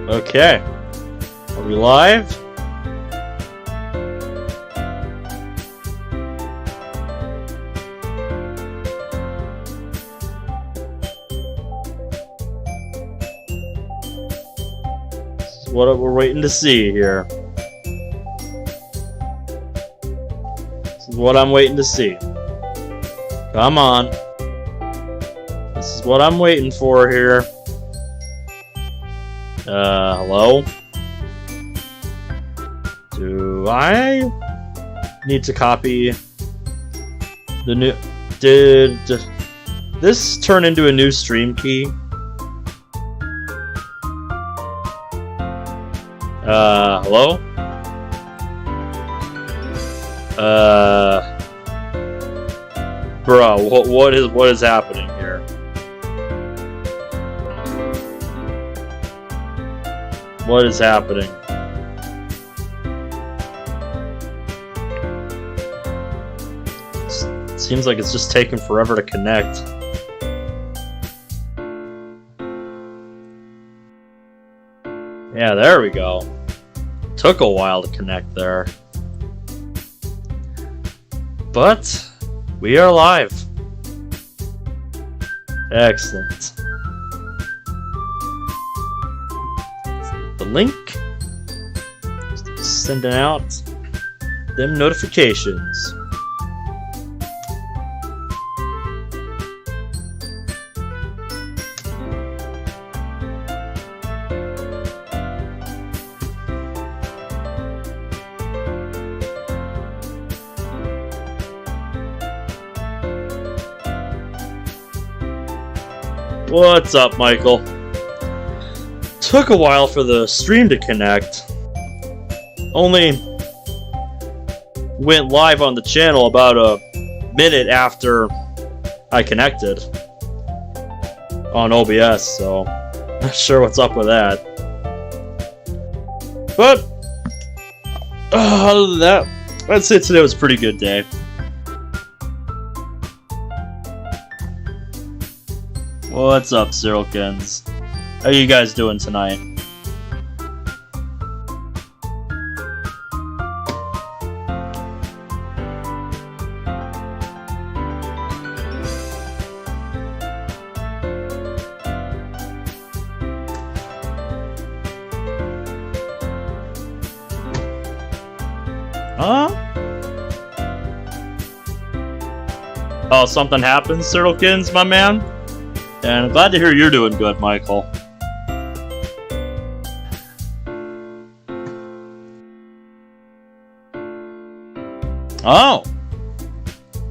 Okay. Are we live? This is what we're waiting to see here. This is what I'm waiting to see. Come on. This is what I'm waiting for here. Hello? Do I need to copy the new... Did this turn into a new stream key? Hello? Bro, what is happening here? What is happening? Seems like it's just taking forever to connect. Yeah, there we go. Took a while to connect there. But we are live. Excellent. The link. Just sending out them notifications. What's up, Michael? Took a while for the stream to connect. Only went live on the channel about a minute after I connected on OBS, so not sure what's up with that. But other than that, I'd say today was a pretty good day. What's up, Cyrilkins? How you guys doing tonight? Huh? Oh, something happened, Cyrilkins, my man? And I'm glad to hear you're doing good, Michael. Oh!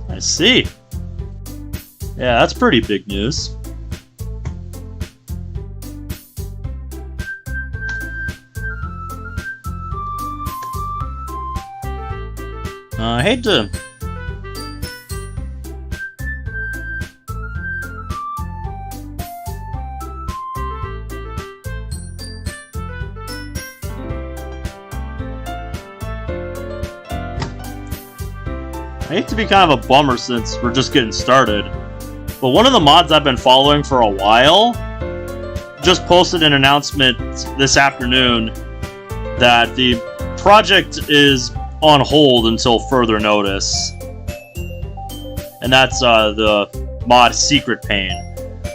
I see. Yeah, that's pretty big news. I hate to... I hate to be kind of a bummer since we're just getting started, but one of the mods I've been following for a while just posted an announcement this afternoon that the project is on hold until further notice. And that's the mod Secret Pain,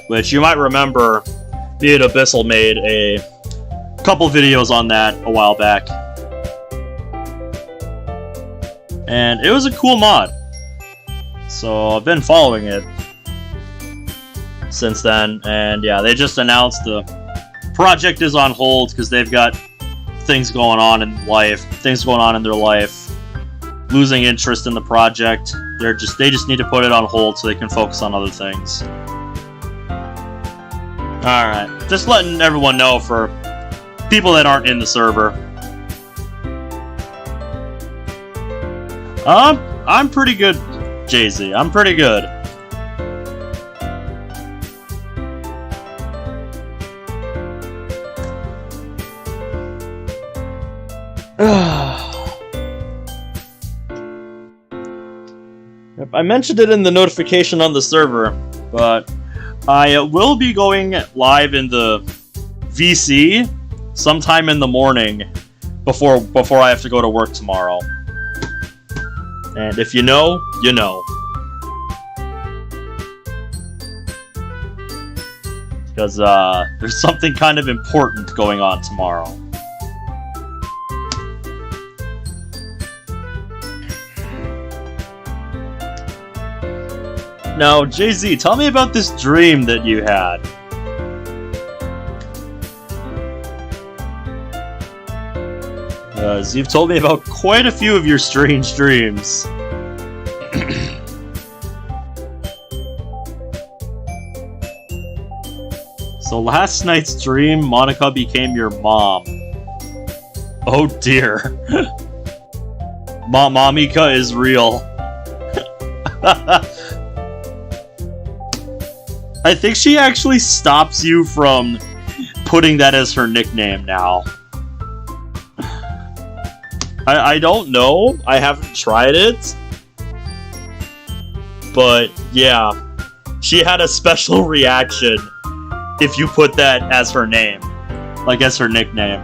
which you might remember me and Abyssal made a couple videos on that a while back. And it was a cool mod. So I've been following it since then. And yeah, they just announced the project is on hold because they've got things going on in their life. Losing interest in the project. They just need to put it on hold so they can focus on other things. Alright. Just letting everyone know for people that aren't in the server. I'm pretty good, Jay-Z. I'm pretty good. I mentioned it in the notification on the server, but I will be going live in the VC sometime in the morning before I have to go to work tomorrow. And if you know, you know. Because there's something kind of important going on tomorrow. Now, Jay-Z, tell me about this dream that you had. You've told me about quite a few of your strange dreams. So last night's dream, Monica became your mom. Oh dear. Momika is real. I think she actually stops you from putting that as her nickname now. I don't know. I haven't tried it. But yeah, she had a special reaction if you put that as her name. Like as her nickname.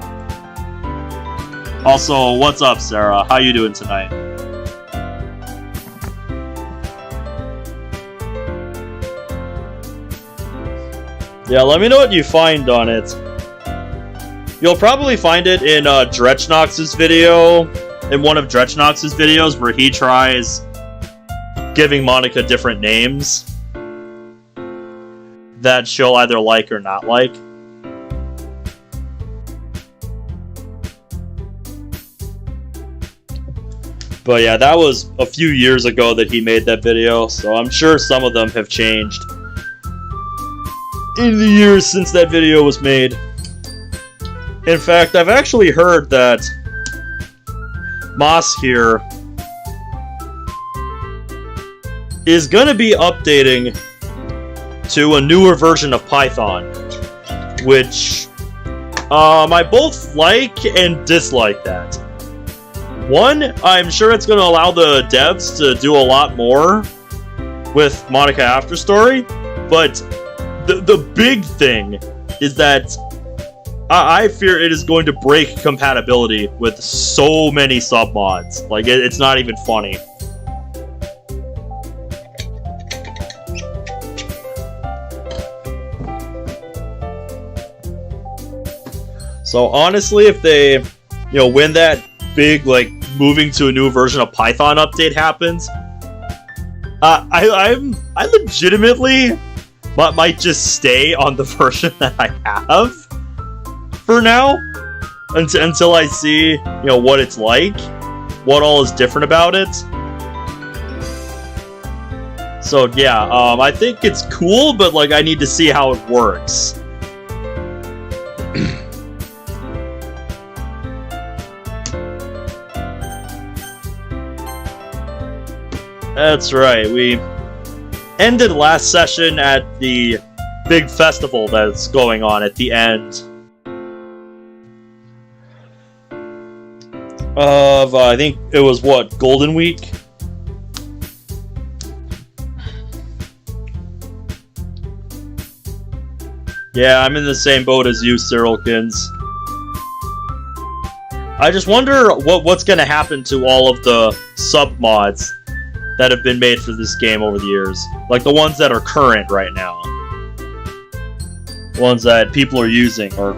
Also, what's up, Sarah? How you doing tonight? Yeah, let me know what you find on it. You'll probably find it in Dretchnox's video, in one of Dretchnox's videos, where he tries giving Monica different names that she'll either like or not like. But yeah, that was a few years ago that he made that video, so I'm sure some of them have changed in the years since that video was made. In fact, I've actually heard that Moss here is gonna be updating to a newer version of Python, which I both like and dislike that. One, I'm sure it's gonna allow the devs to do a lot more with Monica After Story, but the big thing is that I fear it is going to break compatibility with so many submods. Like, it's not even funny. So honestly, if they, when that big, like, moving to a new version of Python update happens, I legitimately might just stay on the version that I have for now, until I see, what it's like, what all is different about it. So yeah, I think it's cool, but like I need to see how it works. That's right, we ended last session at the big festival that's going on at the end of, I think it was, what, Golden Week? Yeah, I'm in the same boat as you, Cyrilkins. I just wonder what's gonna happen to all of the sub-mods that have been made for this game over the years. Like the ones that are current right now. The ones that people are using, or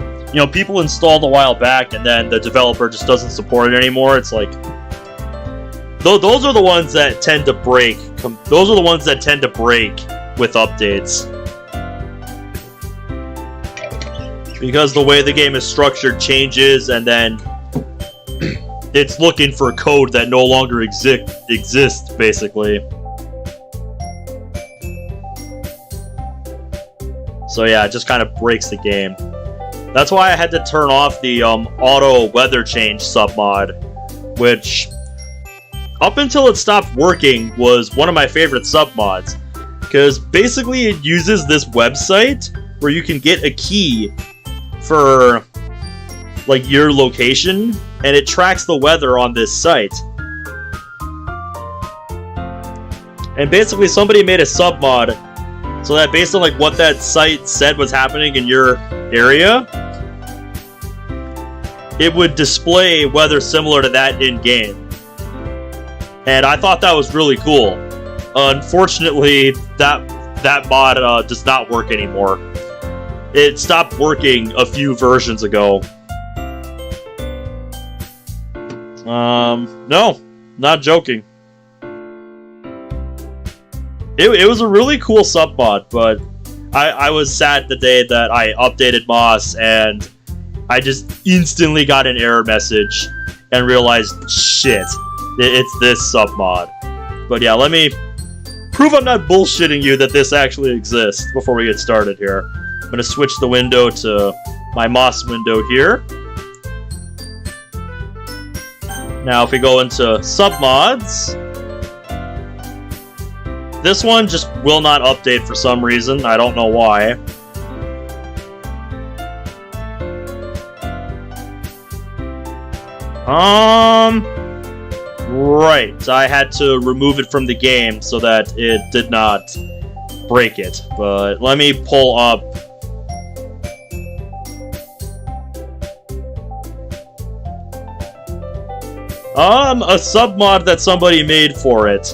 people installed a while back and then the developer just doesn't support it anymore. It's like, those are the ones that tend to break. Those are the ones that tend to break with updates. Because the way the game is structured changes, and then it's looking for code that no longer exists, basically. So yeah, it just kind of breaks the game. That's why I had to turn off the auto weather change submod, which, up until it stopped working, was one of my favorite submods. Because basically it uses this website where you can get a key for, like, your location, and it tracks the weather on this site. And basically somebody made a submod so that based on like what that site said was happening in your area, it would display weather similar to that in-game. And I thought that was really cool. Unfortunately, that mod does not work anymore. It stopped working a few versions ago. No, not joking. It was a really cool sub-mod, but I was sad the day that I updated Moss and I just instantly got an error message and realized, shit, it's this sub-mod. But yeah, let me prove I'm not bullshitting you that this actually exists before we get started here. I'm gonna switch the window to my Moss window here. Now if we go into sub-mods, this one just will not update for some reason. I don't know why. Right. I had to remove it from the game so that it did not break it. But let me pull up. A sub-mod that somebody made for it.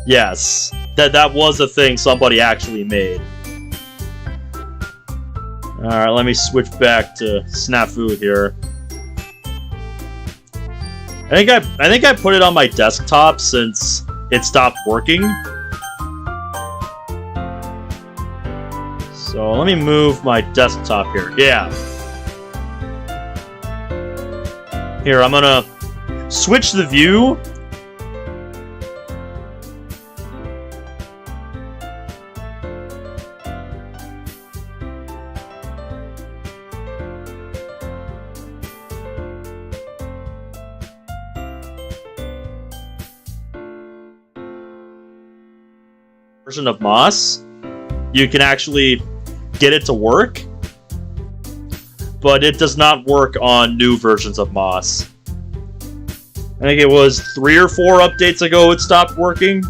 Yes, that was a thing somebody actually made. Alright, let me switch back to SNAFU here. I think I put it on my desktop since it stopped working. So let me move my desktop here. Yeah. Here, I'm gonna switch the view. Version of Moss, you can actually get it to work, but it does not work on new versions of Moss. I think it was 3 or 4 updates ago it stopped working.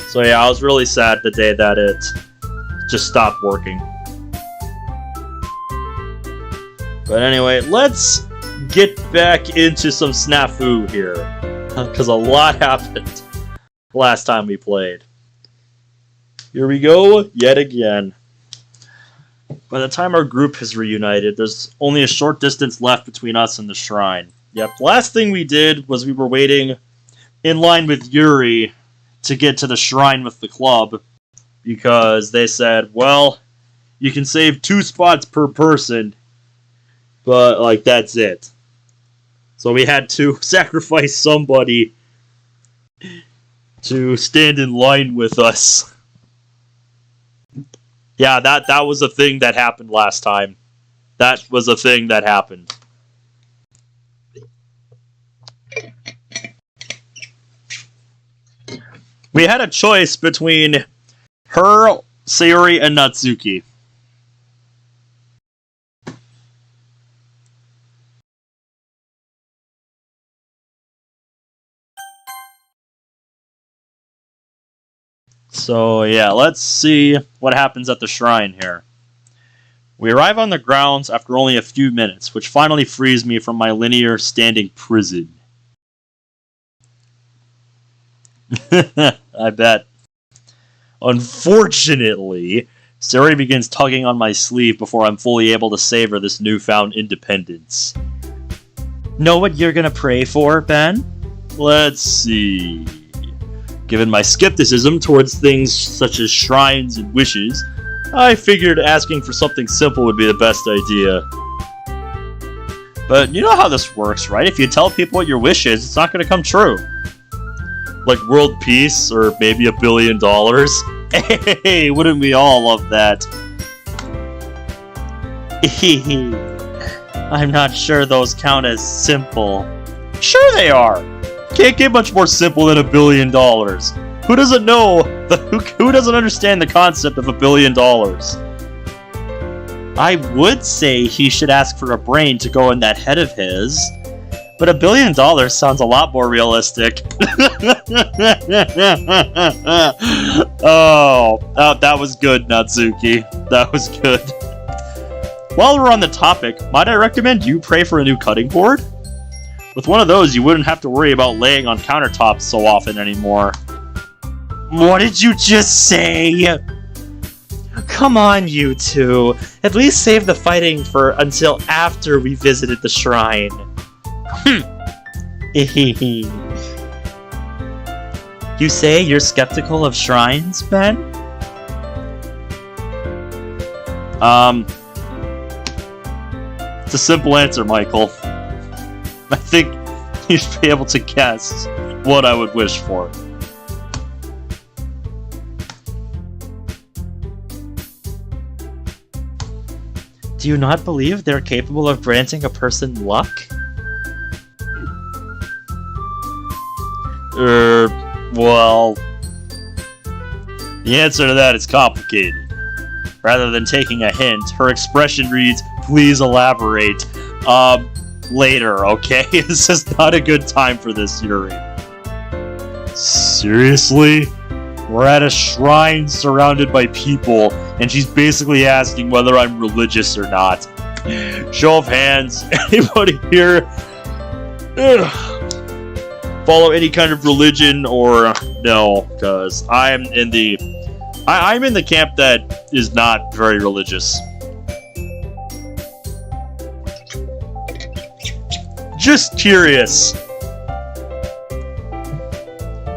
So yeah, I was really sad the day that it just stopped working. But anyway, let's get back into some SNAFU here, because a lot happened last time we played. Here we go, yet again. By the time our group has reunited, there's only a short distance left between us and the shrine. Yep, the last thing we did was we were waiting in line with Yuri to get to the shrine with the club, because they said, well, you can save 2 spots per person, but, like, that's it. So we had to sacrifice somebody to stand in line with us. Yeah, that was a thing that happened last time. That was a thing that happened. We had a choice between her, Sayori, and Natsuki. So yeah, let's see what happens at the shrine here. We arrive on the grounds after only a few minutes, which finally frees me from my linear standing prison. I bet. Unfortunately, Sayori begins tugging on my sleeve before I'm fully able to savor this newfound independence. Know what you're gonna pray for, Ben? Let's see. Given my skepticism towards things such as shrines and wishes, I figured asking for something simple would be the best idea. But you know how this works, right? If you tell people what your wish is, it's not going to come true. Like world peace, or maybe $1 billion. Hey, wouldn't we all love that? I'm not sure those count as simple. Sure they are! Can't get much more simple than $1 billion. Who doesn't know? Who doesn't understand the concept of $1 billion? I would say he should ask for a brain to go in that head of his, but $1 billion sounds a lot more realistic. Oh, that was good, Natsuki. That was good. While we're on the topic, might I recommend you pray for a new cutting board? With one of those, you wouldn't have to worry about laying on countertops so often anymore. What did you just say? Come on, you two. At least save the fighting for until after we visited the shrine. You say you're skeptical of shrines, Ben? It's a simple answer, Michael. I think you should be able to guess what I would wish for. Do you not believe they're capable of granting a person luck? Well... The answer to that is complicated. Rather than taking a hint, her expression reads, "Please elaborate." Later, okay? This is not a good time for this, Yuri. Seriously? We're at a shrine surrounded by people, and she's basically asking whether I'm religious or not. Show of hands, anybody here follow any kind of religion or no? Because I'm in the camp that is not very religious. Just curious.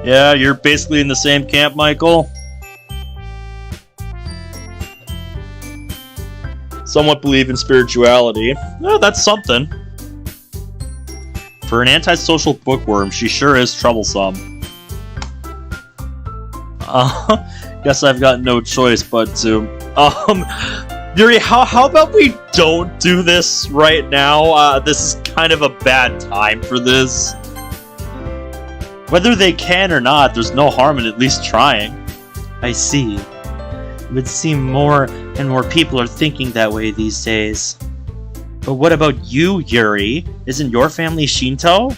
Yeah, you're basically in the same camp, Michael. Somewhat believe in spirituality. Oh, that's something. For an antisocial bookworm, she sure is troublesome. Guess I've got no choice but to... Yuri, how about we don't do this right now? This is kind of a bad time for this. Whether they can or not, there's no harm in at least trying. I see. It would seem more and more people are thinking that way these days. But what about you, Yuri? Isn't your family Shinto?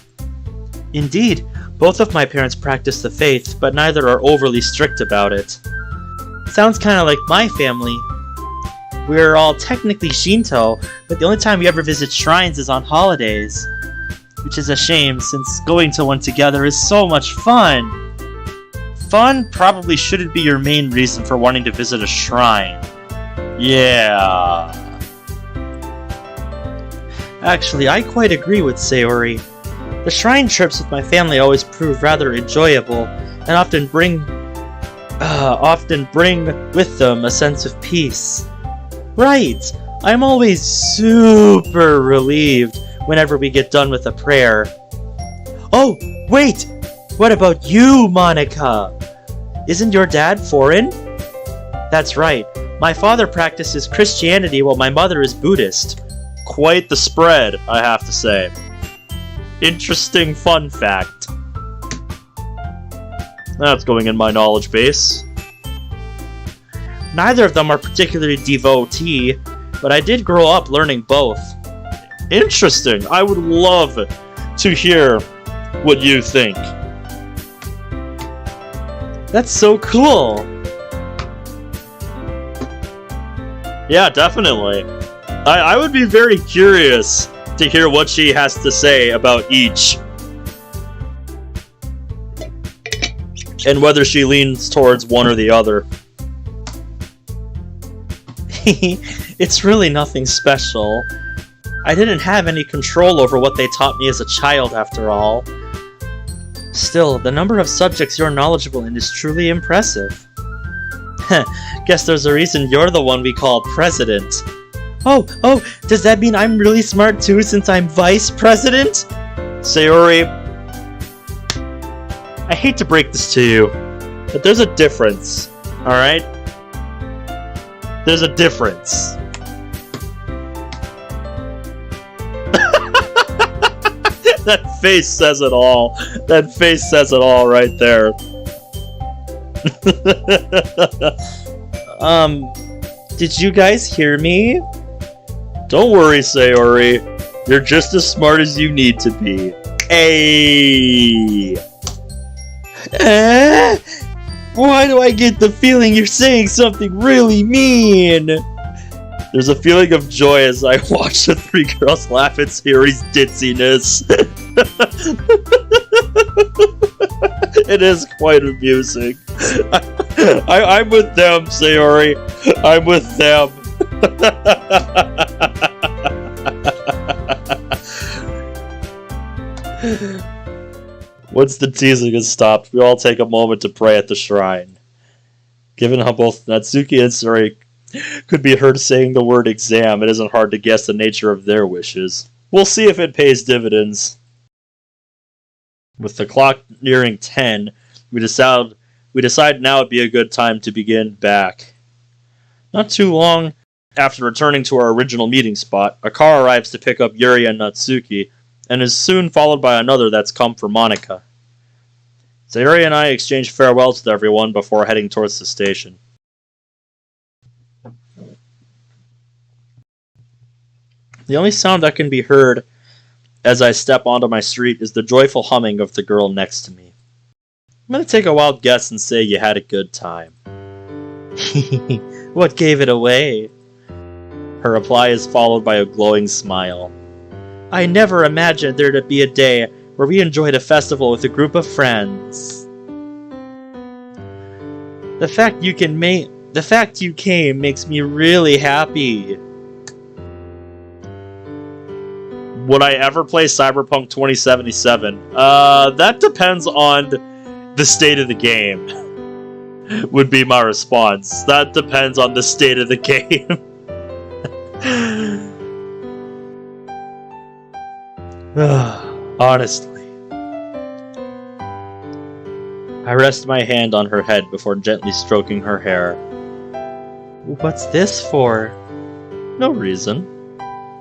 Indeed, both of my parents practice the faith, but neither are overly strict about it. Sounds kinda like my family. We're all technically Shinto, but the only time we ever visit shrines is on holidays. Which is a shame, since going to one together is so much fun. Fun probably shouldn't be your main reason for wanting to visit a shrine. Yeah. Actually, I quite agree with Sayori. The shrine trips with my family always prove rather enjoyable, and often bring with them a sense of peace. Right! I'm always super relieved whenever we get done with a prayer. Oh, wait! What about you, Monica? Isn't your dad foreign? That's right. My father practices Christianity while my mother is Buddhist. Quite the spread, I have to say. Interesting fun fact. That's going in my knowledge base. Neither of them are particularly devotee, but I did grow up learning both. Interesting. I would love to hear what you think. That's so cool. Yeah, definitely. I would be very curious to hear what she has to say about each. And whether she leans towards one or the other. It's really nothing special. I didn't have any control over what they taught me as a child, after all. Still, the number of subjects you're knowledgeable in is truly impressive. Guess there's a reason you're the one we call president. Oh, does that mean I'm really smart too since I'm vice president? Sayori, I hate to break this to you, but there's a difference, alright? There's a difference. That face says it all. That face says it all right there. Did you guys hear me? Don't worry, Sayori. You're just as smart as you need to be. Hey! Why do I get the feeling you're saying something really mean? There's a feeling of joy as I watch the three girls laugh at Sayori's ditziness. It is quite amusing. I'm with them, Sayori. I'm with them. Once the teasing is stopped, we all take a moment to pray at the shrine. Given how both Natsuki and Sayori could be heard saying the word exam, it isn't hard to guess the nature of their wishes. We'll see if it pays dividends. With the clock nearing 10, we decide now would be a good time to begin back. Not too long after returning to our original meeting spot, a car arrives to pick up Yuri and Natsuki, and is soon followed by another that's come for Monika. Sayori and I exchange farewells to everyone before heading towards the station. The only sound that can be heard as I step onto my street is the joyful humming of the girl next to me. I'm gonna take a wild guess and say you had a good time. What gave it away? Her reply is followed by a glowing smile. I never imagined there to be a day where we enjoyed a festival with a group of friends. The fact you came makes me really happy. Would I ever play Cyberpunk 2077? That depends on the state of the game. Would be my response. That depends on the state of the game. Honestly. I rest my hand on her head before gently stroking her hair. What's this for? No reason.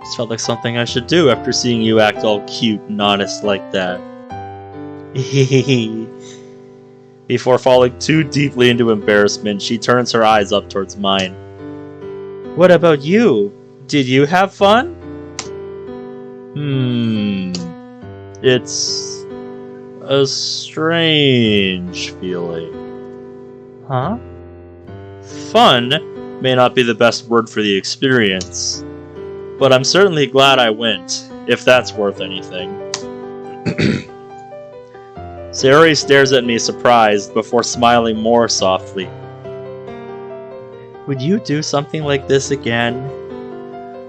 Just felt like something I should do after seeing you act all cute and honest like that. Before falling too deeply into embarrassment, she turns her eyes up towards mine. What about you? Did you have fun? It's a strange feeling. Huh? Fun may not be the best word for the experience, but I'm certainly glad I went, if that's worth anything. Sayori stares at me surprised before smiling more softly. Would you do something like this again?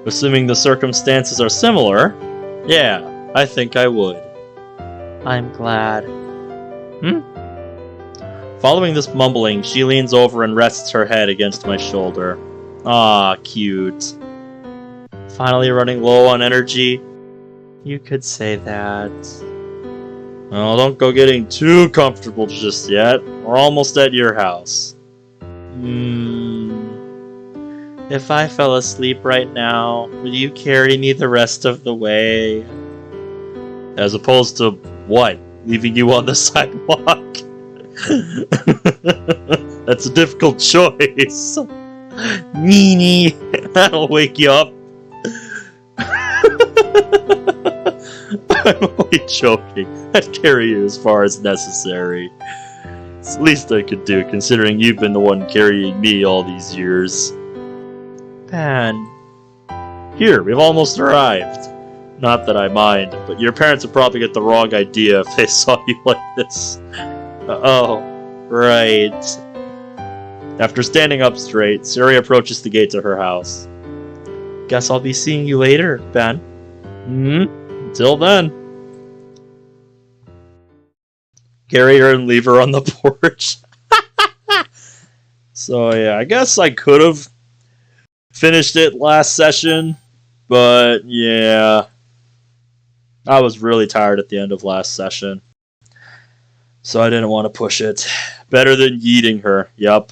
Assuming the circumstances are similar, yeah, I think I would. I'm glad. Following this mumbling, she leans over and rests her head against my shoulder. Ah, cute. Finally running low on energy? You could say that. Well, don't go getting too comfortable just yet. We're almost at your house. If I fell asleep right now, would you carry me the rest of the way? As opposed to what? Leaving you on the sidewalk? That's a difficult choice. Meanie, that'll wake you up. I'm only joking. I'd carry you as far as necessary. It's the least I could do, considering you've been the one carrying me all these years. Ben. Here, we've almost arrived. Not that I mind, but your parents would probably get the wrong idea if they saw you like this. Oh, right. After standing up straight, Sayori approaches the gate to her house. Guess I'll be seeing you later, Ben. Until then. Carry her and leave her on the porch. So yeah, I guess I could have finished it last session, but yeah. I was really tired at the end of last session. So I didn't want to push it. Better than yeeting her, yup.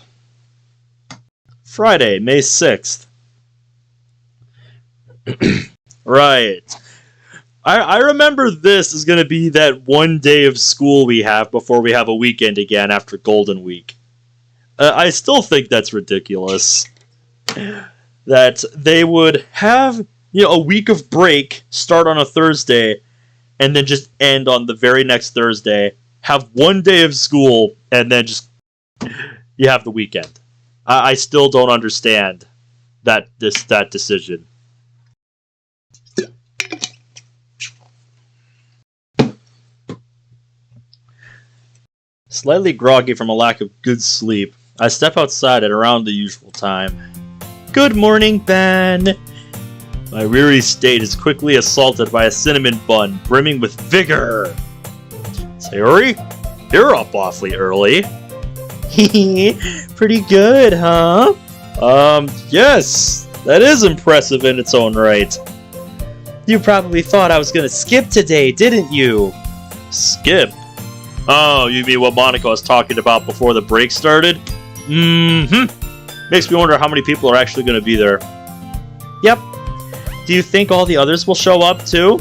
Friday, May 6th. Right. I remember this is going to be that one day of school we have before we have a weekend again after Golden Week. I still think that's ridiculous. That they would have, a week of break, start on a Thursday, and then just end on the very next Thursday, have 1 day of school and then just you have the weekend. I still don't understand that decision. Slightly groggy from a lack of good sleep, I step outside at around the usual time. Good morning, Ben! My weary state is quickly assaulted by a cinnamon bun brimming with vigor. Sayori, you're up awfully early. Pretty good, huh? Yes, that is impressive in its own right. You probably thought I was gonna skip today, didn't you? Skip? Oh, you mean what Monica was talking about before the break started? Mm-hmm. Makes me wonder how many people are actually gonna be there. Yep. Do you think all the others will show up too?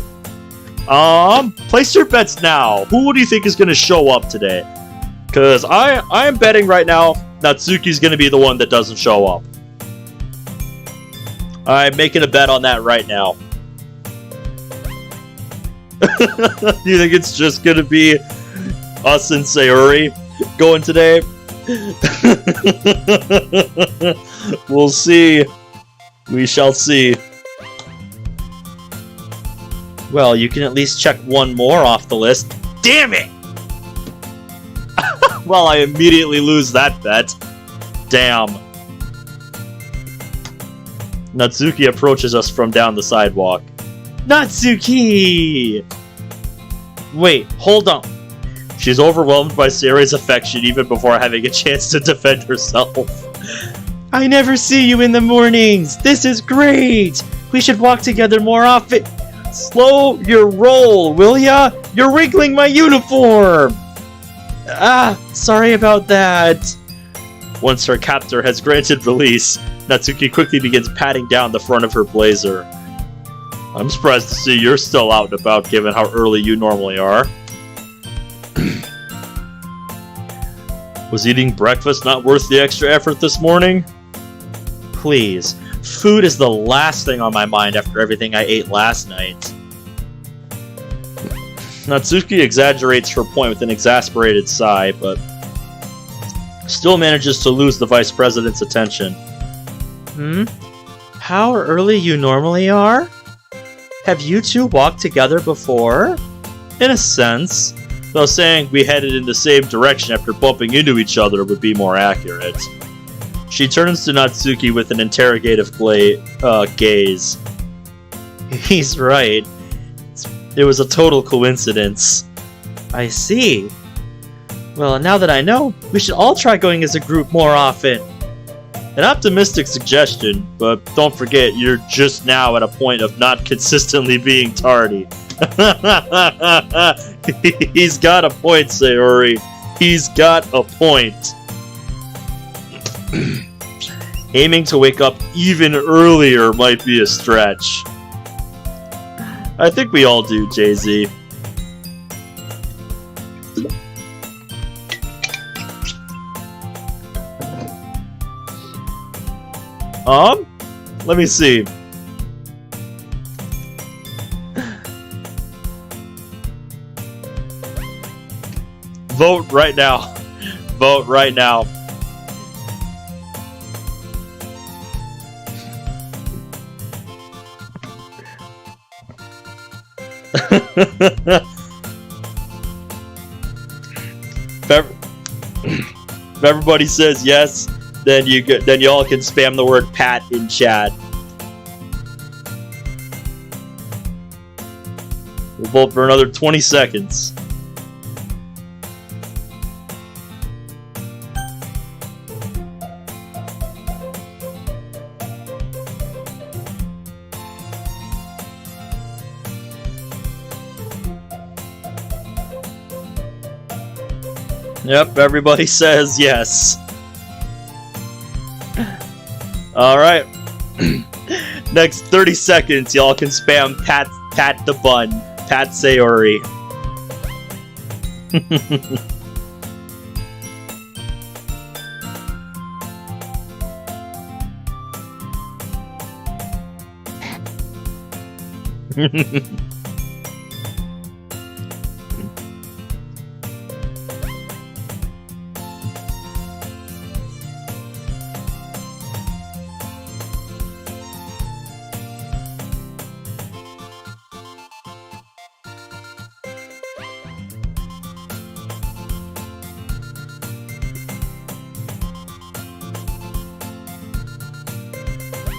Place your bets now. Who do you think is gonna show up today? Because I'm betting right now Natsuki's gonna be the one that doesn't show up. I'm making a bet on that right now. You think it's just gonna be us and Sayori going today? We'll see. We shall see. Well, you can at least check one more off the list. Damn it! Well, I immediately lose that bet. Damn. Natsuki approaches us from down the sidewalk. Natsuki! Wait, hold on. She's overwhelmed by Sayori's affection even before having a chance to defend herself. I never see you in the mornings. This is great. We should walk together more often. Slow your roll, will ya? You're wrinkling my uniform! Ah, sorry about that. Once her captor has granted release, Natsuki quickly begins patting down the front of her blazer. I'm surprised to see you're still out and about given how early you normally are. Was eating breakfast not worth the extra effort this morning? Please, food is the last thing on my mind after everything I ate last night. Natsuki exaggerates her point with an exasperated sigh, but still manages to lose the vice president's attention. How early you normally are? Have you two walked together before? In a sense, though saying we headed in the same direction after bumping into each other would be more accurate. She turns to Natsuki with an interrogative gaze. He's right. It was a total coincidence. I see. Well, now that I know, we should all try going as a group more often. An optimistic suggestion, but don't forget you're just now at a point of not consistently being tardy. He's got a point, Sayori. He's got a point. Aiming to wake up even earlier might be a stretch. I think we all do, Jay-Z. Let me see. Vote right now. Vote right now. If everybody says yes, then y'all can spam the word Pat in chat. We'll vote for another 20 seconds. Yep, everybody says yes. Alright. Next 30 seconds, y'all can spam Pat the Bun. Pat Sayori.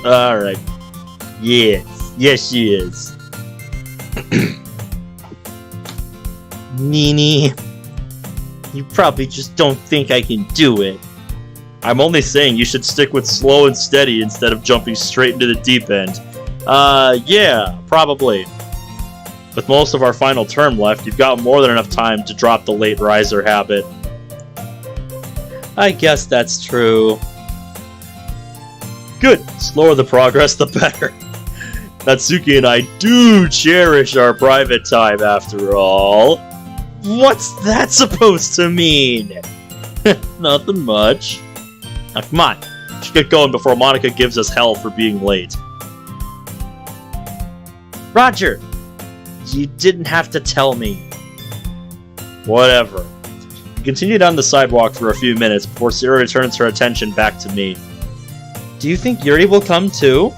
Alright. Yes. Yes, she is. Nini, you probably just don't think I can do it. I'm only saying you should stick with slow and steady instead of jumping straight into the deep end. Yeah, probably. With most of our final term left, you've got more than enough time to drop the late riser habit. I guess that's true. Good. Slower the progress, the better. Natsuki and I do cherish our private time, after all. What's that supposed to mean? Nothing much. Now, come on. We should get going before Monica gives us hell for being late. Roger! You didn't have to tell me. Whatever. We continue down the sidewalk for a few minutes before Sayori turns her attention back to me. Do you think Yuri will come too?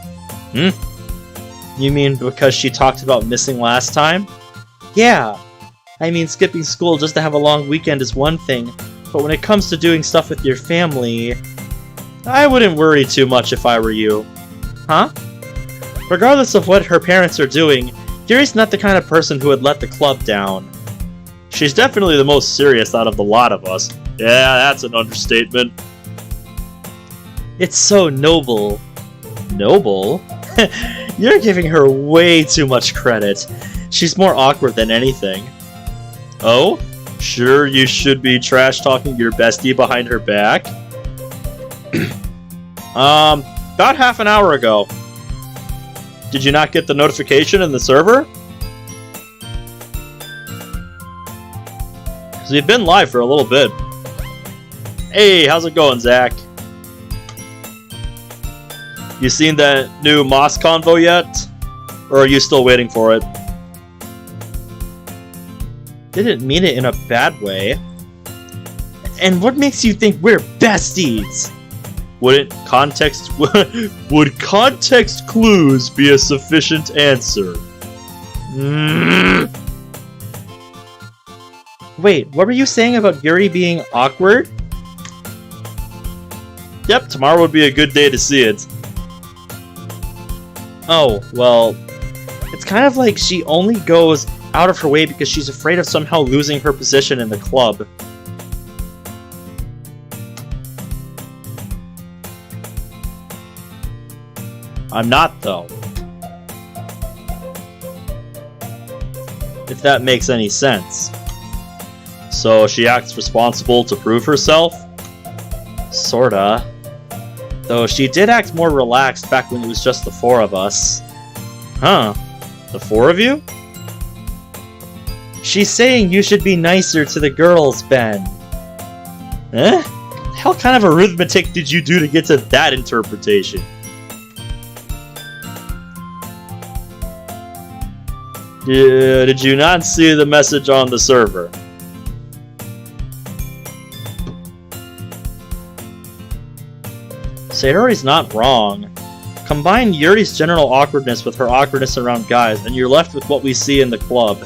You mean because she talked about missing last time? Yeah. I mean, skipping school just to have a long weekend is one thing, but when it comes to doing stuff with your family, I wouldn't worry too much if I were you. Huh? Regardless of what her parents are doing, Yuri's not the kind of person who would let the club down. She's definitely the most serious out of the lot of us. Yeah, that's an understatement. It's so noble. Noble? You're giving her way too much credit. She's more awkward than anything. Oh? Sure you should be trash-talking your bestie behind her back? About half an hour ago. Did you not get the notification in the server? So you've been live for a little bit. Hey, how's it going, Zach? You seen that new Moss convo yet? Or are you still waiting for it? Didn't mean it in a bad way. And what makes you think we're besties? Would context clues be a sufficient answer? Wait, what were you saying about Yuri being awkward? Yep, tomorrow would be a good day to see it. Oh, well, it's kind of like she only goes out of her way because she's afraid of somehow losing her position in the club. I'm not, though. If that makes any sense. So she acts responsible to prove herself? Sorta. Though she did act more relaxed back when it was just the four of us. Huh. The four of you? She's saying you should be nicer to the girls, Ben. Eh? What the hell kind of arithmetic did you do to get to that interpretation? Did you not see the message on the server? Sayori's not wrong. Combine Yuri's general awkwardness with her awkwardness around guys, and you're left with what we see in the club.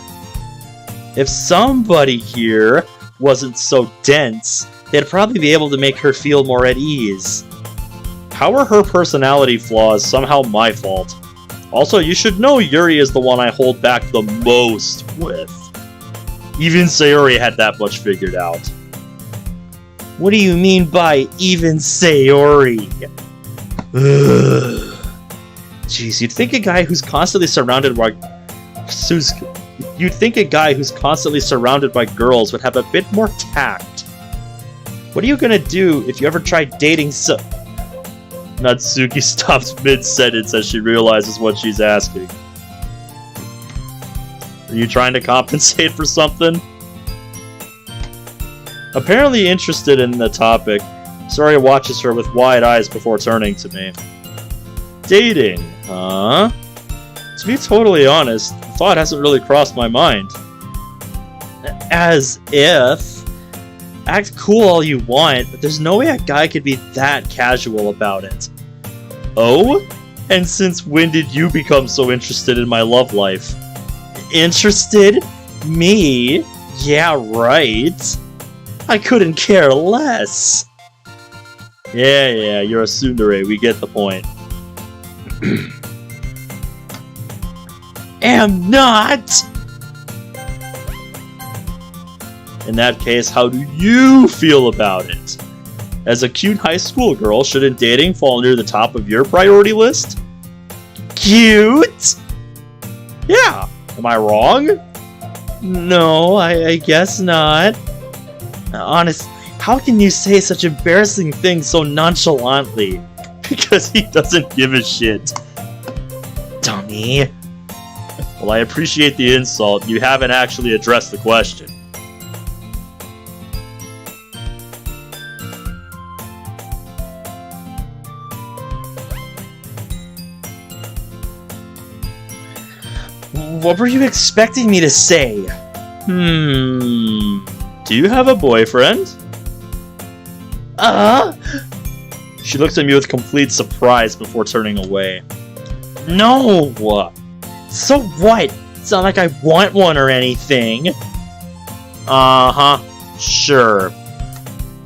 If somebody here wasn't so dense, they'd probably be able to make her feel more at ease. How are her personality flaws somehow my fault? Also, you should know Yuri is the one I hold back the most with. Even Sayori had that much figured out. What do you mean by even Sayori? Ugh. Jeez, you'd think a guy who's constantly surrounded by girls would have a bit more tact. What are you gonna do if you ever try dating Natsuki stops mid-sentence as she realizes what she's asking. Are you trying to compensate for something? Apparently interested in the topic, Sayori watches her with wide eyes before turning to me. Dating, huh? To be totally honest, the thought hasn't really crossed my mind. As if... Act cool all you want, but there's no way a guy could be that casual about it. Oh? And since when did you become so interested in my love life? Interested? Me? Yeah, right. I couldn't care less. Yeah, you're a tsundere, we get the point. Am not! In that case, how do you feel about it? As a cute high school girl, shouldn't dating fall near the top of your priority list? Cute? Yeah. Am I wrong? No, I guess not. Honestly, how can you say such embarrassing things so nonchalantly? Because he doesn't give a shit. Dummy. Well, I appreciate the insult. You haven't actually addressed the question. What were you expecting me to say? Do you have a boyfriend? She looks at me with complete surprise before turning away. No! So what? It's not like I want one or anything. Uh-huh. Sure.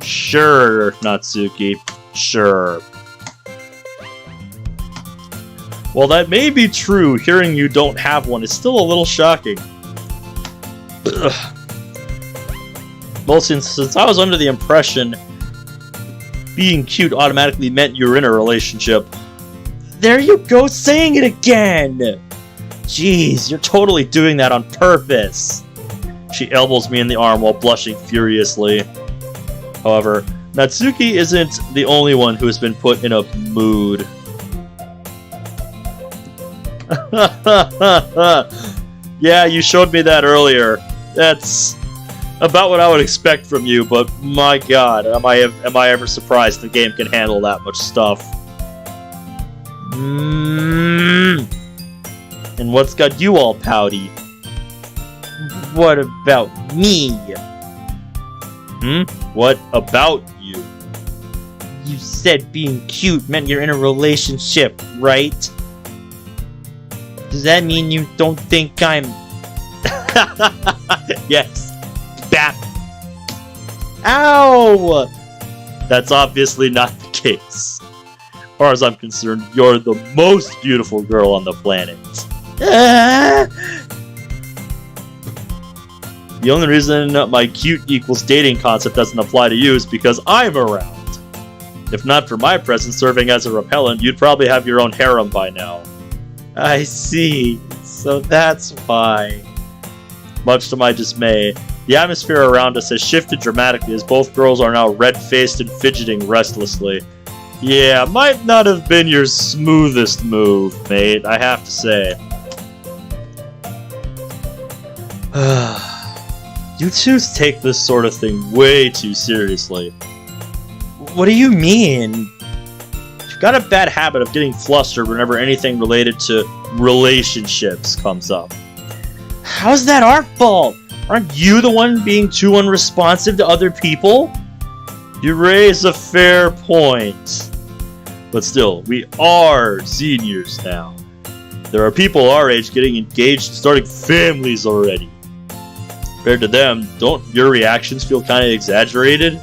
Sure, Natsuki. Sure. While that may be true, hearing you don't have one is still a little shocking. Ugh. Well, since I was under the impression being cute automatically meant you were in a relationship. There you go, saying it again! Jeez, you're totally doing that on purpose. She elbows me in the arm while blushing furiously. However, Natsuki isn't the only one who has been put in a mood. Yeah, you showed me that earlier. That's about what I would expect from you, but my god, am I ever surprised the game can handle that much stuff. And what's got you all pouty? What about me? What about you? You said being cute meant you're in a relationship, right? Does that mean you don't think I'm... Yes. Bap. Ow! That's obviously not the case. As far as I'm concerned, you're the most beautiful girl on the planet. The only reason my cute equals dating concept doesn't apply to you is because I'm around. If not for my presence serving as a repellent, you'd probably have your own harem by now. I see. So that's why. Much to my dismay, the atmosphere around us has shifted dramatically as both girls are now red-faced and fidgeting restlessly. Yeah, might not have been your smoothest move, mate, I have to say. You two take this sort of thing way too seriously. What do you mean? You've got a bad habit of getting flustered whenever anything related to relationships comes up. How's that our fault? Aren't you the one being too unresponsive to other people? You raise a fair point. But still, we are seniors now. There are people our age getting engaged and starting families already. Compared to them, don't your reactions feel kind of exaggerated?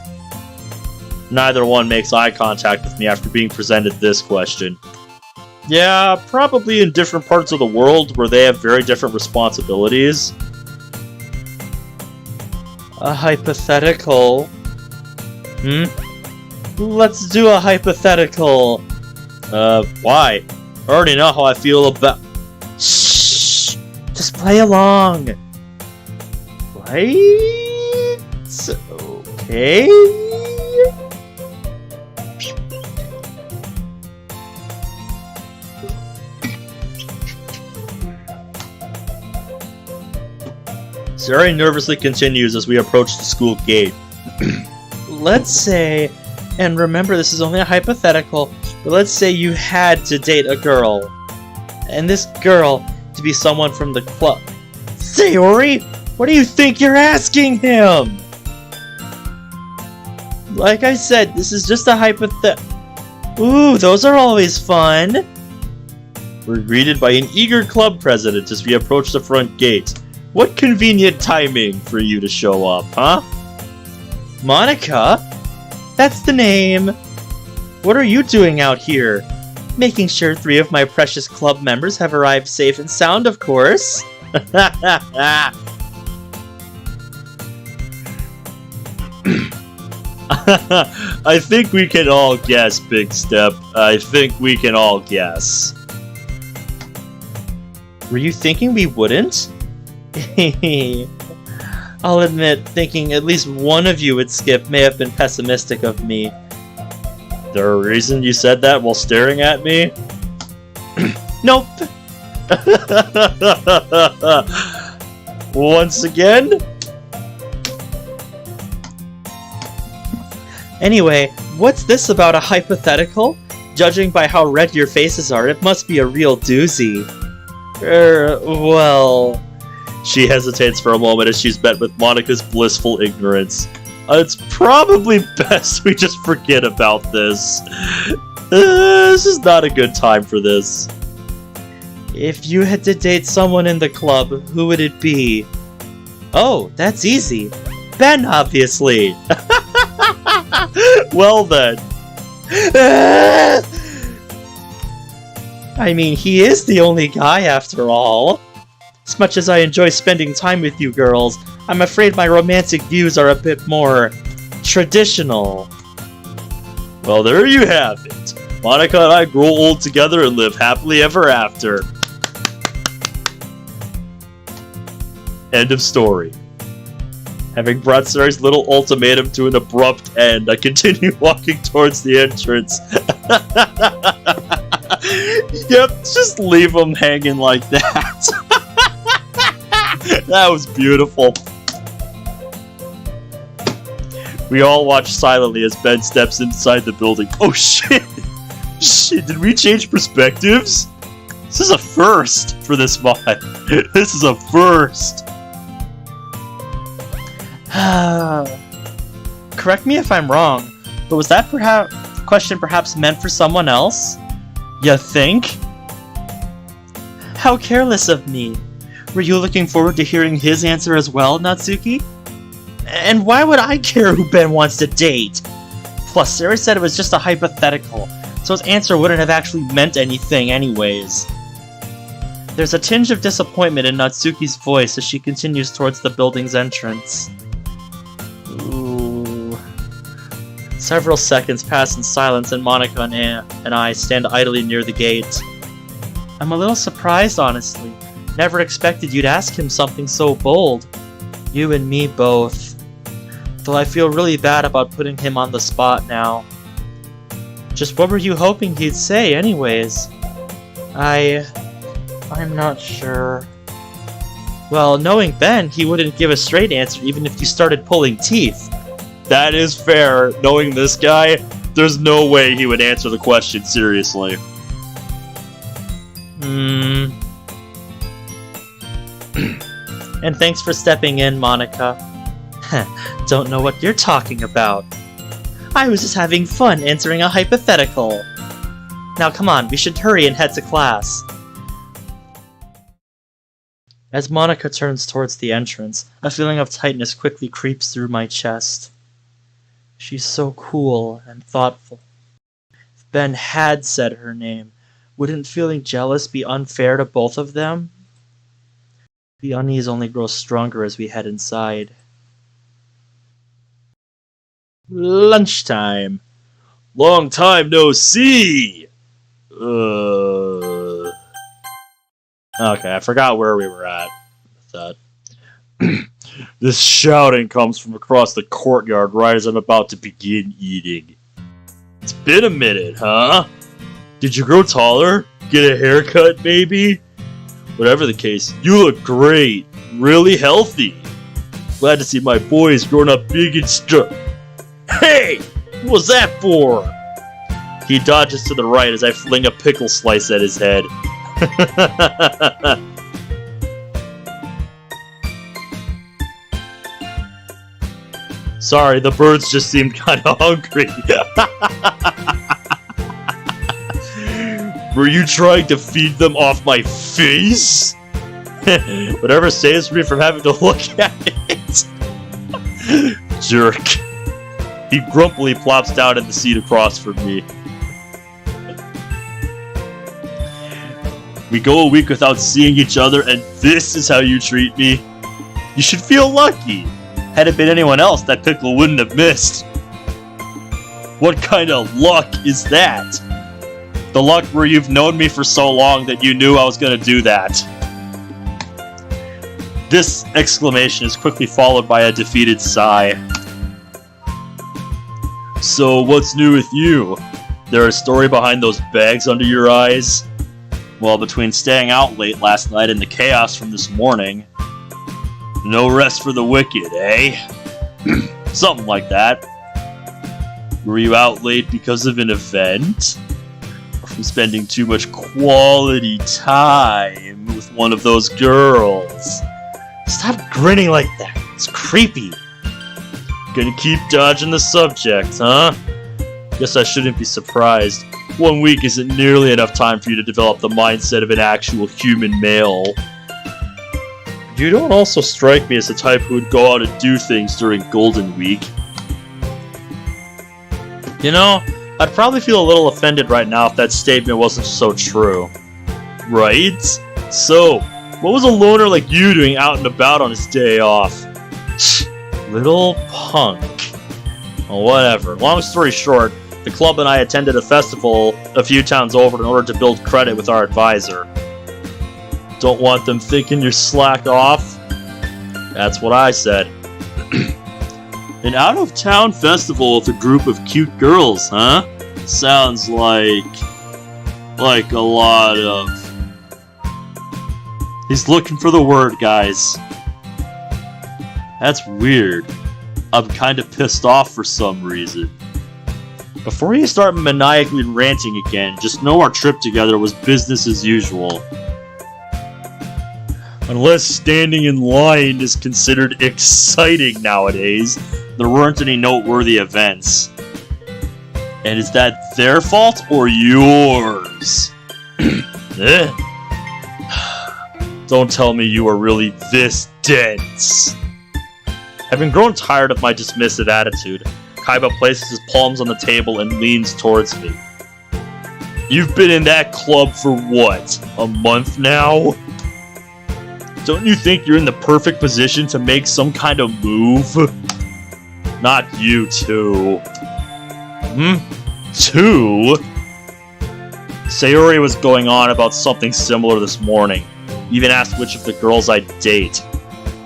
Neither one makes eye contact with me after being presented this question. Yeah, probably in different parts of the world where they have very different responsibilities. A hypothetical. Let's do a hypothetical. Why? I already know how I feel about... Shh! Just play along. Right? Okay? Sari nervously continues as we approach the school gate. Let's say, and remember this is only a hypothetical, but let's say you had to date a girl, and this girl to be someone from the club. Sayori, what do you think you're asking him? Like I said, this is just a hypothetical. Ooh, those are always fun. We're greeted by an eager club president as we approach the front gate. What convenient timing for you to show up, huh? Monica? That's the name. What are you doing out here? Making sure 3 of my precious club members have arrived safe and sound, of course. I think we can all guess, Big Step. I think we can all guess. Were you thinking we wouldn't? I'll admit, thinking at least one of you would skip may have been pessimistic of me. There a reason you said that while staring at me? Nope. Once again? Anyway, what's this about a hypothetical? Judging by how red your faces are, it must be a real doozy. Well... She hesitates for a moment as she's met with Monika's blissful ignorance. It's probably best we just forget about this. This is not a good time for this. If you had to date someone in the club, who would it be? Oh, that's easy. Ben, obviously. Well then. I mean, he is the only guy after all. As much as I enjoy spending time with you girls, I'm afraid my romantic views are a bit more... traditional. Well, there you have it. Monika and I grow old together and live happily ever after. End of story. Having brought Sari's little ultimatum to an abrupt end, I continue walking towards the entrance. Yep, just leave them hanging like that. That was beautiful. We all watch silently as Ben steps inside the building. Oh shit! Shit, did we change perspectives? This is a first for this mod. This is a first. Correct me if I'm wrong, but was that question perhaps meant for someone else? You think? How careless of me. Were you looking forward to hearing his answer as well, Natsuki? And why would I care who Ben wants to date? Plus, Sarah said it was just a hypothetical, so his answer wouldn't have actually meant anything anyways. There's a tinge of disappointment in Natsuki's voice as she continues towards the building's entrance. Ooh. Several seconds pass in silence and Monika and I stand idly near the gate. I'm a little surprised, honestly. Never expected you'd ask him something so bold. You and me both. Though I feel really bad about putting him on the spot now. Just what were you hoping he'd say anyways? I'm not sure. Well, knowing Ben, he wouldn't give a straight answer even if you started pulling teeth. That is fair. Knowing this guy, there's no way he would answer the question seriously. And thanks for stepping in, Monika. Don't know what you're talking about. I was just having fun answering a hypothetical. Now come on, we should hurry and head to class. As Monika turns towards the entrance, a feeling of tightness quickly creeps through my chest. She's so cool and thoughtful. If Ben had said her name, wouldn't feeling jealous be unfair to both of them? The unease only grows stronger as we head inside. Lunchtime. Long time no see! Okay, I forgot where we were at with that. This shouting comes from across the courtyard right as I'm about to begin eating. It's been a minute, huh? Did you grow taller? Get a haircut, maybe? Whatever the case, you look great. Really healthy. Glad to see my boys growing up big and strong. Hey! What was that for? He dodges to the right as I fling a pickle slice at his head. Sorry, the birds just seemed kinda hungry. Were you trying to feed them off my face? Whatever saves me from having to look at it. Jerk. He grumpily plops down in the seat across from me. We go a week without seeing each other, and this is how you treat me? You should feel lucky. Had it been anyone else, that pickle wouldn't have missed. What kind of luck is that? The luck where you've known me for so long that you knew I was gonna do that. This exclamation is quickly followed by a defeated sigh. So, what's new with you? There a story behind those bags under your eyes? Well, between staying out late last night and the chaos from this morning, no rest for the wicked, eh? Something like that. Were you out late because of an event? Or from spending too much quality time with one of those girls? Stop grinning like that. It's creepy. Gonna keep dodging the subject, huh? Guess I shouldn't be surprised. 1 week isn't nearly enough time for you to develop the mindset of an actual human male. You don't also strike me as the type who would go out and do things during Golden Week. You know, I'd probably feel a little offended right now if that statement wasn't so true. Right? So, what was a loner like you doing out and about on his day off? Little punk. Well, whatever. Long story short, the club and I attended a festival a few towns over in order to build credit with our advisor. Don't want them thinking you're slack off? That's what I said. An out-of-town festival with a group of cute girls, huh? Sounds like a lot of... He's looking for the word, guys. That's weird. I'm kinda pissed off for some reason. Before you start maniacally ranting again, just know our trip together was business as usual. Unless standing in line is considered exciting nowadays, there weren't any noteworthy events. And is that their fault or yours? Don't tell me you are really this dense. Having grown tired of my dismissive attitude, Kaiba places his palms on the table and leans towards me. You've been in that club for what, a month now? Don't you think you're in the perfect position to make some kind of move? Not you two. Two? Sayori was going on about something similar this morning. Even asked which of the girls I'd date.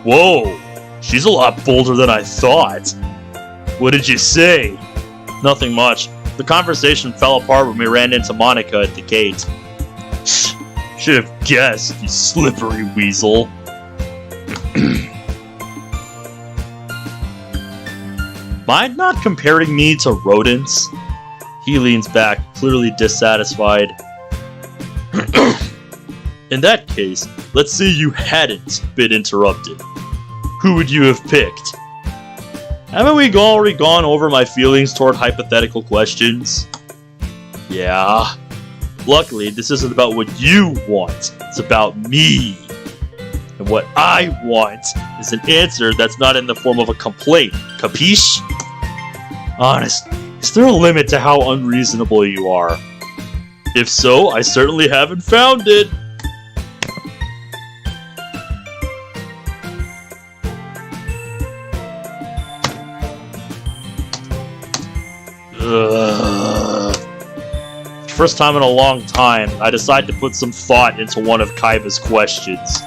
Whoa, she's a lot bolder than I thought. What did you say? Nothing much. The conversation fell apart when we ran into Monica at the gate. Should have guessed, you slippery weasel. Mind not comparing me to rodents? He leans back, clearly dissatisfied. In that case, let's say you hadn't been interrupted. Who would you have picked? Haven't we already gone over my feelings toward hypothetical questions? Yeah. Luckily, this isn't about what you want. It's about me. And what I want is an answer that's not in the form of a complaint. Capiche? Honest, is there a limit to how unreasonable you are? If so, I certainly haven't found it. First time in a long time, I decide to put some thought into one of Kaiba's questions.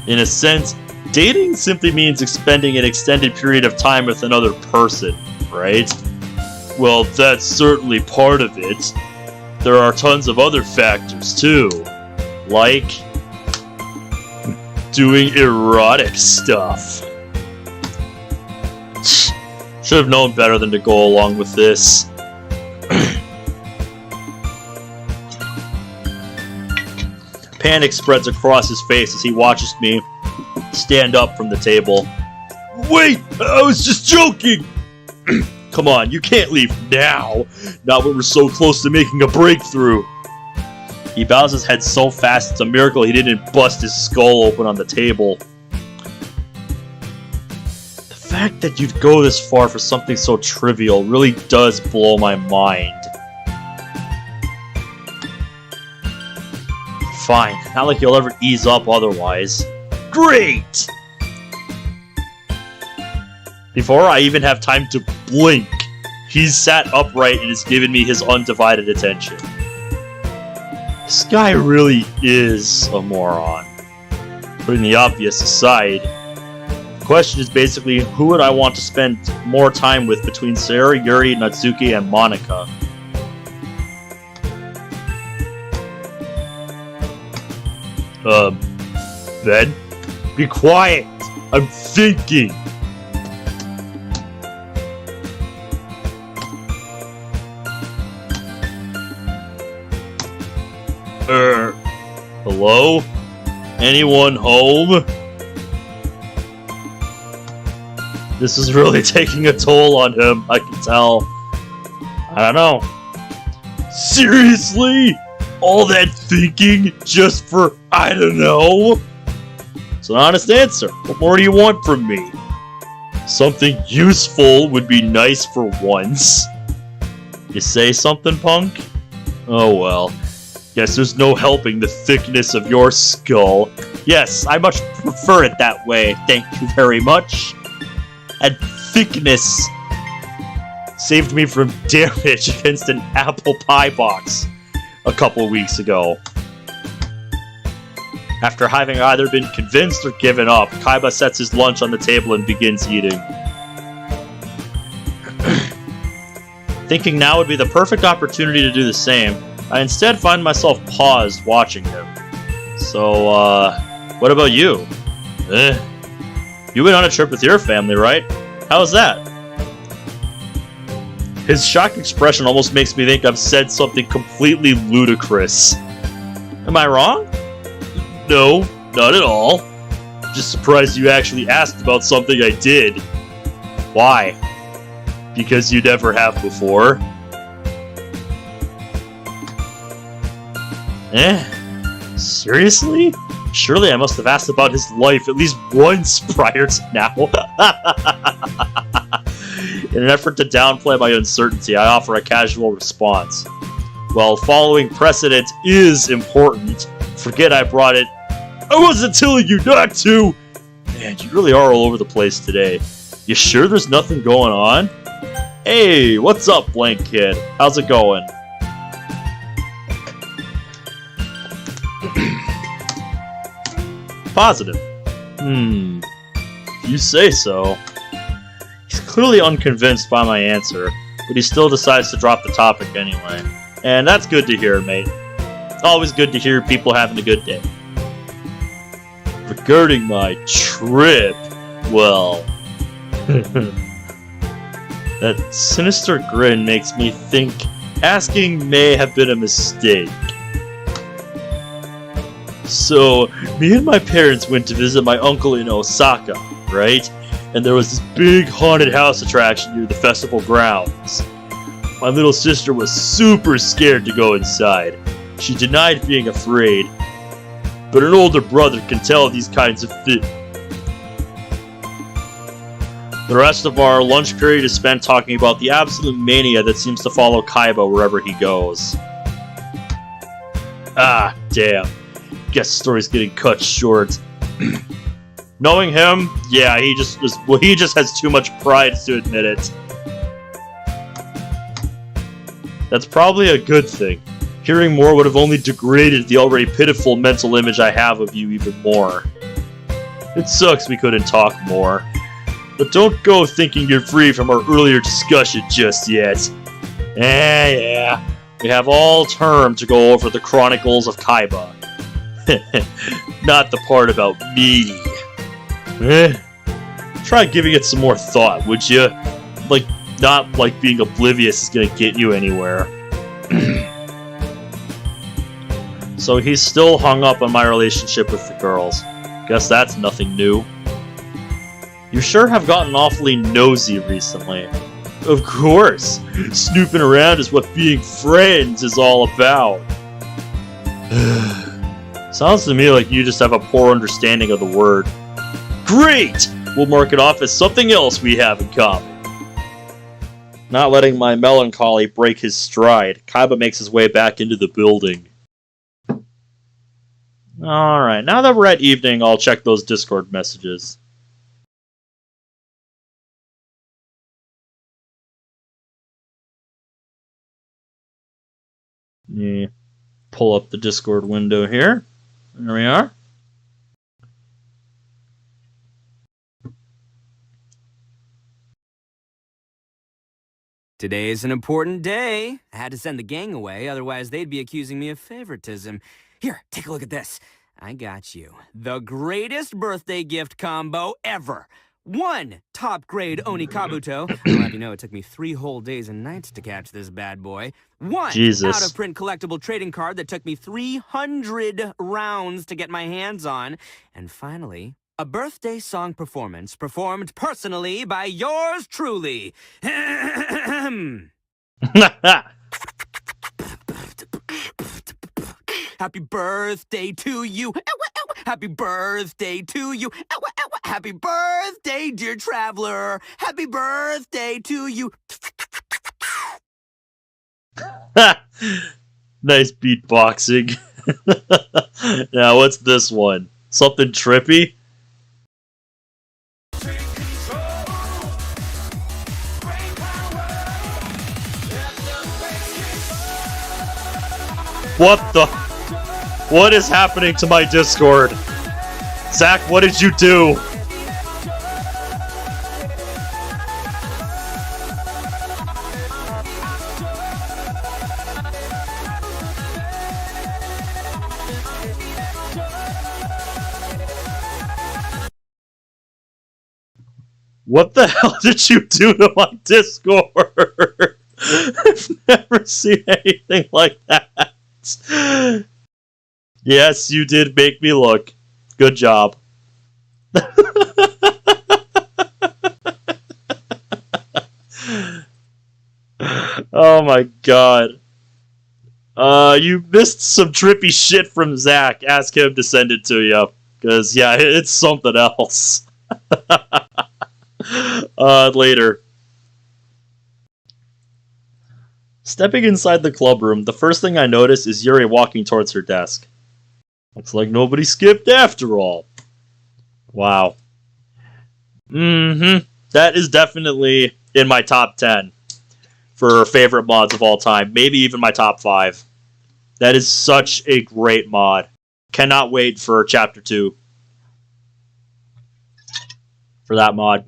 In a sense, dating simply means expending an extended period of time with another person, right? Well, that's certainly part of it. There are tons of other factors too, like doing erotic stuff. Should have known better than to go along with this. Panic spreads across his face as he watches me stand up from the table. Wait! I was just joking! Come on, you can't leave now! Not when we're so close to making a breakthrough! He bows his head so fast it's a miracle he didn't bust his skull open on the table. The fact that you'd go this far for something so trivial really does blow my mind. Fine, not like you'll ever ease up otherwise. Great! Before I even have time to blink, he's sat upright and has given me his undivided attention. This guy really is a moron. Putting the obvious aside, the question is basically who would I want to spend more time with between Sarah, Yuri, Natsuki, and Monika? Ben? Be quiet! I'm thinking! Hello? Anyone home? This is really taking a toll on him, I can tell. I don't know. Seriously? All that thinking just for, I don't know? It's an honest answer. What more do you want from me? Something useful would be nice for once. You say something, punk? Oh well. Guess there's no helping the thickness of your skull. Yes, I much prefer it that way, thank you very much. And thickness saved me from damage against an apple pie box a couple weeks ago. After having either been convinced or given up, Kaiba sets his lunch on the table and begins eating. Thinking now would be the perfect opportunity to do the same, I instead find myself paused watching him. So, what about you? You went on a trip with your family, right? How was that? His shocked expression almost makes me think I've said something completely ludicrous. Am I wrong? No, not at all. Just surprised you actually asked about something I did. Why? Because you never have before. Seriously? Surely I must have asked about his life at least once prior to now. In an effort to downplay my uncertainty, I offer a casual response. While following precedent is important, forget I brought it. I wasn't telling you not to! Man, you really are all over the place today. You sure there's nothing going on? Hey, what's up, Blank Kid? How's it going? Positive. If you say so. He's clearly unconvinced by my answer, but he still decides to drop the topic anyway. And that's good to hear, mate. Always good to hear people having a good day. Regarding my trip, well... that sinister grin makes me think asking may have been a mistake. So, me and my parents went to visit my uncle in Osaka, right? And there was this big haunted house attraction near the festival grounds. My little sister was super scared to go inside. She denied being afraid. But an older brother can tell these kinds of things. The rest of our lunch period is spent talking about the absolute mania that seems to follow Kaiba wherever he goes. Ah, damn. Guess the story's getting cut short. Knowing him, yeah, he just has too much pride to admit it. That's probably a good thing. Hearing more would have only degraded the already pitiful mental image I have of you even more. It sucks we couldn't talk more. But don't go thinking you're free from our earlier discussion just yet. Yeah. We have all term to go over the Chronicles of Kaiba. Not the part about me. Try giving it some more thought, would you? Not like being oblivious is gonna get you anywhere. So he's still hung up on my relationship with the girls. Guess that's nothing new. You sure have gotten awfully nosy recently. Of course! Snooping around is what being friends is all about. Sounds to me like you just have a poor understanding of the word. Great! We'll mark it off as something else we have in common. Not letting my melancholy break his stride, Kaiba makes his way back into the building. Alright, now that we're at evening, I'll check those Discord messages. Yeah. Pull up the Discord window here. There we are. Today is an important day. I had to send the gang away, otherwise they'd be accusing me of favoritism. Here, take a look at this. I got you. The greatest birthday gift combo ever. 1 top-grade Onikabuto. I'll have you know it took me 3 whole days and nights to catch this bad boy. 1 Jesus. out-of-print collectible trading card that took me 300 rounds to get my hands on. And finally, a birthday song performance performed personally by yours truly. Happy birthday to you. Happy birthday to you. Happy birthday, dear traveler. Happy birthday to you. Nice beatboxing. Now, what's this one? Something trippy? What the? What is happening to my Discord? Zach, what did you do? What the hell did you do to my Discord? I've never seen anything like that. Yes, you did make me look. Good job. Oh my god. You missed some trippy shit from Zach. Ask him to send it to you. Because, yeah, it's something else. Later. Stepping inside the club room, the first thing I notice is Yuri walking towards her desk. Looks like nobody skipped after all. Wow. That is definitely in my top 10 for favorite mods of all time. Maybe even my top 5. That is such a great mod. Cannot wait for Chapter 2. For that mod.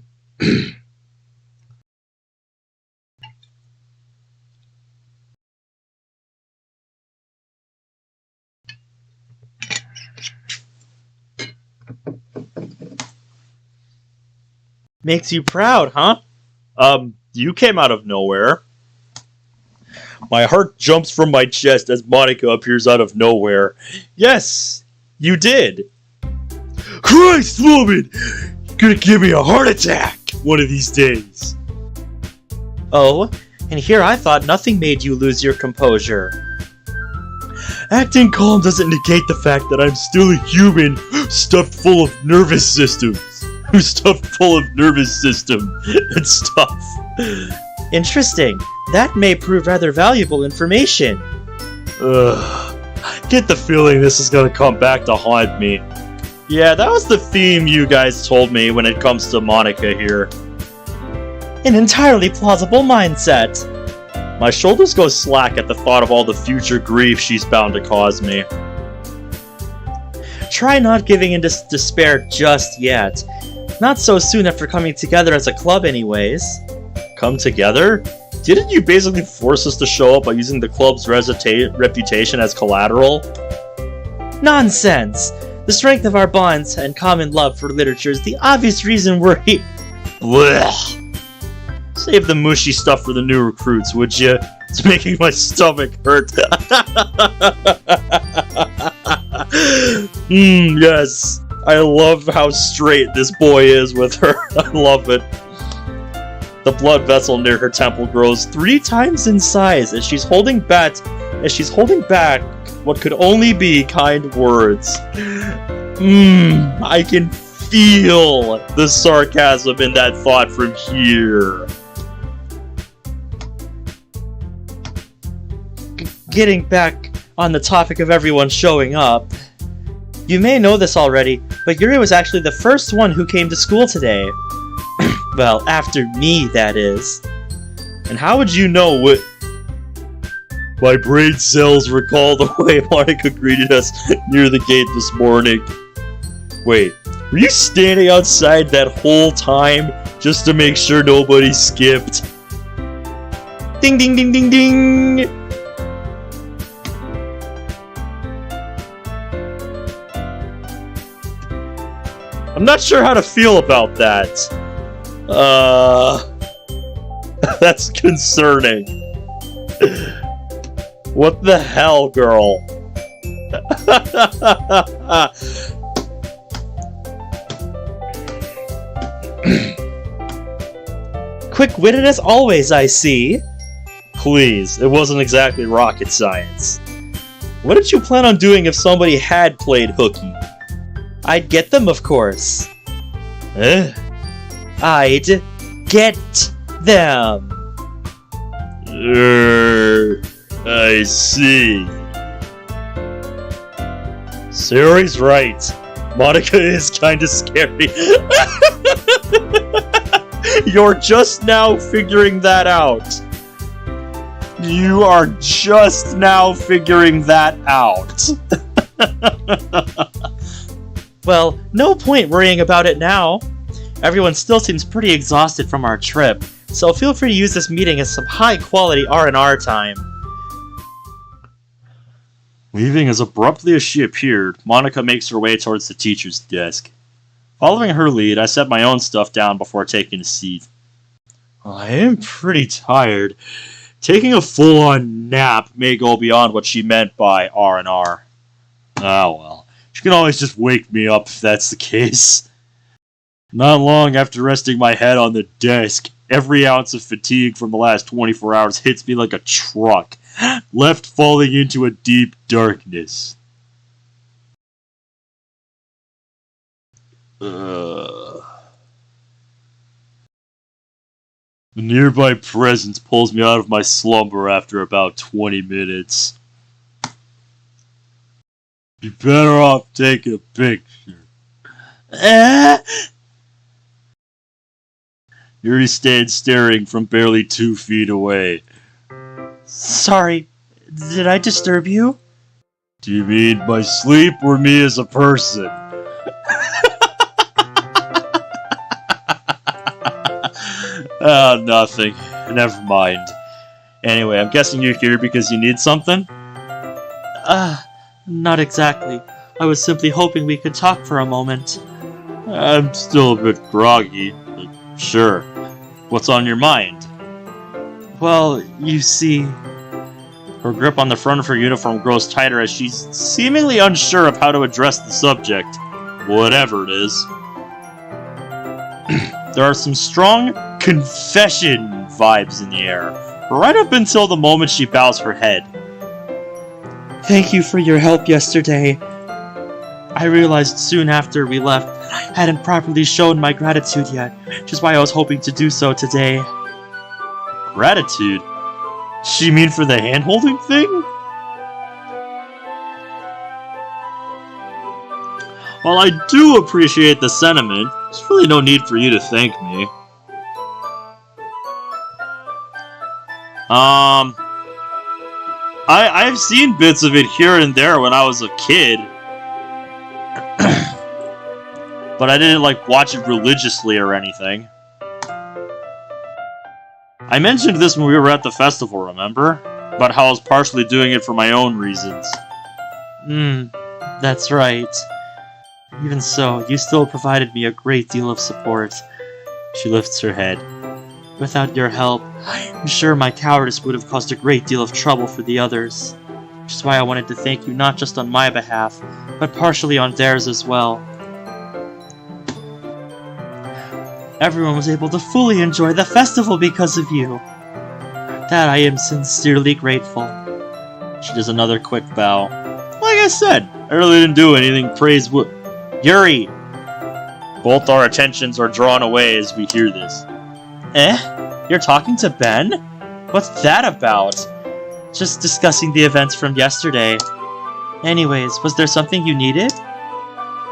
Makes you proud, huh? You came out of nowhere. My heart jumps from my chest as Monica appears out of nowhere. Yes, you did. Christ, woman! You're gonna give me a heart attack one of these days. Oh, and here I thought nothing made you lose your composure. Acting calm doesn't negate the fact that I'm still a human stuffed full of nervous systems. Stuffed full of nervous system and stuff. Interesting. That may prove rather valuable information. Get the feeling this is gonna come back to haunt me. Yeah, that was the theme you guys told me when it comes to Monica here. An entirely plausible mindset. My shoulders go slack at the thought of all the future grief she's bound to cause me. Try not giving into despair just yet. Not so soon after coming together as a club anyways. Come together? Didn't you basically force us to show up by using the club's reputation as collateral? Nonsense! The strength of our bonds and common love for literature is the obvious reason we're here. Blech. Save the mushy stuff for the new recruits, would you? It's making my stomach hurt. Yes. I love how straight this boy is with her. I love it. The blood vessel near her temple grows 3 times in size as she's holding back what could only be kind words. I can feel the sarcasm in that thought from here. Getting back on the topic of everyone showing up. You may know this already, but Yuri was actually the first one who came to school today. Well, after me, that is. And how would you know what... My brain cells recall the way Monica greeted us near the gate this morning. Wait, were you standing outside that whole time just to make sure nobody skipped? Ding ding ding ding ding! I'm not sure how to feel about that. That's concerning. What the hell, girl? Quick-witted as always, I see. Please, it wasn't exactly rocket science. What did you plan on doing if somebody had played hooky? I'd get them, of course. Eh? I'd get them. I see. Sari's right. Monica is kinda scary. You're just now figuring that out. You are just now figuring that out. Well, no point worrying about it now. Everyone still seems pretty exhausted from our trip, so feel free to use this meeting as some high-quality R&R time. Leaving as abruptly as she appeared, Monica makes her way towards the teacher's desk. Following her lead, I set my own stuff down before taking a seat. I am pretty tired. Taking a full-on nap may go beyond what she meant by R&R. Ah well, she can always just wake me up if that's the case. Not long after resting my head on the desk, every ounce of fatigue from the last 24 hours hits me like a truck, left falling into a deep darkness. The nearby presence pulls me out of my slumber after about 20 minutes. Be better off taking a picture. Yuri stands staring from barely 2 feet away. Sorry, did I disturb you? Do you mean my sleep or me as a person? Nothing. Never mind. Anyway, I'm guessing you're here because you need something? Not exactly. I was simply hoping we could talk for a moment. I'm still a bit groggy, but sure. What's on your mind? Well, you see... Her grip on the front of her uniform grows tighter as she's seemingly unsure of how to address the subject. Whatever it is. There are some strong confession vibes in the air, right up until the moment she bows her head. Thank you for your help yesterday. I realized soon after we left that I hadn't properly shown my gratitude yet, which is why I was hoping to do so today. Gratitude? She mean for the hand-holding thing? While I do appreciate the sentiment, there's really no need for you to thank me. I've seen bits of it here and there when I was a kid. But I didn't, watch it religiously or anything. I mentioned this when we were at the festival, remember? About how I was partially doing it for my own reasons. That's right. Even so, you still provided me a great deal of support. She lifts her head. Without your help, I'm sure my cowardice would have caused a great deal of trouble for the others. Which is why I wanted to thank you not just on my behalf, but partially on theirs as well. Everyone was able to fully enjoy the festival because of you. For that I am sincerely grateful. She does another quick bow. Like I said, I really didn't do anything praiseworthy. Yuri! Both our attentions are drawn away as we hear this. You're talking to Ben? What's that about? Just discussing the events from yesterday. Anyways, was there something you needed?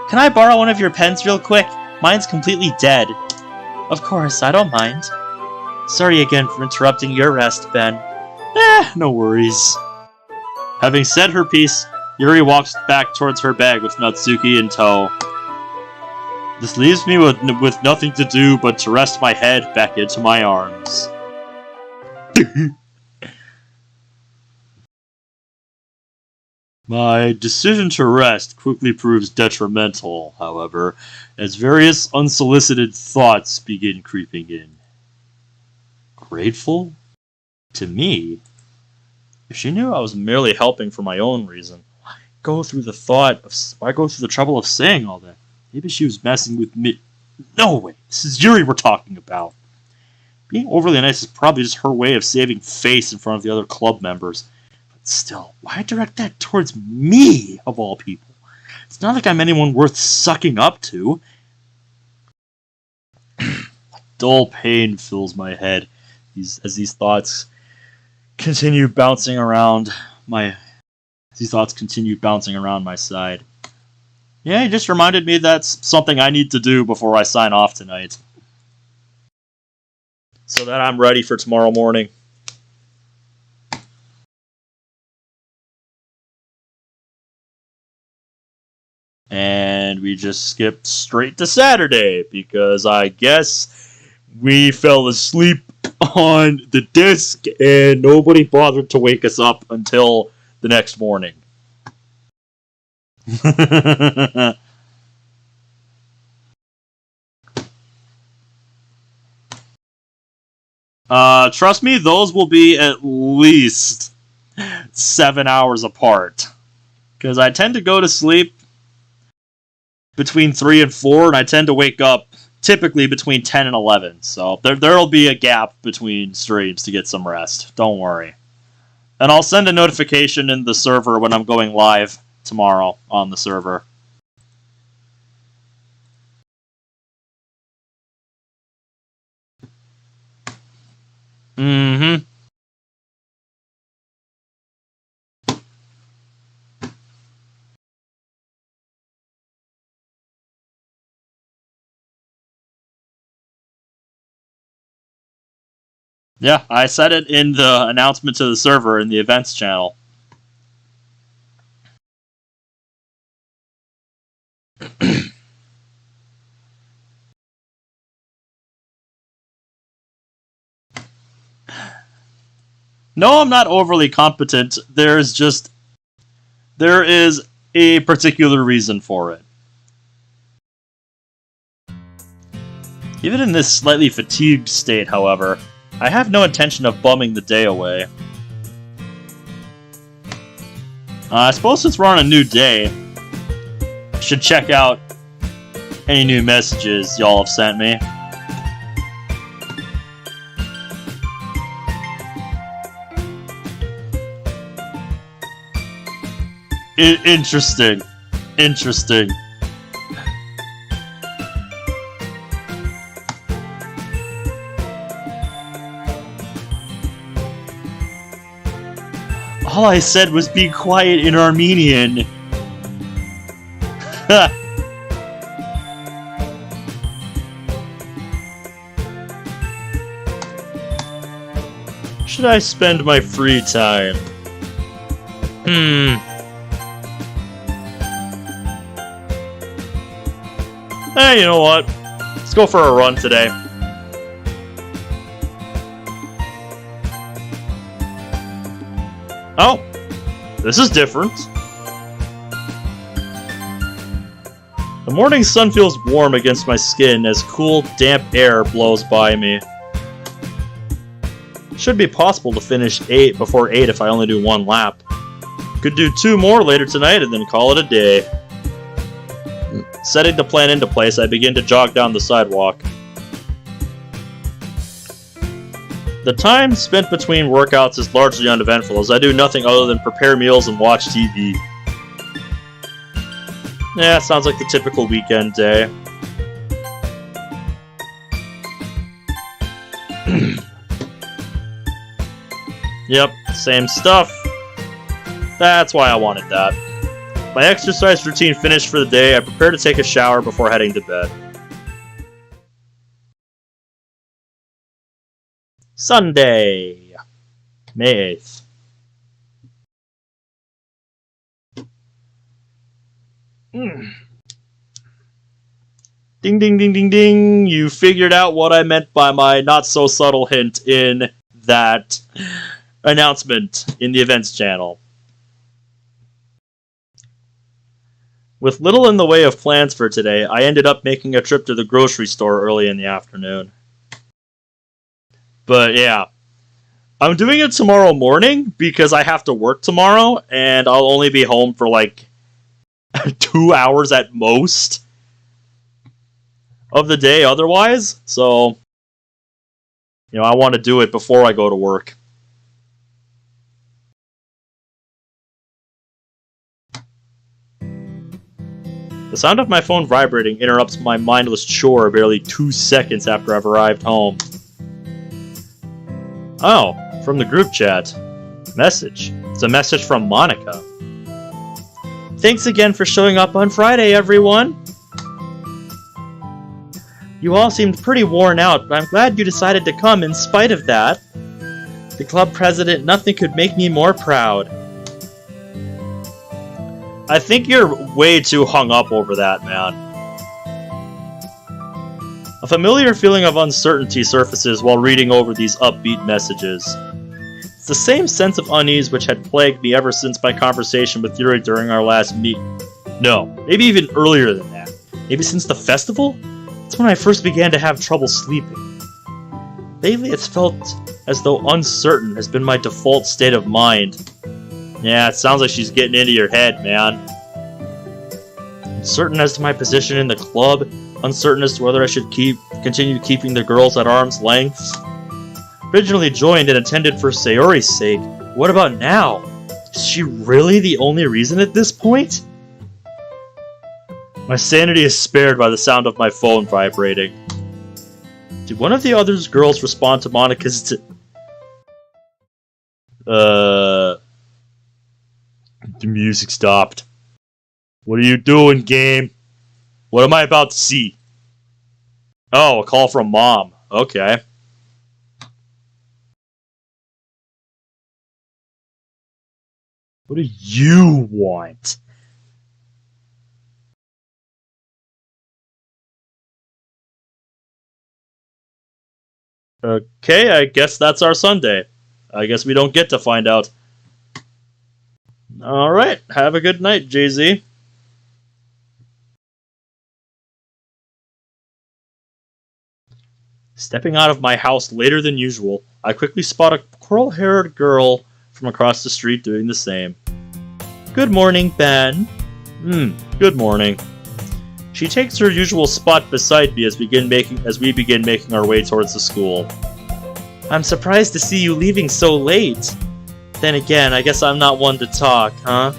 Can I borrow one of your pens real quick? Mine's completely dead. Of course, I don't mind. Sorry again for interrupting your rest, Ben. No worries. Having said her piece, Yuri walks back towards her bag with Natsuki in tow. This leaves me with nothing to do but to rest my head back into my arms. My decision to rest quickly proves detrimental, however, as various unsolicited thoughts begin creeping in. Grateful? To me? If she knew I was merely helping for my own reason, why go through the trouble of saying all that? Maybe she was messing with me. No way! This is Yuri we're talking about. Being overly nice is probably just her way of saving face in front of the other club members. Still, why direct that towards me, of all people? It's not like I'm anyone worth sucking up to. Dull pain fills my head as these thoughts continue bouncing around my side. Yeah, he just reminded me that's something I need to do before I sign off tonight, so that I'm ready for tomorrow morning. And we just skipped straight to Saturday, because I guess we fell asleep on the disc and nobody bothered to wake us up until the next morning. Trust me, those will be at least 7 hours apart. Because I tend to go to sleep between 3 and 4, and I tend to wake up typically between 10 and 11. So there'll be a gap between streams to get some rest. Don't worry. And I'll send a notification in the server when I'm going live tomorrow on the server. Mm-hmm. Yeah, I said it in the announcement to the server in the events channel. No, I'm not overly competent. There is a particular reason for it. Even in this slightly fatigued state, however, I have no intention of bumming the day away. I suppose since we're on a new day, I should check out any new messages y'all have sent me. Interesting. Interesting. All I said was be quiet in Armenian. Should I spend my free time? Hey, you know what? Let's go for a run today. Oh, this is different. The morning sun feels warm against my skin as cool, damp air blows by me. Should be possible to finish before 8 if I only do 1 lap. Could do 2 more later tonight and then call it a day. Setting the plan into place, I begin to jog down the sidewalk. The time spent between workouts is largely uneventful, as I do nothing other than prepare meals and watch TV. Yeah, sounds like the typical weekend day. Yep, same stuff. That's why I wanted that. My exercise routine finished for the day. I prepare to take a shower before heading to bed. Sunday, May 8th. Ding, ding, ding, ding, ding. You figured out what I meant by my not-so-subtle hint in that announcement in the events channel. With little in the way of plans for today, I ended up making a trip to the grocery store early in the afternoon. But yeah, I'm doing it tomorrow morning because I have to work tomorrow, and I'll only be home for like 2 hours at most of the day otherwise. So, you know, I want to do it before I go to work. The sound of my phone vibrating interrupts my mindless chore barely 2 seconds after I've arrived home. Oh, from the group chat. Message. It's a message from Monica. Thanks again for showing up on Friday, everyone. You all seemed pretty worn out, but I'm glad you decided to come in spite of that. The club president, nothing could make me more proud. I think you're way too hung up over that, man. A familiar feeling of uncertainty surfaces while reading over these upbeat messages. It's the same sense of unease which had plagued me ever since my conversation with Yuri during our last meet. No, maybe even earlier than that. Maybe since the festival? It's when I first began to have trouble sleeping. Lately it's felt as though uncertain has been my default state of mind. Yeah, it sounds like she's getting into your head, man. Uncertain as to my position in the club, uncertain as to whether I should continue keeping the girls at arm's length. Originally joined and attended for Sayori's sake. What about now? Is she really the only reason at this point? My sanity is spared by the sound of my phone vibrating. Did one of the other girls respond to Monica's The music stopped. What are you doing, game? What am I about to see? Oh, a call from Mom. Okay. What do you want? Okay, I guess that's our Sunday. I guess we don't get to find out. Alright, have a good night, Jay-Z. Stepping out of my house later than usual, I quickly spot a curl-haired girl from across the street doing the same. Good morning, Ben. Good morning. She takes her usual spot beside me as we begin making our way towards the school. I'm surprised to see you leaving so late. Then again, I guess I'm not one to talk, huh?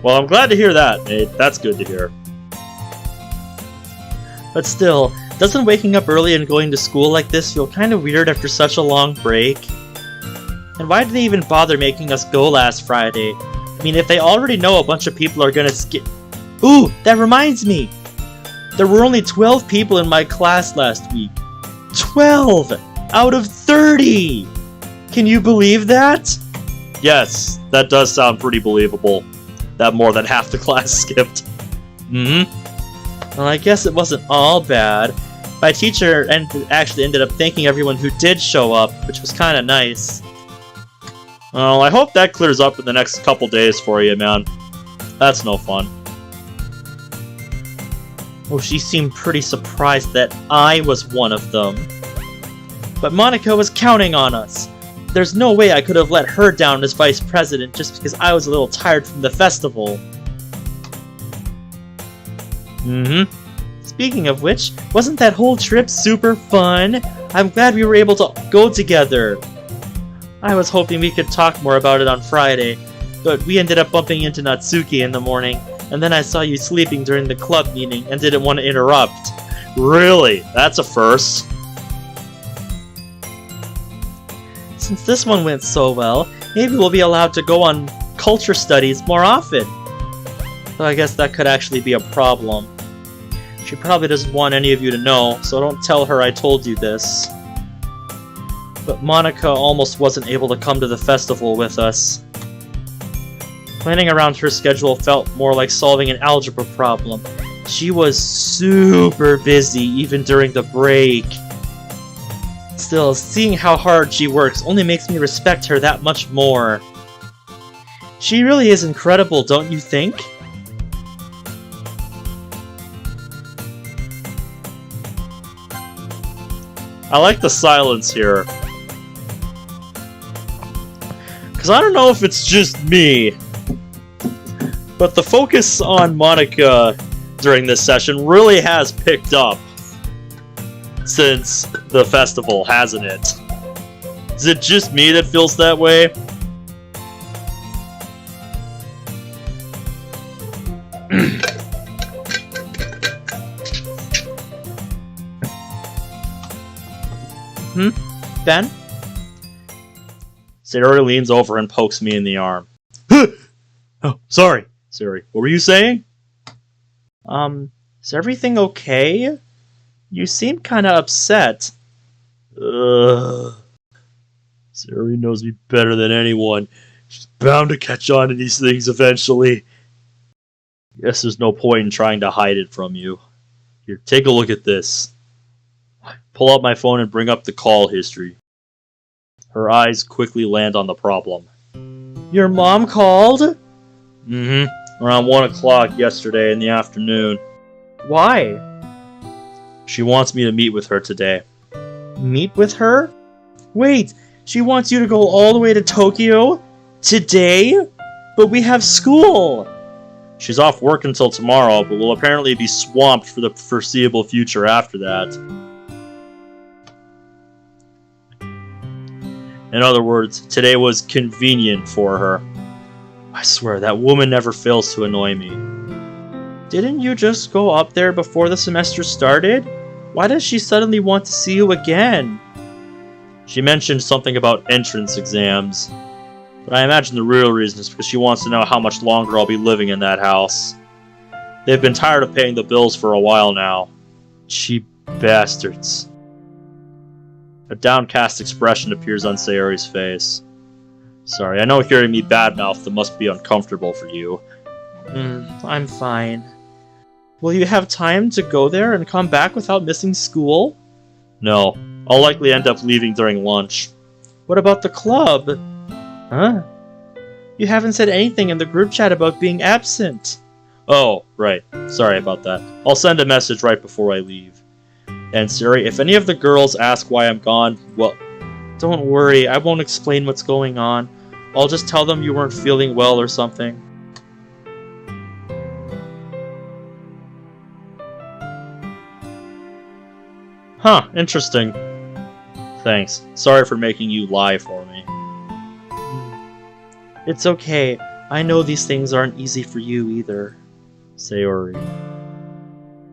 Well, I'm glad to hear that, Nate. That's good to hear. But still, doesn't waking up early and going to school like this feel kind of weird after such a long break? And why did they even bother making us go last Friday? I mean, if they already know a bunch of people are gonna skip... Ooh, that reminds me! There were only 12 people in my class last week. 12! Out of 30! Can you believe that? Yes, that does sound pretty believable. That more than half the class skipped. Well, I guess it wasn't all bad. My teacher actually ended up thanking everyone who did show up, which was kind of nice. Well, I hope that clears up in the next couple days for you, man. That's no fun. Oh, she seemed pretty surprised that I was one of them. But Monica was counting on us. There's no way I could have let her down as vice president just because I was a little tired from the festival. Speaking of which, wasn't that whole trip super fun? I'm glad we were able to go together. I was hoping we could talk more about it on Friday, but we ended up bumping into Natsuki in the morning, and then I saw you sleeping during the club meeting and didn't want to interrupt. Really? That's a first. Since this one went so well, maybe we'll be allowed to go on culture studies more often. Though I guess that could actually be a problem. She probably doesn't want any of you to know, so don't tell her I told you this. But Monica almost wasn't able to come to the festival with us. Planning around her schedule felt more like solving an algebra problem. She was super busy even during the break. Still, seeing how hard she works only makes me respect her that much more. She really is incredible, don't you think? I like the silence here. Because I don't know if it's just me, but the focus on Monica during this session really has picked up since the festival, hasn't it? Is it just me that feels that way? Ben? Sayori leans over and pokes me in the arm. Oh, sorry. Sayori, what were you saying? Is everything okay? You seem kinda upset. Sayori knows me better than anyone. She's bound to catch on to these things eventually. Guess there's no point in trying to hide it from you. Here, take a look at this. Pull out my phone and bring up the call history. Her eyes quickly land on the problem. Your mom called? Mm-hmm. Around 1 o'clock yesterday in the afternoon. Why? She wants me to meet with her today. Meet with her? Wait, she wants you to go all the way to Tokyo? Today? But we have school! She's off work until tomorrow, but will apparently be swamped for the foreseeable future after that. In other words, today was convenient for her. I swear, that woman never fails to annoy me. Didn't you just go up there before the semester started? Why does she suddenly want to see you again? She mentioned something about entrance exams, but I imagine the real reason is because she wants to know how much longer I'll be living in that house. They've been tired of paying the bills for a while now. Cheap bastards. A downcast expression appears on Sayori's face. Sorry, I know hearing me badmouth them must be uncomfortable for you. I'm fine. Will you have time to go there and come back without missing school? No, I'll likely end up leaving during lunch. What about the club? Huh? You haven't said anything in the group chat about being absent. Oh, right. Sorry about that. I'll send a message right before I leave. And Sayori, if any of the girls ask why I'm gone, well... Don't worry, I won't explain what's going on. I'll just tell them you weren't feeling well or something. Huh, interesting. Thanks. Sorry for making you lie for me. It's okay. I know these things aren't easy for you either. Sayori.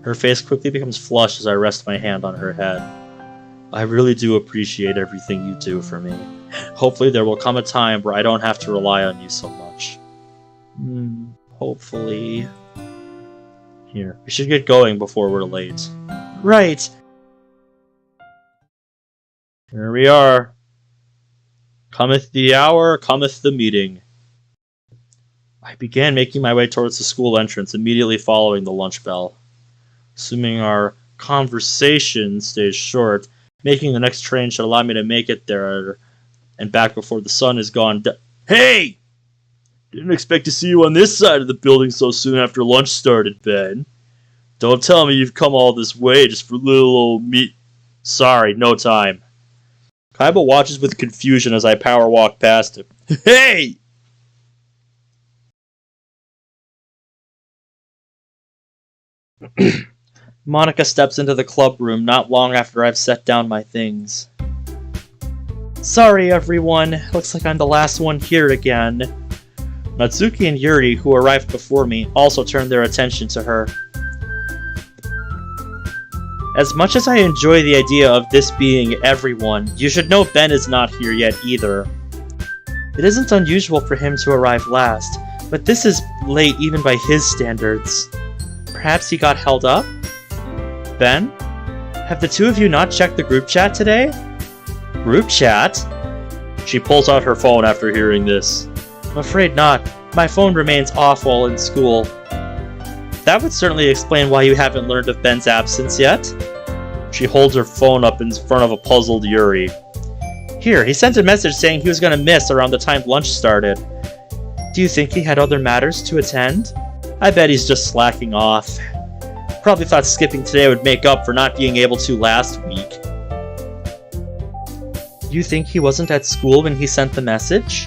Her face quickly becomes flushed as I rest my hand on her head. I really do appreciate everything you do for me. Hopefully there will come a time where I don't have to rely on you so much. Hopefully. Here, we should get going before we're late. Right. Here we are. Cometh the hour, cometh the meeting. I began making my way towards the school entrance immediately following the lunch bell. Assuming our conversation stays short, making the next train should allow me to make it there and back before the sun is gone. Hey! Didn't expect to see you on this side of the building so soon after lunch started, Ben. Don't tell me you've come all this way just for little old me. Sorry, no time. Kaiba watches with confusion as I power walk past him. Hey! Monica steps into the club room not long after I've set down my things. Sorry, everyone. Looks like I'm the last one here again. Natsuki and Yuri, who arrived before me, also turned their attention to her. As much as I enjoy the idea of this being everyone, you should know Ben is not here yet either. It isn't unusual for him to arrive last, but this is late even by his standards. Perhaps he got held up? Ben? Have the two of you not checked the group chat today? Group chat? She pulls out her phone after hearing this. I'm afraid not. My phone remains off while in school. That would certainly explain why you haven't learned of Ben's absence yet. She holds her phone up in front of a puzzled Yuri. Here, he sent a message saying he was going to miss around the time lunch started. Do you think he had other matters to attend? I bet he's just slacking off. Probably thought skipping today would make up for not being able to last week. You think he wasn't at school when he sent the message?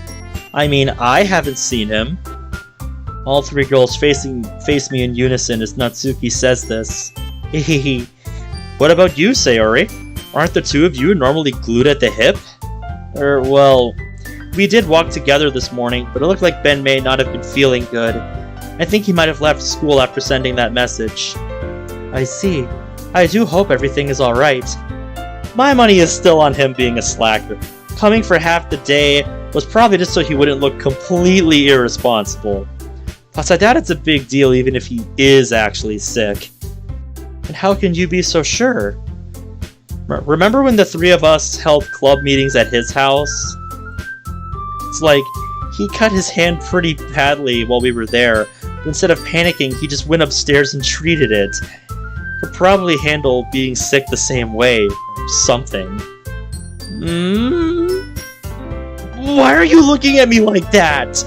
I mean, I haven't seen him. All three girls face me in unison as Natsuki says this. Hehehe. What about you, Sayori? Aren't the two of you normally glued at the hip? Well, we did walk together this morning, but it looked like Ben may not have been feeling good. I think he might have left school after sending that message. I see. I do hope everything is alright. My money is still on him being a slacker. Coming for half the day was probably just so he wouldn't look completely irresponsible. Plus, I doubt it's a big deal even if he is actually sick. And how can you be so sure? Remember when the three of us held club meetings at his house? It's like, he cut his hand pretty badly while we were there, but instead of panicking, he just went upstairs and treated it. Could probably handle being sick the same way, or something. Why are you looking at me like that?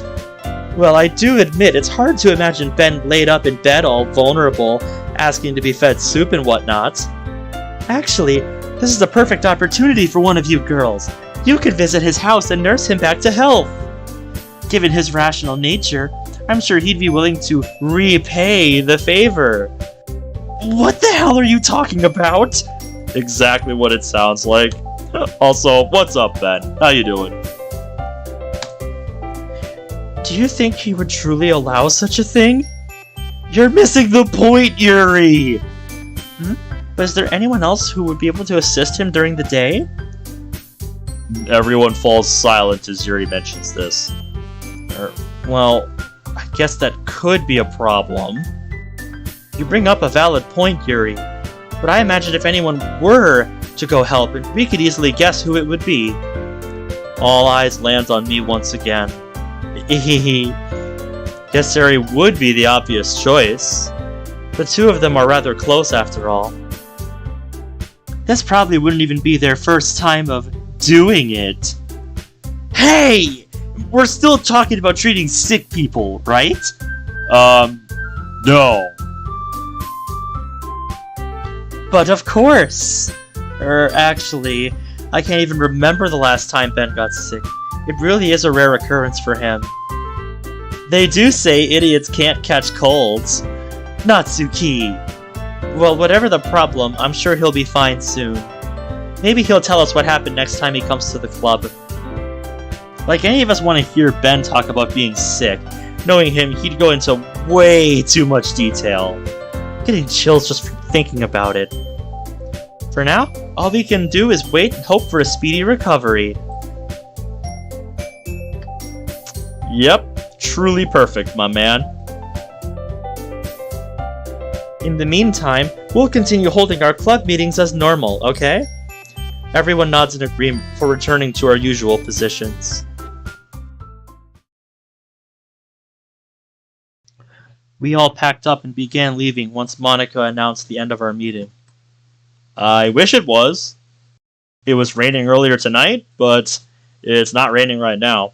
Well, I do admit, it's hard to imagine Ben laid up in bed all vulnerable, asking to be fed soup and whatnot. Actually, this is the perfect opportunity for one of you girls. You could visit his house and nurse him back to health. Given his rational nature, I'm sure he'd be willing to repay the favor. What the hell are you talking about? Exactly what it sounds like. Also, what's up, Ben? How you doing? Do you think he would truly allow such a thing? You're missing the point, Yuri! But is there anyone else who would be able to assist him during the day? Everyone falls silent as Yuri mentions this. Well, I guess that could be a problem. You bring up a valid point, Yuri. But I imagine if anyone were to go help, we could easily guess who it would be. All eyes land on me once again. Guess Sari would be the obvious choice. The two of them are rather close after all. This probably wouldn't even be their first time of doing it. Hey! We're still talking about treating sick people, right? No. But of course! Actually, I can't even remember the last time Ben got sick. It really is a rare occurrence for him. They do say idiots can't catch colds. Natsuki! Well, whatever the problem, I'm sure he'll be fine soon. Maybe he'll tell us what happened next time he comes to the club. Like any of us want to hear Ben talk about being sick. Knowing him, he'd go into way too much detail. Getting chills just from thinking about it. For now, all we can do is wait and hope for a speedy recovery. Yep, truly perfect, my man. In the meantime, we'll continue holding our club meetings as normal, okay? Everyone nods in agreement for returning to our usual positions. We all packed up and began leaving once Monica announced the end of our meeting. I wish it was. It was raining earlier tonight, but it's not raining right now.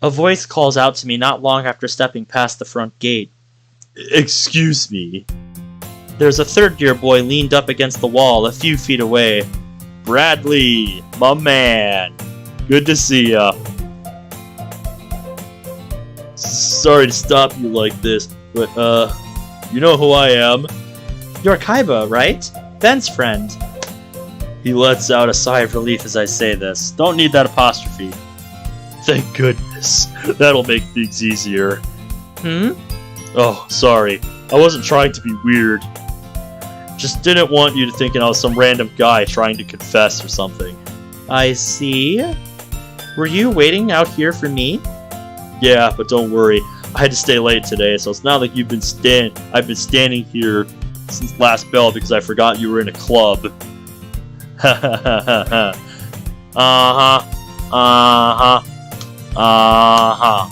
A voice calls out to me not long after stepping past the front gate. Excuse me. There's a third-year boy leaned up against the wall a few feet away. Bradley, my man. Good to see ya. Sorry to stop you like this, but, you know who I am? You're Kaiba, right? Ben's friend. He lets out a sigh of relief as I say this. Don't need that apostrophe. Thank goodness. That'll make things easier. Hmm? Oh, sorry. I wasn't trying to be weird. Just didn't want you to think I was some random guy trying to confess or something. I see. Were you waiting out here for me? Yeah, but don't worry. I had to stay late today, so it's not like I've been standing here since last bell because I forgot you were in a club. Ha ha ha ha ha. Uh-huh. Uh-huh. Uh-huh.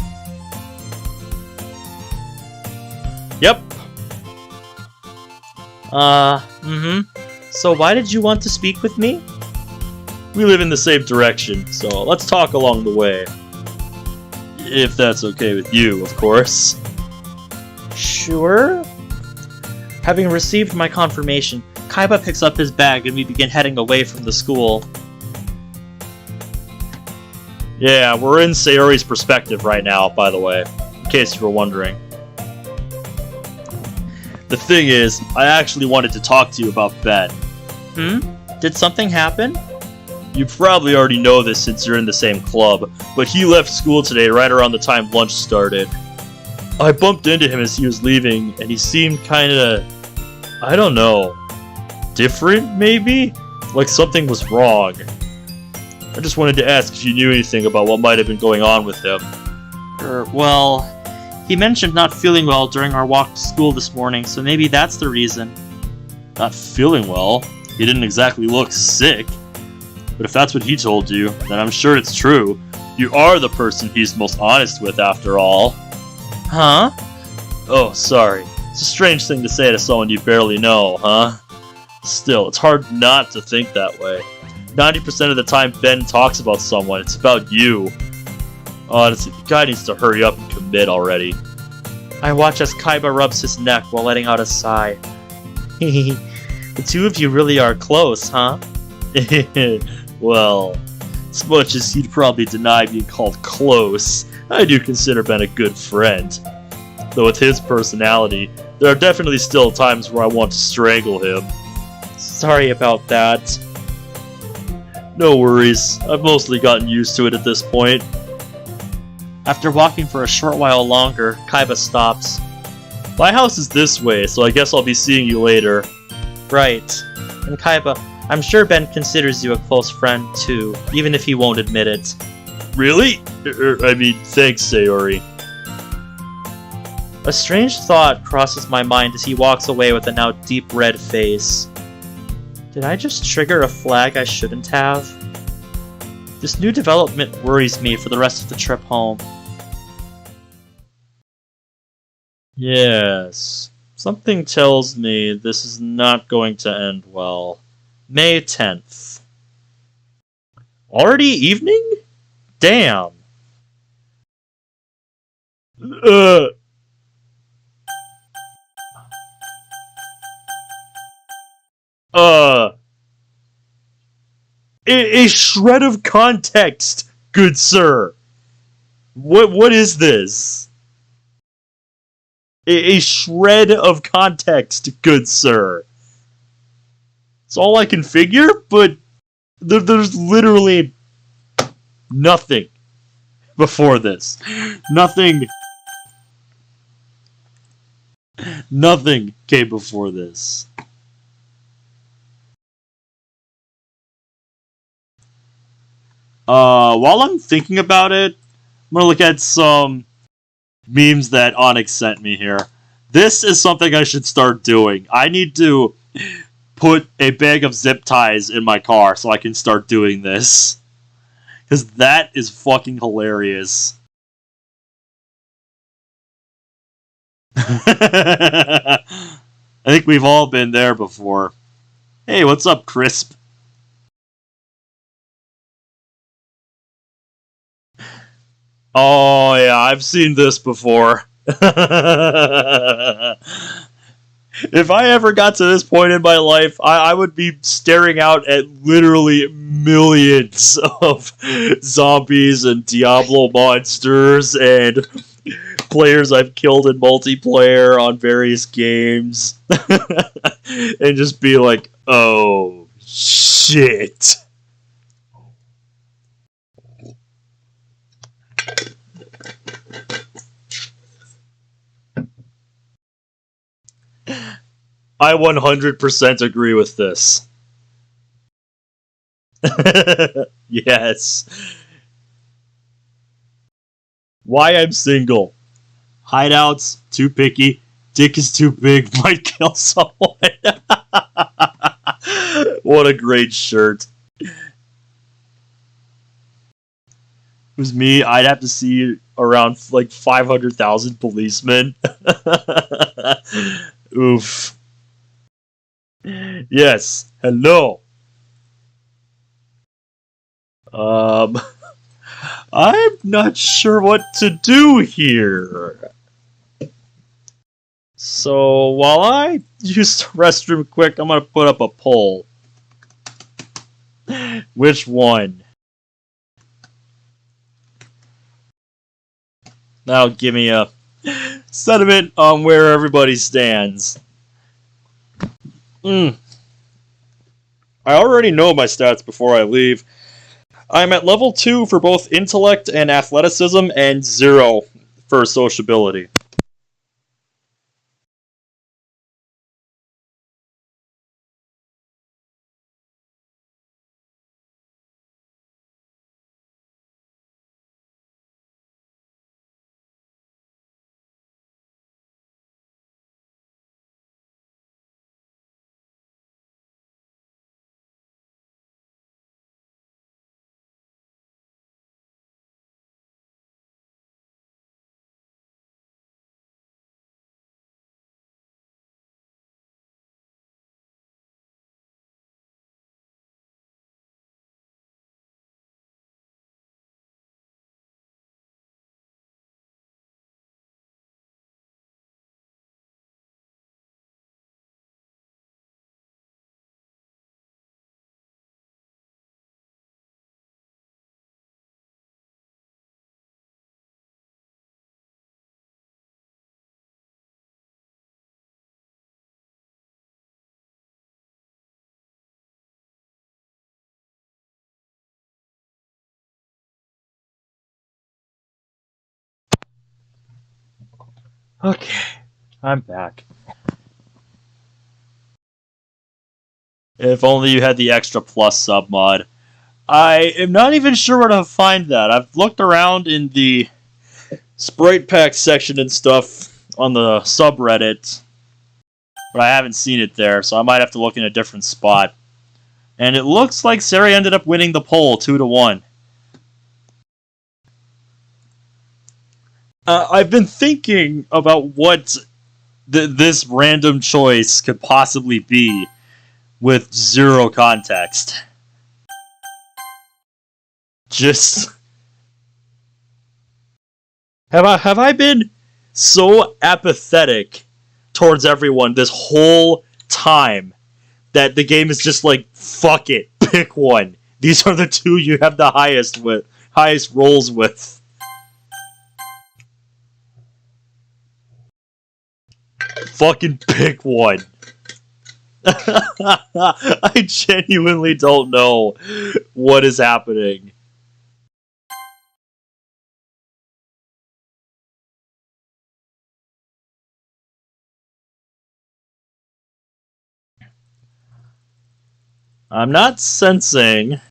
Yep. So why did you want to speak with me? We live in the same direction, so let's talk along the way. If that's okay with you, of course. Sure. Having received my confirmation, Kaiba picks up his bag and we begin heading away from the school. Yeah, we're in Sayori's perspective right now, by the way, in case you were wondering. The thing is, I actually wanted to talk to you about Ben. Did something happen? You probably already know this since you're in the same club, but he left school today right around the time lunch started. I bumped into him as he was leaving, and he seemed kinda... I don't know... different, maybe? Like something was wrong. I just wanted to ask if you knew anything about what might have been going on with him. Well, he mentioned not feeling well during our walk to school this morning, so maybe that's the reason. Not feeling well? He didn't exactly look sick. But if that's what he told you, then I'm sure it's true. You are the person he's most honest with, after all. Huh? Oh, sorry. It's a strange thing to say to someone you barely know, huh? Still, it's hard not to think that way. 90% of the time Ben talks about someone, it's about you. Honestly, the guy needs to hurry up and commit already. I watch as Kaiba rubs his neck while letting out a sigh. The two of you really are close, huh? Well, as much as he'd probably deny being called close, I do consider Ben a good friend. Though with his personality, there are definitely still times where I want to strangle him. Sorry about that. No worries, I've mostly gotten used to it at this point. After walking for a short while longer, Kaiba stops. My house is this way, so I guess I'll be seeing you later. Right. And Kaiba, I'm sure Ben considers you a close friend too, even if he won't admit it. Really? Thanks, Sayori. A strange thought crosses my mind as he walks away with a now deep red face. Did I just trigger a flag I shouldn't have? This new development worries me for the rest of the trip home. Yes. Something tells me this is not going to end well. May 10th. Already evening? Damn. A shred of context, good sir. What is this? A shred of context, good sir. It's all I can figure, but there's literally nothing before this. Nothing came before this. While I'm thinking about it, I'm gonna look at some memes that Onyx sent me here. This is something I should start doing. I need to put a bag of zip ties in my car so I can start doing this. Because that is fucking hilarious. I think we've all been there before. Hey, what's up, Crisp? Oh, yeah, I've seen this before. If I ever got to this point in my life, I would be staring out at literally millions of zombies and Diablo monsters and players I've killed in multiplayer on various games. And just be like, oh, shit. I 100% agree with this. Yes. Why I'm single. Hideouts, too picky. Dick is too big, might kill someone. What a great shirt. If it was me, I'd have to see around like 500,000 policemen. Oof. Yes, hello. I'm not sure what to do here. So while I use the restroom quick, I'm gonna put up a poll. Which one? That'll give me a sentiment on where everybody stands. I already know my stats before I leave. I'm at level 2 for both intellect and athleticism, and 0 for sociability. Okay, I'm back. If only you had the extra plus sub mod. I am not even sure where to find that. I've looked around in the Sprite Pack section and stuff on the subreddit, but I haven't seen it there, so I might have to look in a different spot. And it looks like Sari ended up winning the poll 2-1. I've been thinking about what this random choice could possibly be with 0 context. Just... Have I been so apathetic towards everyone this whole time that the game is just like, fuck it, pick one. These are the 2 you have the highest rolls with. Fucking pick one. I genuinely don't know what is happening. I'm not sensing.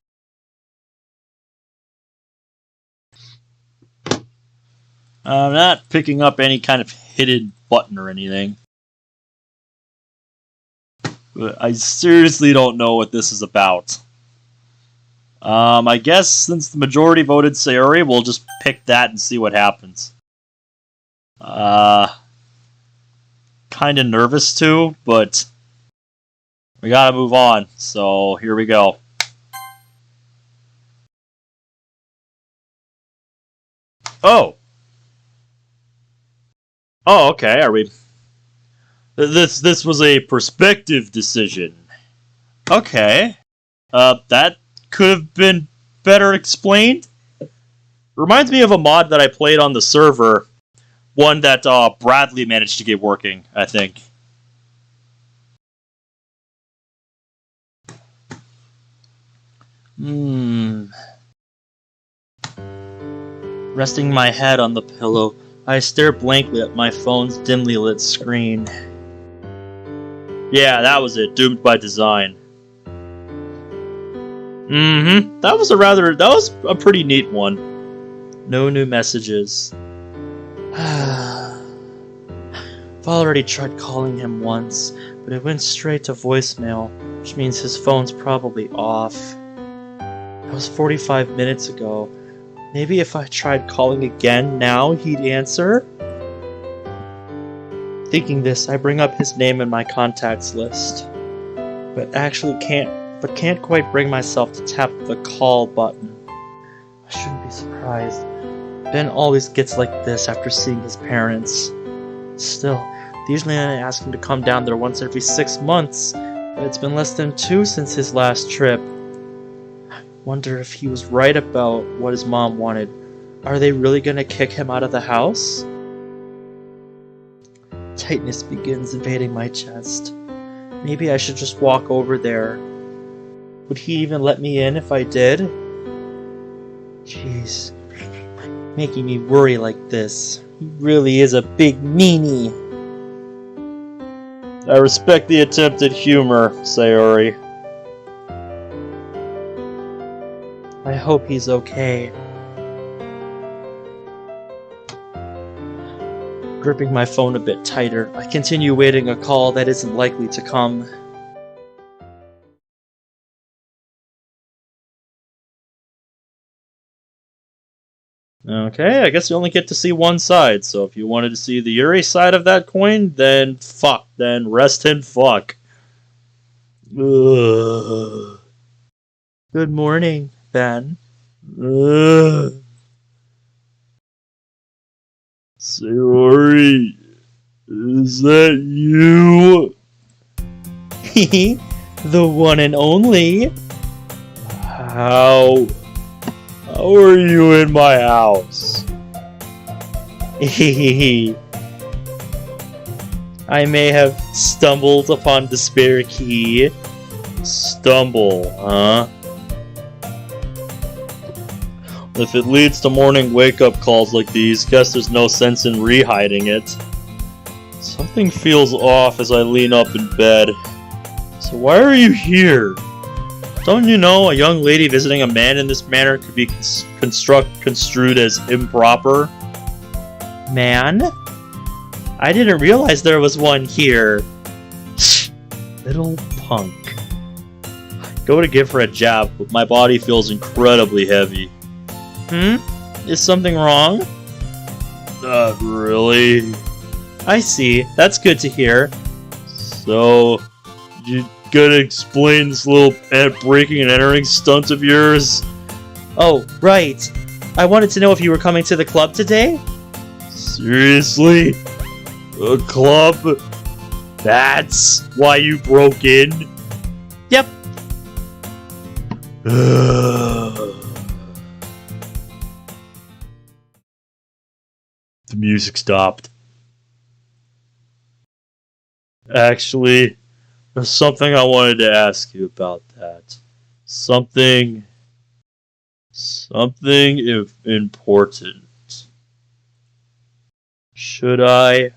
I'm not picking up any kind of hidden button or anything. But I seriously don't know what this is about. I guess since the majority voted Sayori, we'll just pick that and see what happens. Kinda nervous too, but we gotta move on, so here we go. Oh! Oh, okay, are we... This was a perspective decision. Okay. That could have been better explained. Reminds me of a mod that I played on the server. One that Bradley managed to get working, I think. Resting my head on the pillow, I stare blankly at my phone's dimly lit screen. Yeah, that was it. Doomed by design. Mm-hmm. That was a pretty neat one. No new messages. I've already tried calling him once, but it went straight to voicemail, which means his phone's probably off. That was 45 minutes ago. Maybe if I tried calling again now, he'd answer? Thinking this, I bring up his name in my contacts list, but can't quite bring myself to tap the call button. I shouldn't be surprised. Ben always gets like this after seeing his parents. Still, usually I ask him to come down there once every 6 months, but it's been less than 2 since his last trip. I wonder if he was right about what his mom wanted. Are they really gonna kick him out of the house? Tightness begins invading my chest. Maybe I should just walk over there. Would he even let me in if I did? Jeez. Making me worry like this. He really is a big meanie. I respect the attempt at humor, Sayori. I hope he's okay. Gripping my phone a bit tighter, I continue waiting a call that isn't likely to come. Okay, I guess you only get to see one side, so if you wanted to see the Yuri side of that coin, then rest in fuck. Ugh. Good morning, Ben. Ugh. Sayori, is that you? The one and only. How are you in my house? I may have stumbled upon the spare key. Stumble, huh? If it leads to morning wake-up calls like these, guess there's no sense in re-hiding it. Something feels off as I lean up in bed. So why are you here? Don't you know a young lady visiting a man in this manner could be construed as improper? Man? I didn't realize there was one here. Little punk. Go to give her a jab, but my body feels incredibly heavy. Is something wrong? Not really. I see. That's good to hear. So, you gonna explain this little breaking and entering stunt of yours? Oh, right. I wanted to know if you were coming to the club today? Seriously? A club? That's why you broke in? Yep. The music stopped. Actually, there's something I wanted to ask you about that. Something important. Should I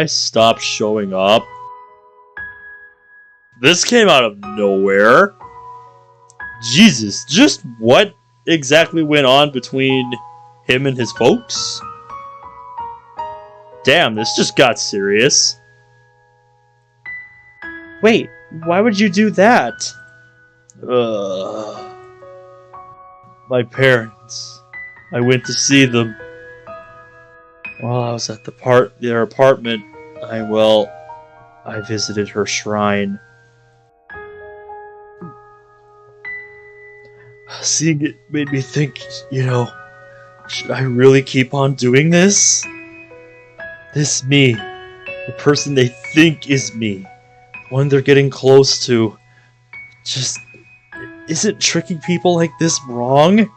stop showing up? This came out of nowhere. Jesus, just what exactly went on between him and his folks? Damn, this just got serious. Wait, why would you do that? My parents. I went to see them. While I was at their apartment, I visited her shrine. Seeing it made me think, should I really keep on doing this? This me, the person they think is me, the one they're getting close to, just isn't tricking people like this wrong? Do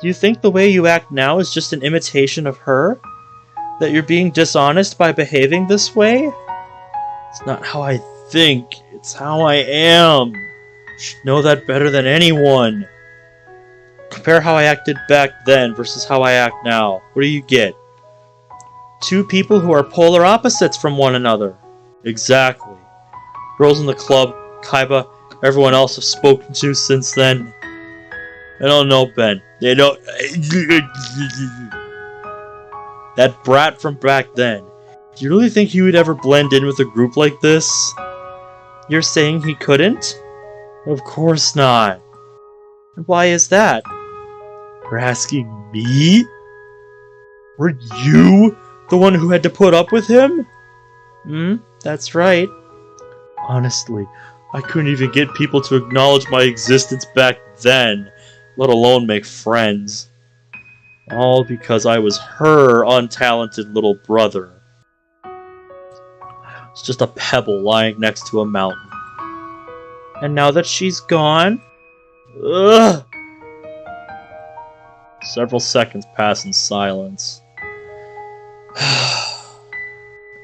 you think the way you act now is just an imitation of her? That you're being dishonest by behaving this way? It's not how I think, it's how I am. You should know that better than anyone. Compare how I acted back then versus how I act now. What do you get? Two people who are polar opposites from one another. Exactly. Girls in the club, Kaiba, everyone else I've spoken to since then. I don't know, Ben. They don't... That brat from back then. Do you really think he would ever blend in with a group like this? You're saying he couldn't? Of course not. And why is that? You're asking me? Were you the one who had to put up with him? That's right. Honestly, I couldn't even get people to acknowledge my existence back then, let alone make friends. All because I was her untalented little brother. It's just a pebble lying next to a mountain. And now that she's gone... Ugh! Several seconds pass in silence.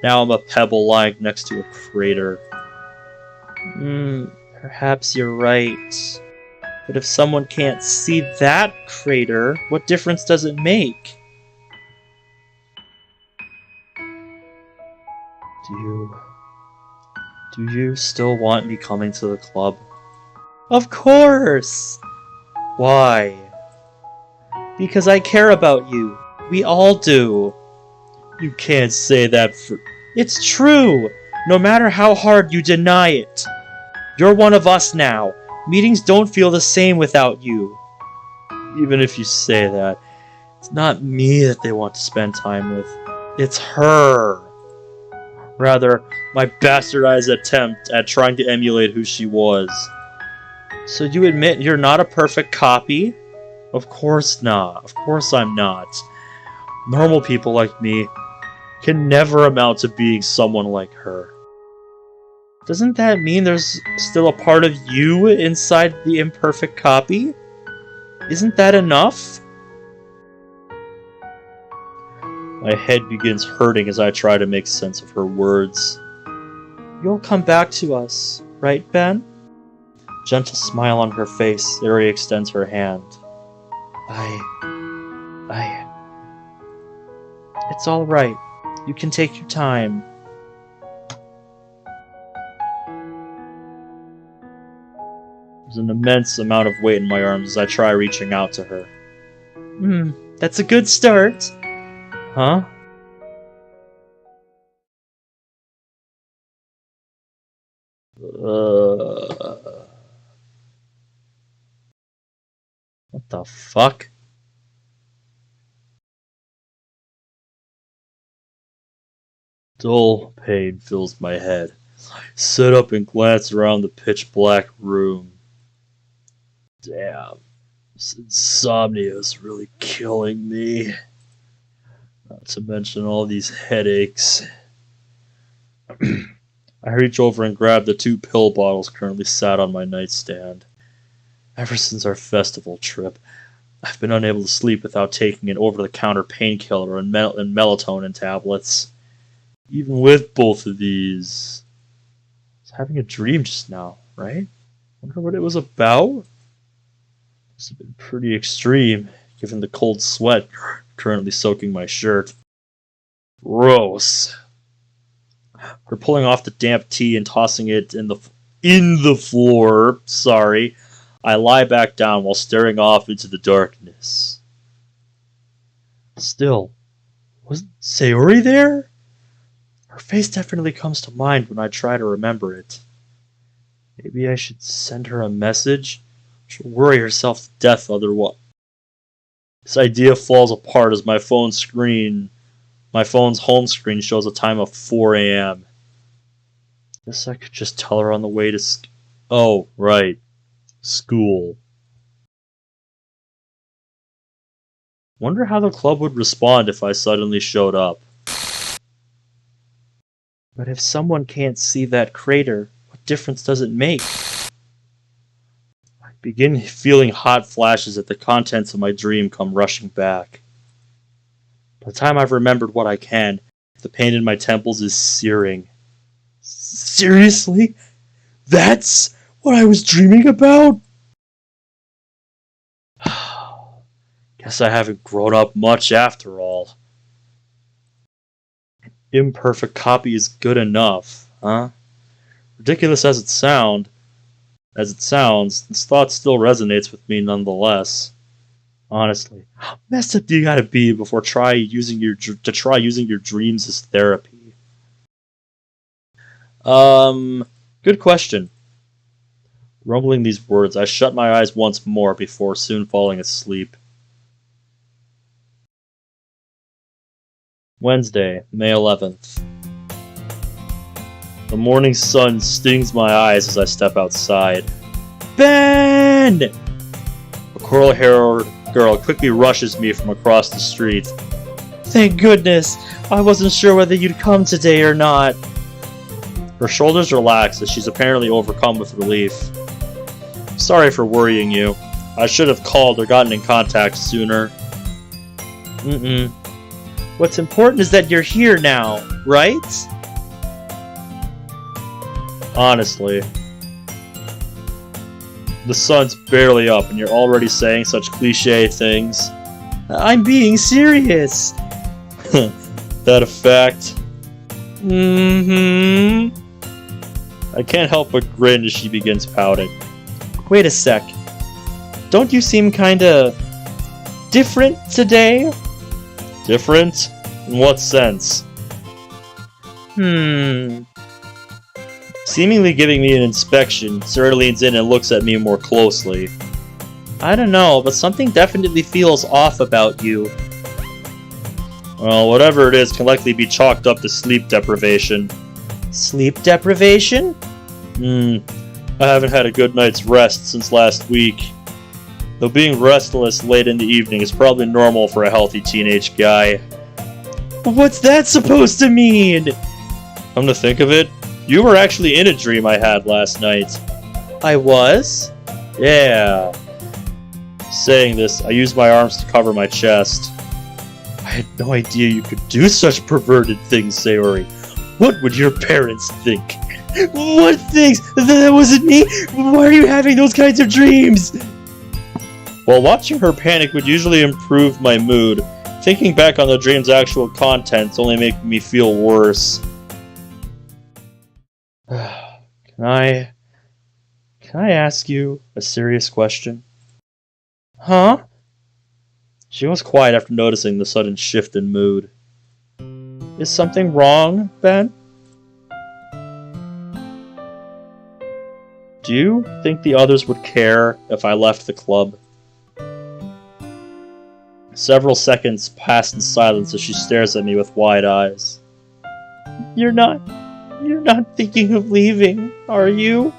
Now I'm a pebble lying next to a crater. Perhaps you're right. But if someone can't see that crater, what difference does it make? Do you still want me coming to the club? Of course! Why? Because I care about you. We all do. You can't say that for... It's true! No matter how hard you deny it. You're one of us now. Meetings don't feel the same without you. Even if you say that, it's not me that they want to spend time with. It's her. Rather, my bastardized attempt at trying to emulate who she was. So you admit you're not a perfect copy? Of course not. Of course I'm not. Normal people like me can never amount to being someone like her. Doesn't that mean there's still a part of you inside the imperfect copy? Isn't that enough? My head begins hurting as I try to make sense of her words. You'll come back to us, right, Ben? Gentle smile on her face, Ari extends her hand. It's all right. You can take your time. There's an immense amount of weight in my arms as I try reaching out to her. That's a good start. Huh? What the fuck? Dull pain fills my head. I sit up and glance around the pitch-black room. Damn, this insomnia is really killing me. Not to mention all these headaches. I reach over and grab the 2 pill bottles currently sat on my nightstand. Ever since our festival trip, I've been unable to sleep without taking an over-the-counter painkiller and melatonin tablets. Even with both of these... I was having a dream just now, right? Wonder what it was about? This has been pretty extreme, given the cold sweat currently soaking my shirt. Gross. We're pulling off the damp tea and tossing it in the floor. Sorry. I lie back down while staring off into the darkness. Still, wasn't Sayori there? Her face definitely comes to mind when I try to remember it. Maybe I should send her a message? She'll worry herself to death otherwise. This idea falls apart as my phone's home screen shows a time of 4 a.m. Guess I could just tell her on the way to oh, right. School. Wonder how the club would respond if I suddenly showed up. But if someone can't see that crater, what difference does it make? I begin feeling hot flashes as the contents of my dream come rushing back. By the time I've remembered what I can, the pain in my temples is searing. Seriously? That's what I was dreaming about? Guess I haven't grown up much after all. Imperfect copy is good enough, huh? Ridiculous as it sounds, this thought still resonates with me nonetheless. Honestly, how messed up do you gotta be before try using your dreams as therapy? Good question. Rumbling these words, I shut my eyes once more before soon falling asleep. Wednesday, May 11th. The morning sun stings my eyes as I step outside. Ben! A coral-haired girl quickly rushes me from across the street. Thank goodness! I wasn't sure whether you'd come today or not. Her shoulders relax as she's apparently overcome with relief. Sorry for worrying you. I should have called or gotten in contact sooner. What's important is that you're here now, right? Honestly. The sun's barely up and you're already saying such cliche things. I'm being serious. That a fact? I can't help but grin as she begins pouting. Wait a sec. Don't you seem kinda different today? Different? In what sense? Seemingly giving me an inspection, Sarah leans in and looks at me more closely. I don't know, but something definitely feels off about you. Well, whatever it is can likely be chalked up to sleep deprivation. Sleep deprivation? I haven't had a good night's rest since last week. Though being restless late in the evening is probably normal for a healthy teenage guy. What's that supposed to mean? Come to think of it, you were actually in a dream I had last night. I was? Yeah. Saying this, I used my arms to cover my chest. I had no idea you could do such perverted things, Sayori. What would your parents think? What things? That wasn't me? Why are you having those kinds of dreams? While watching her panic would usually improve my mood, thinking back on the dream's actual contents only made me feel worse. Can I ask you a serious question? Huh? She was quiet after noticing the sudden shift in mood. Is something wrong, Ben? Do you think the others would care if I left the club? Several seconds pass in silence as she stares at me with wide eyes. You're not thinking of leaving, are you?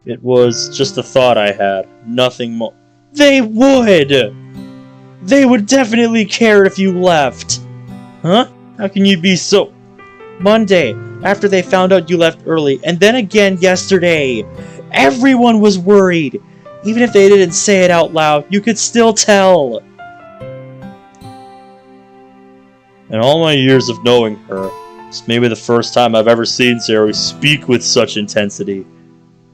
It was just a thought I had, nothing more. They would! They would definitely care if you left! Huh? How can you be so... Monday, after they found out you left early, and then again yesterday. Everyone was worried. Even if they didn't say it out loud, you could still tell. In all my years of knowing her, it's maybe the first time I've ever seen Sayori speak with such intensity.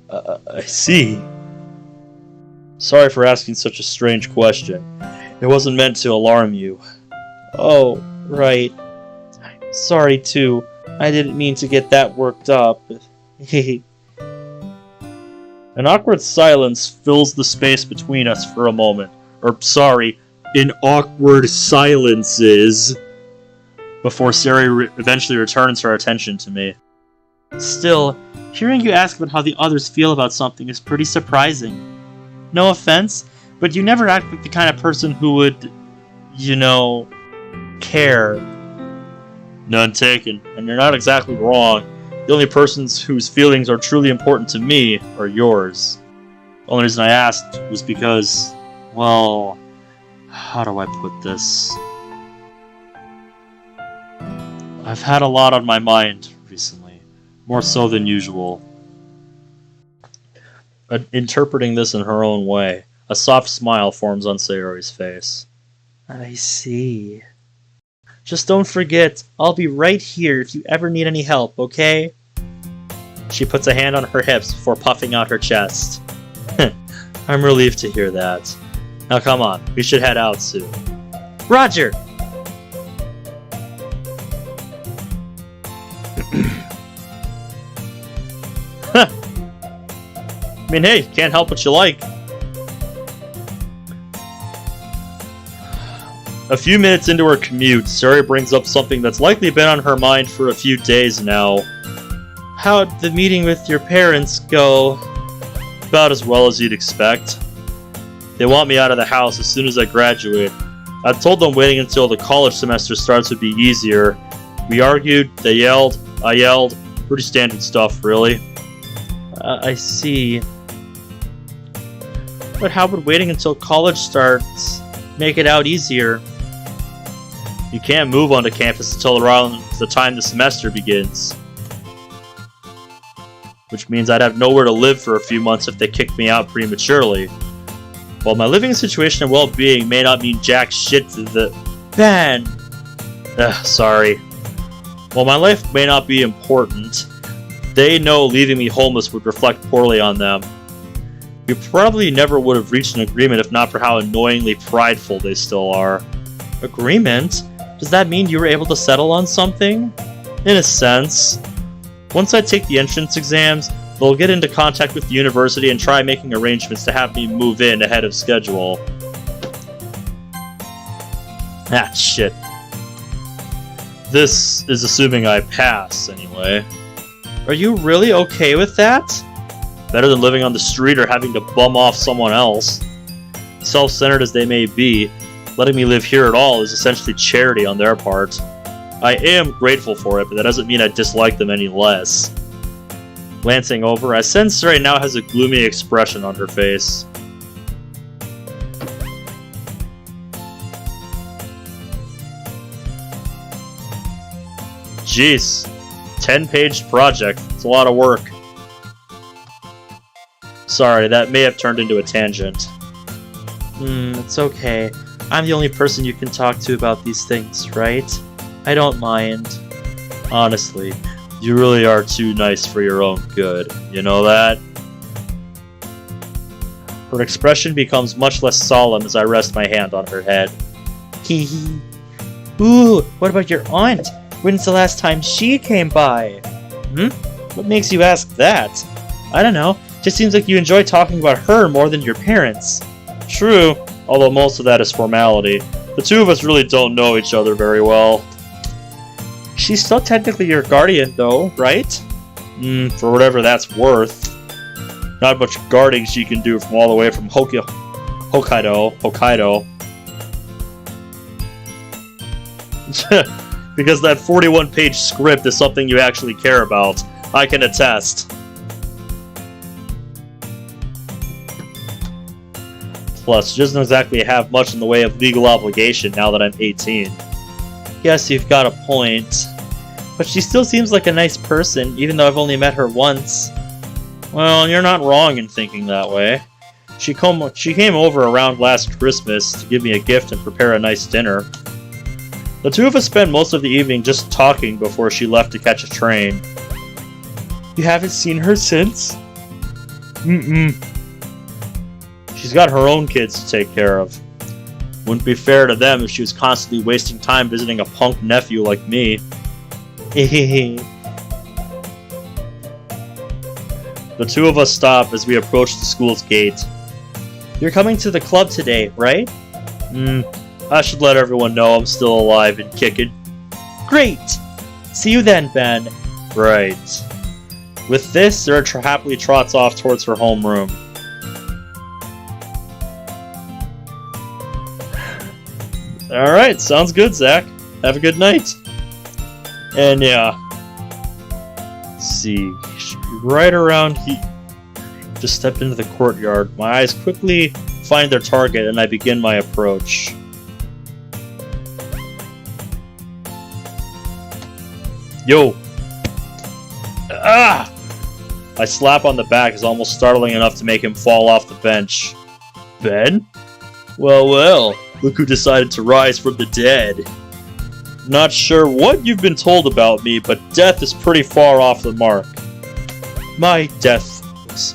I see. Sorry for asking such a strange question. It wasn't meant to alarm you. Oh, right. Sorry, too. I didn't mean to get that worked up. An awkward silence fills the space between us for a moment. An awkward silences. Before Sari eventually returns her attention to me. Still, hearing you ask about how the others feel about something is pretty surprising. No offense, but you never act like the kind of person who would, care. None taken, and you're not exactly wrong. The only persons whose feelings are truly important to me are yours. The only reason I asked was because, well, how do I put this? I've had a lot on my mind recently, more so than usual. Interpreting this in her own way, a soft smile forms on Sayori's face. I see. Just don't forget, I'll be right here if you ever need any help, okay? She puts a hand on her hips before puffing out her chest. I'm relieved to hear that. Now come on, we should head out soon. Roger! I mean, hey, can't help what you like. A few minutes into her commute, Sari brings up something that's likely been on her mind for a few days now. How'd the meeting with your parents go? About as well as you'd expect. They want me out of the house as soon as I graduate. I told them waiting until the college semester starts would be easier. We argued, they yelled, I yelled. Pretty standard stuff, really. I see. But how would waiting until college starts make it out easier? You can't move onto campus until around the time the semester begins. Which means I'd have nowhere to live for a few months if they kicked me out prematurely. While my living situation and well-being may not mean jack shit to the... Ben! Sorry. While my life may not be important, they know leaving me homeless would reflect poorly on them. We probably never would have reached an agreement if not for how annoyingly prideful they still are. Agreement? Does that mean you were able to settle on something? In a sense. Once I take the entrance exams, they'll get into contact with the university and try making arrangements to have me move in ahead of schedule. Ah, shit. This is assuming I pass, anyway. Are you really okay with that? Better than living on the street or having to bum off someone else. Self-centered as they may be, letting me live here at all is essentially charity on their part. I am grateful for it, but that doesn't mean I dislike them any less. Glancing over, I sense Sari now has a gloomy expression on her face. Jeez, 10-page project. It's a lot of work. Sorry, that may have turned into a tangent. It's okay. I'm the only person you can talk to about these things, right? I don't mind. Honestly, you really are too nice for your own good. You know that? Her expression becomes much less solemn as I rest my hand on her head. Hee hee. Ooh, what about your aunt? When's the last time she came by? What makes you ask that? I don't know. Just seems like you enjoy talking about her more than your parents. True, although most of that is formality. The two of us really don't know each other very well. She's still technically your guardian, though, right? For whatever that's worth. Not much guarding she can do from all the way from Hokkaido. Because that 41-page script is something you actually care about. I can attest. Plus, she doesn't exactly have much in the way of legal obligation now that I'm 18. Yes, you've got a point. But she still seems like a nice person, even though I've only met her once. Well, you're not wrong in thinking that way. She came over around last Christmas to give me a gift and prepare a nice dinner. The two of us spent most of the evening just talking before she left to catch a train. You haven't seen her since? She's got her own kids to take care of. Wouldn't be fair to them if she was constantly wasting time visiting a punk nephew like me. The two of us stop as we approach the school's gate. You're coming to the club today, right? I should let everyone know I'm still alive and kicking. Great! See you then, Ben. Right. With this, Sarah happily trots off towards her homeroom. Alright, sounds good, Zach. Have a good night. And yeah. Let's see. Should be right around here. Just stepped into the courtyard. My eyes quickly find their target and I begin my approach. Yo! Ah! My slap on the back is almost startling enough to make him fall off the bench. Ben? Well, look who decided to rise from the dead. Not sure what you've been told about me, but death is pretty far off the mark. My death was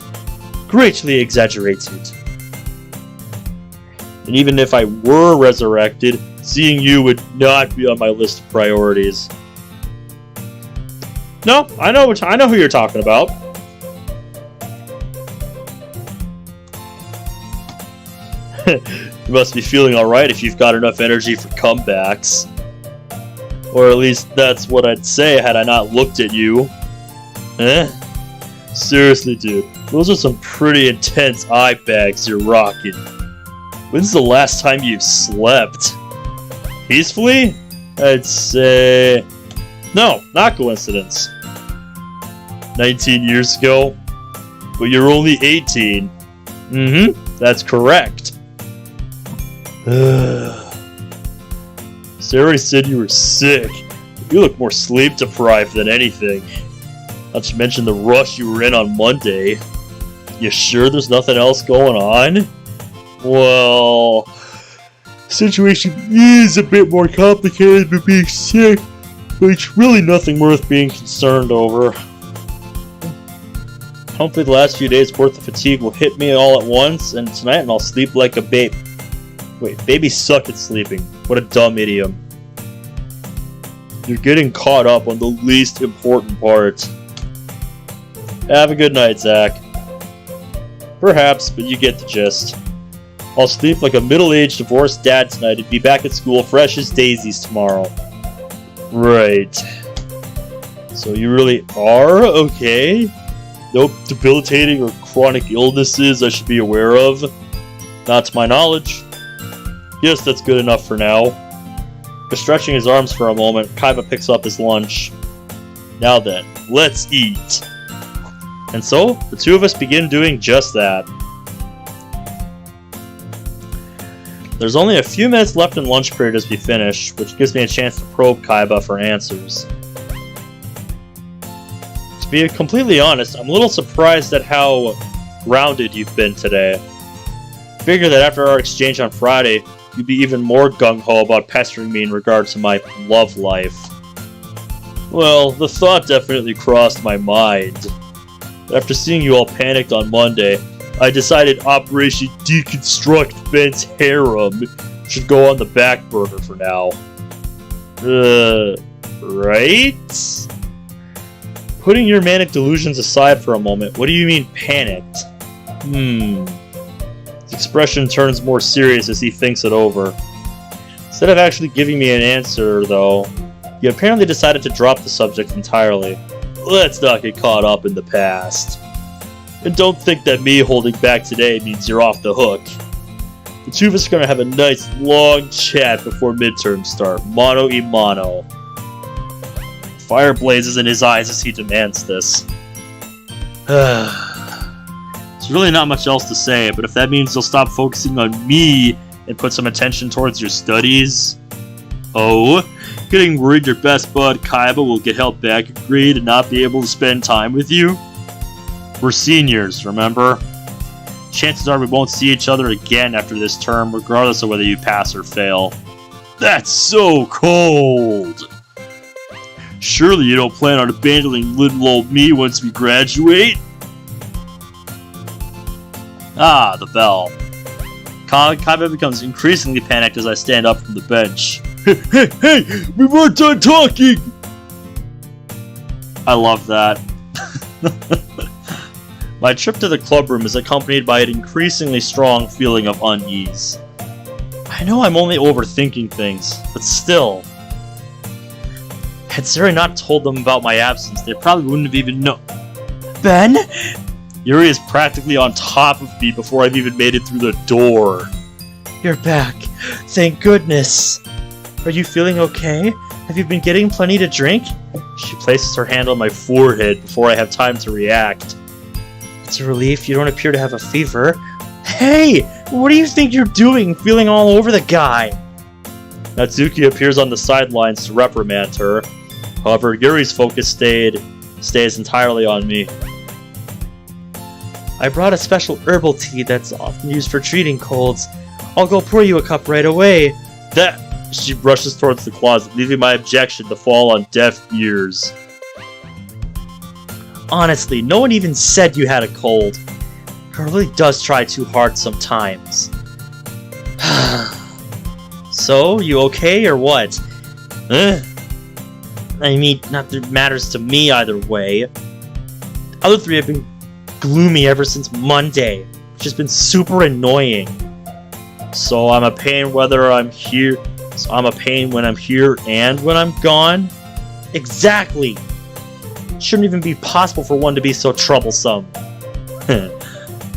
greatly exaggerated. And even if I were resurrected, seeing you would not be on my list of priorities. No, I know who you're talking about. You must be feeling alright if you've got enough energy for comebacks. Or at least that's what I'd say had I not looked at you. Eh? Seriously, dude. Those are some pretty intense eye bags you're rocking. When's the last time you've slept? Peacefully? I'd say... No, not coincidence. 19 years ago? But you're only 18. Mm-hmm, that's correct. Sari said you were sick. You look more sleep deprived than anything. Not to mention the rush you were in on Monday. You sure there's nothing else going on? Well, the situation is a bit more complicated than being sick, but it's really nothing worth being concerned over. Hopefully the last few days worth of fatigue will hit me all at once, and tonight I'll sleep like a babe. Wait, babies suck at sleeping. What a dumb idiom. You're getting caught up on the least important part. Have a good night, Zach. Perhaps, but you get the gist. I'll sleep like a middle-aged divorced dad tonight and be back at school fresh as daisies tomorrow. Right. So you really are okay? No debilitating or chronic illnesses I should be aware of? Not to my knowledge. Yes, that's good enough for now. After stretching his arms for a moment, Kaiba picks up his lunch. Now then, let's eat. And so, the two of us begin doing just that. There's only a few minutes left in lunch period as we finish, which gives me a chance to probe Kaiba for answers. To be completely honest, I'm a little surprised at how grounded you've been today. Figure that after our exchange on Friday, you'd be even more gung-ho about pestering me in regard to my love life. Well, the thought definitely crossed my mind. But after seeing you all panicked on Monday, I decided Operation Deconstruct Ben's harem should go on the back burner for now. Right? Putting your manic delusions aside for a moment, what do you mean panicked? His expression turns more serious as he thinks it over. Instead of actually giving me an answer, though, you apparently decided to drop the subject entirely. Let's not get caught up in the past. And don't think that me holding back today means you're off the hook. The two of us are going to have a nice long chat before midterms start, mano a mano. Fire blazes in his eyes as he demands this. There's really not much else to say, but if that means you'll stop focusing on me and put some attention towards your studies... Oh, getting worried your best bud Kaiba will get held back a grade and not be able to spend time with you? We're seniors, remember? Chances are we won't see each other again after this term, regardless of whether you pass or fail. That's so cold! Surely you don't plan on abandoning little old me once we graduate? Ah, the bell. Kaiba becomes increasingly panicked as I stand up from the bench. Hey, we weren't done talking! I love that. My trip to the clubroom is accompanied by an increasingly strong feeling of unease. I know I'm only overthinking things, but still. Had Sari not told them about my absence, they probably wouldn't have even known. Ben? Yuri is practically on top of me before I've even made it through the door. You're back. Thank goodness. Are you feeling okay? Have you been getting plenty to drink? She places her hand on my forehead before I have time to react. It's a relief you don't appear to have a fever. Hey! What do you think you're doing, feeling all over the guy? Natsuki appears on the sidelines to reprimand her. However, Yuri's focus stays entirely on me. I brought a special herbal tea that's often used for treating colds. I'll go pour you a cup right away. That... She rushes towards the closet, leaving my objection to fall on deaf ears. Honestly, no one even said you had a cold. Her really does try too hard sometimes. So, you okay or what? I mean, not that it matters to me either way. The other three have been gloomy ever since Monday, which has been super annoying. So I'm a pain whether I'm here. So I'm a pain when I'm here and when I'm gone? Exactly! Shouldn't even be possible for one to be so troublesome.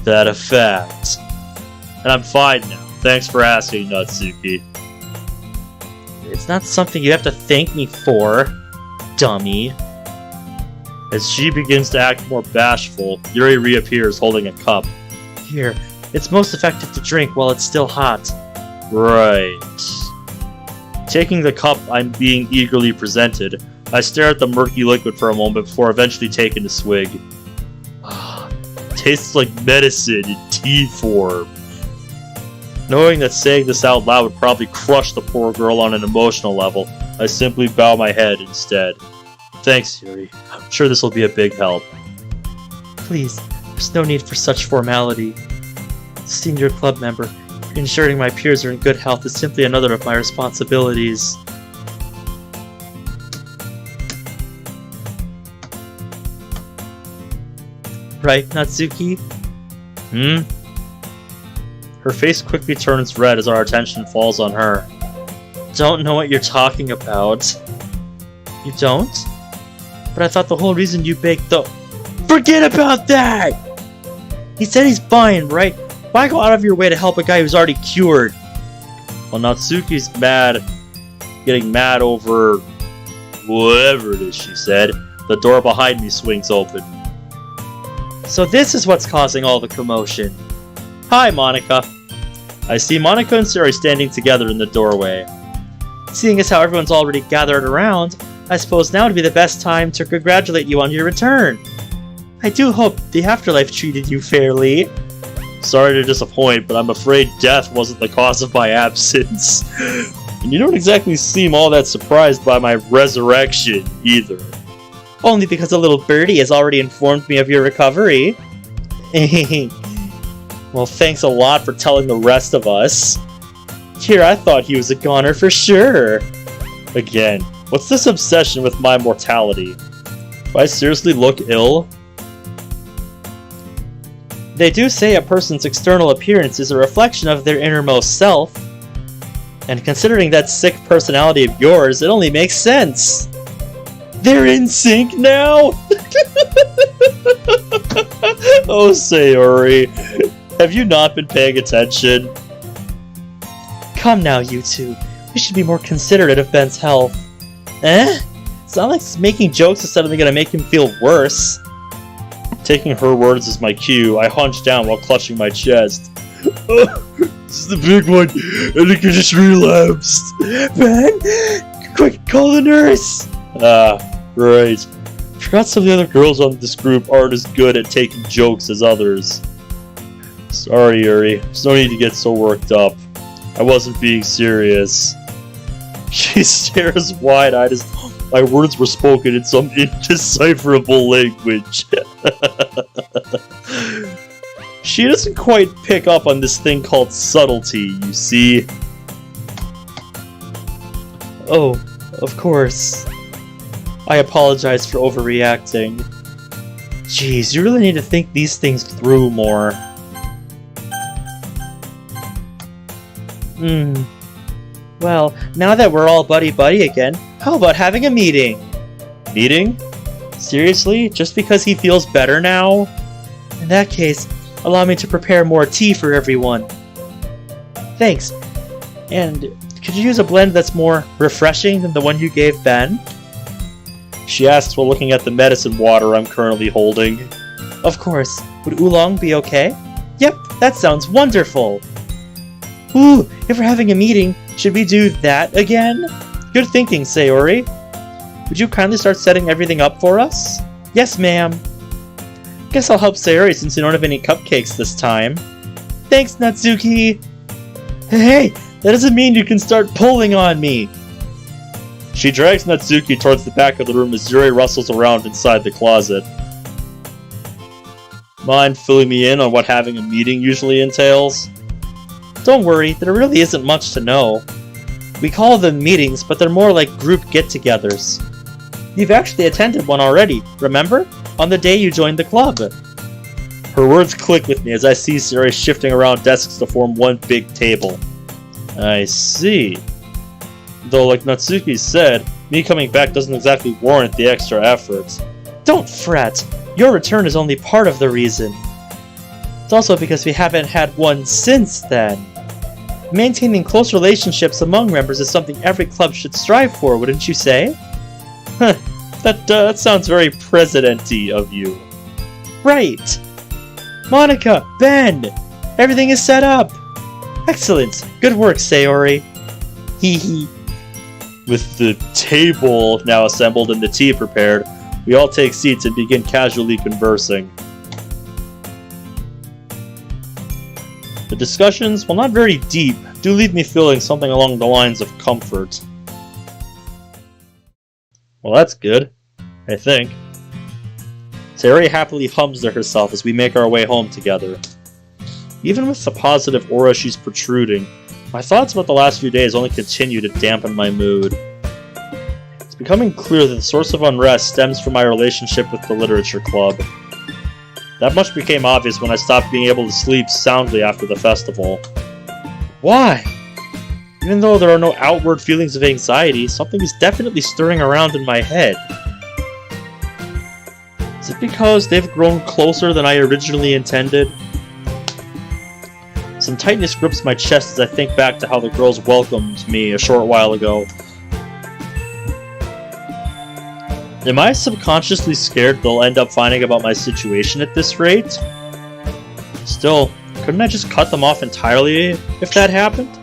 That a fact. And I'm fine now. Thanks for asking, Natsuki. It's not something you have to thank me for, dummy. As she begins to act more bashful, Yuri reappears holding a cup. Here, it's most effective to drink while it's still hot. Right. Taking the cup I'm being eagerly presented, I stare at the murky liquid for a moment before eventually taking a swig. Tastes like medicine in tea form. Knowing that saying this out loud would probably crush the poor girl on an emotional level, I simply bow my head instead. Thanks, Yuri. I'm sure this will be a big help. Please, there's no need for such formality. Senior club member, ensuring my peers are in good health is simply another of my responsibilities. Right, Natsuki? Her face quickly turns red as our attention falls on her. Don't know what you're talking about. You don't? But I thought the whole reason you baked the... Forget about that! He said he's fine, right? Why go out of your way to help a guy who's already cured? Well, Natsuki's mad, getting mad over whatever it is she said, the door behind me swings open. So this is what's causing all the commotion. Hi, Monika. I see Monika and Suri standing together in the doorway. Seeing as how everyone's already gathered around, I suppose now would be the best time to congratulate you on your return. I do hope the afterlife treated you fairly. Sorry to disappoint, but I'm afraid death wasn't the cause of my absence. And you don't exactly seem all that surprised by my resurrection, either. Only because a little birdie has already informed me of your recovery. Well, thanks a lot for telling the rest of us. Here, I thought he was a goner for sure. Again, what's this obsession with my mortality? Do I seriously look ill? They do say a person's external appearance is a reflection of their innermost self. And considering that sick personality of yours, it only makes sense. They're in sync now? Oh, Sayori, have you not been paying attention? Come now, you two. We should be more considerate of Ben's health. Eh? It's not like making jokes is suddenly gonna make him feel worse. Taking her words as my cue, I hunch down while clutching my chest. This is the big one, and it just relapsed. Ben? Quick, call the nurse! Right. Forgot some of the other girls on this group aren't as good at taking jokes as others. Sorry, Yuri. There's no need to get so worked up. I wasn't being serious. She stares wide-eyed as my words were spoken in some indecipherable language. She doesn't quite pick up on this thing called subtlety, you see. Oh, of course. I apologize for overreacting. Jeez, you really need to think these things through more. Well, now that we're all buddy-buddy again, how about having a meeting? Meeting? Seriously? Just because he feels better now? In that case, allow me to prepare more tea for everyone. Thanks. And could you use a blend that's more refreshing than the one you gave Ben? She asks while looking at the medicine water I'm currently holding. Of course. Would oolong be okay? Yep, that sounds wonderful! Ooh, if we're having a meeting, should we do that again? Good thinking, Sayori. Would you kindly start setting everything up for us? Yes, ma'am. Guess I'll help Sayori since you don't have any cupcakes this time. Thanks, Natsuki! Hey, that doesn't mean you can start pulling on me! She drags Natsuki towards the back of the room as Yuri rustles around inside the closet. Mind filling me in on what having a meeting usually entails? Don't worry, there really isn't much to know. We call them meetings, but they're more like group get-togethers. You've actually attended one already, remember? On the day you joined the club. Her words click with me as I see Siri shifting around desks to form one big table. I see. Though, like Natsuki said, me coming back doesn't exactly warrant the extra effort. Don't fret. Your return is only part of the reason. It's also because we haven't had one since then. Maintaining close relationships among members is something every club should strive for, wouldn't you say? Huh, that sounds very president-y of you. Right! Monica! Ben! Everything is set up! Excellent! Good work, Sayori. Hee hee. With the table now assembled and the tea prepared, we all take seats and begin casually conversing. The discussions, while not very deep, do leave me feeling something along the lines of comfort. Well, that's good, I think. Sayori happily hums to herself as we make our way home together. Even with the positive aura she's protruding, my thoughts about the last few days only continue to dampen my mood. It's becoming clear that the source of unrest stems from my relationship with the literature club. That much became obvious when I stopped being able to sleep soundly after the festival. Why? Even though there are no outward feelings of anxiety, something is definitely stirring around in my head. Is it because they've grown closer than I originally intended? Some tightness grips my chest as I think back to how the girls welcomed me a short while ago. Am I subconsciously scared they'll end up finding about my situation at this rate? Still, couldn't I just cut them off entirely if that happened?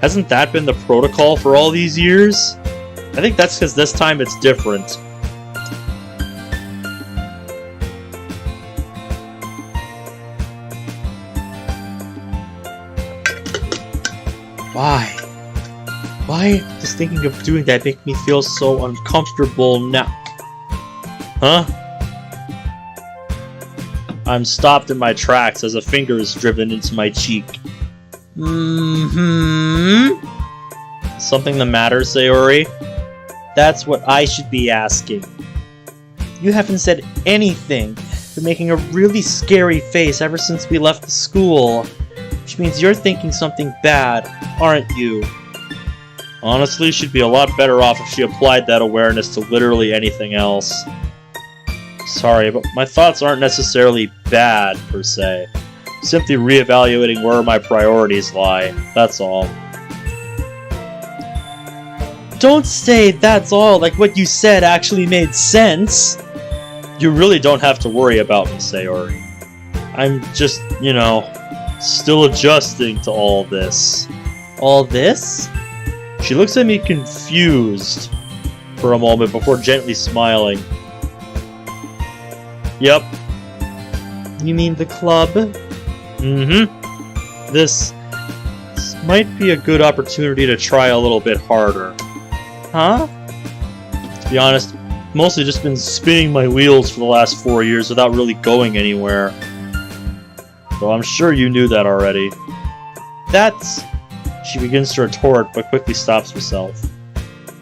Hasn't that been the protocol for all these years? I think that's because this time it's different. Why? Why does thinking of doing that make me feel so uncomfortable now? Huh? I'm stopped in my tracks as a finger is driven into my cheek. Something the matter, Sayori? That's what I should be asking. You haven't said anything. You're making a really scary face ever since we left the school. Which means you're thinking something bad, aren't you? Honestly, she'd be a lot better off if she applied that awareness to literally anything else. Sorry, but my thoughts aren't necessarily bad, per se. Simply reevaluating where my priorities lie, that's all. Don't say that's all, like what you said actually made sense. You really don't have to worry about me, Sayori. I'm just, still adjusting to all this. All this? She looks at me confused for a moment before gently smiling. Yep. You mean the club? Mm-hmm. This might be a good opportunity to try a little bit harder. Huh? To be honest, mostly just been spinning my wheels for the last 4 years without really going anywhere. Though I'm sure you knew that already. That's... She begins to retort, but quickly stops herself.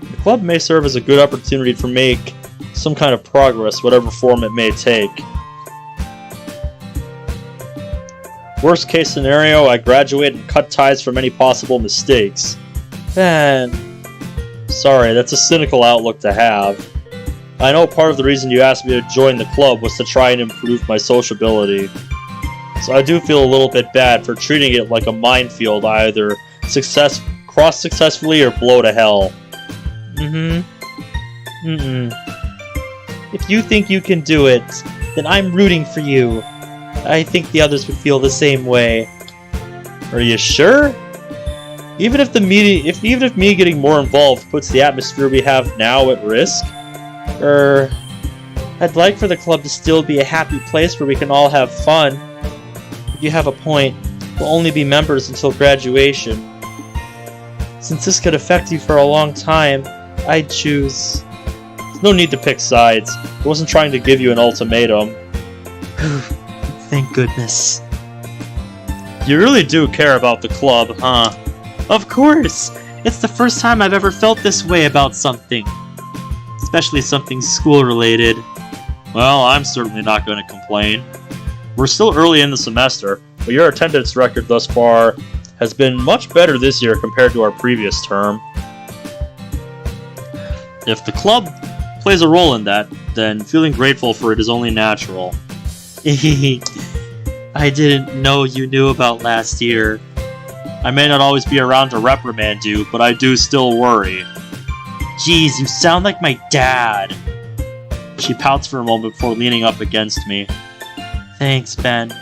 The club may serve as a good opportunity to make some kind of progress, whatever form it may take. Worst case scenario, I graduate and cut ties from any possible mistakes. Ben... Sorry, that's a cynical outlook to have. I know part of the reason you asked me to join the club was to try and improve my sociability. So I do feel a little bit bad for treating it like a minefield, either cross successfully or blow to hell. If you think you can do it, then I'm rooting for you. I think the others would feel the same way. Are you sure? Even if me getting more involved puts the atmosphere we have now at risk? I'd like for the club to still be a happy place where we can all have fun. If you have a point, we'll only be members until graduation. Since this could affect you for a long time, I'd choose... There's no need to pick sides. I wasn't trying to give you an ultimatum. Thank goodness. You really do care about the club, huh? Of course! It's the first time I've ever felt this way about something. Especially something school-related. Well, I'm certainly not going to complain. We're still early in the semester, but your attendance record thus far has been much better this year compared to our previous term. If the club plays a role in that, then feeling grateful for it is only natural. I didn't know you knew about last year. I may not always be around to reprimand you, but I do still worry. Jeez, you sound like my dad. She pouts for a moment before leaning up against me. Thanks, Ben.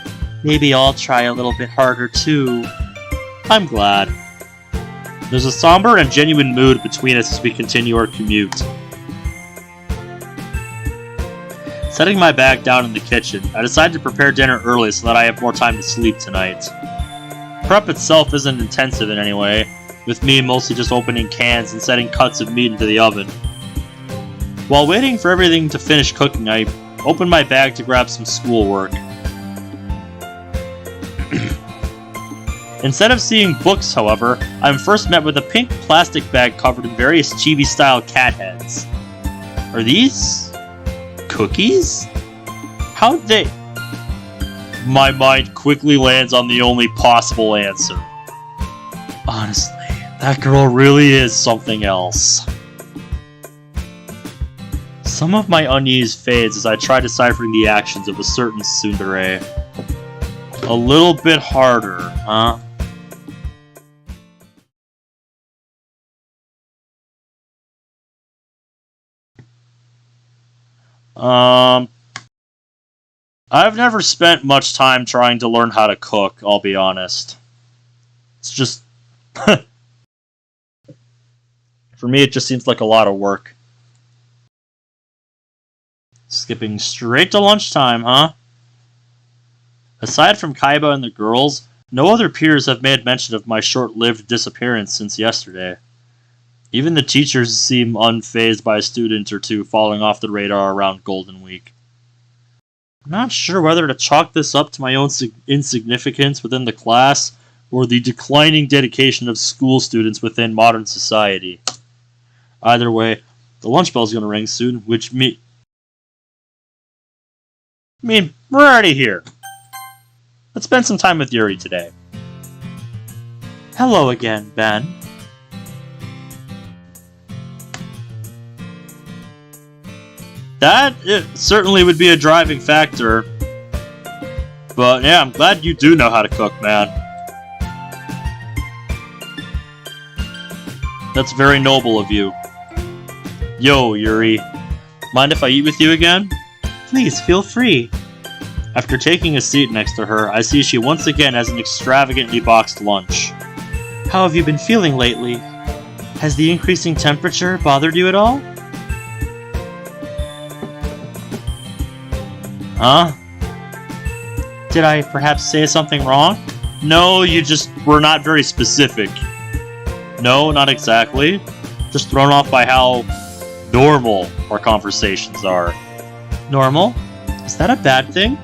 Maybe I'll try a little bit harder too. I'm glad. There's a somber and genuine mood between us as we continue our commute. Setting my bag down in the kitchen, I decide to prepare dinner early so that I have more time to sleep tonight. Prep itself isn't intensive in any way, with me mostly just opening cans and setting cuts of meat into the oven. While waiting for everything to finish cooking, I open my bag to grab some schoolwork. Instead of seeing books, however, I'm first met with a pink plastic bag covered in various chibi-style cat heads. Are these cookies? How'd they... My mind quickly lands on the only possible answer. Honestly, that girl really is something else. Some of my unease fades as I try deciphering the actions of a certain tsundere. A little bit harder, huh? I've never spent much time trying to learn how to cook, I'll be honest. It's just... For me, it just seems like a lot of work. Skipping straight to lunchtime, huh? Aside from Kaiba and the girls, no other peers have made mention of my short-lived disappearance since yesterday. Even the teachers seem unfazed by a student or two falling off the radar around Golden Week. I'm not sure whether to chalk this up to my own insignificance within the class or the declining dedication of school students within modern society. Either way, the lunch bell's gonna ring soon, which we're already here. Let's spend some time with Yuri today. Hello again, Ben. That certainly would be a driving factor. But yeah, I'm glad you do know how to cook, man. That's very noble of you. Yo, Yuri. Mind if I eat with you again? Please, feel free. After taking a seat next to her, I see she once again has an extravagantly boxed lunch. How have you been feeling lately? Has the increasing temperature bothered you at all? Huh? Did I perhaps say something wrong? No, you just were not very specific. No, not exactly. Just thrown off by how normal our conversations are. Normal? Is that a bad thing?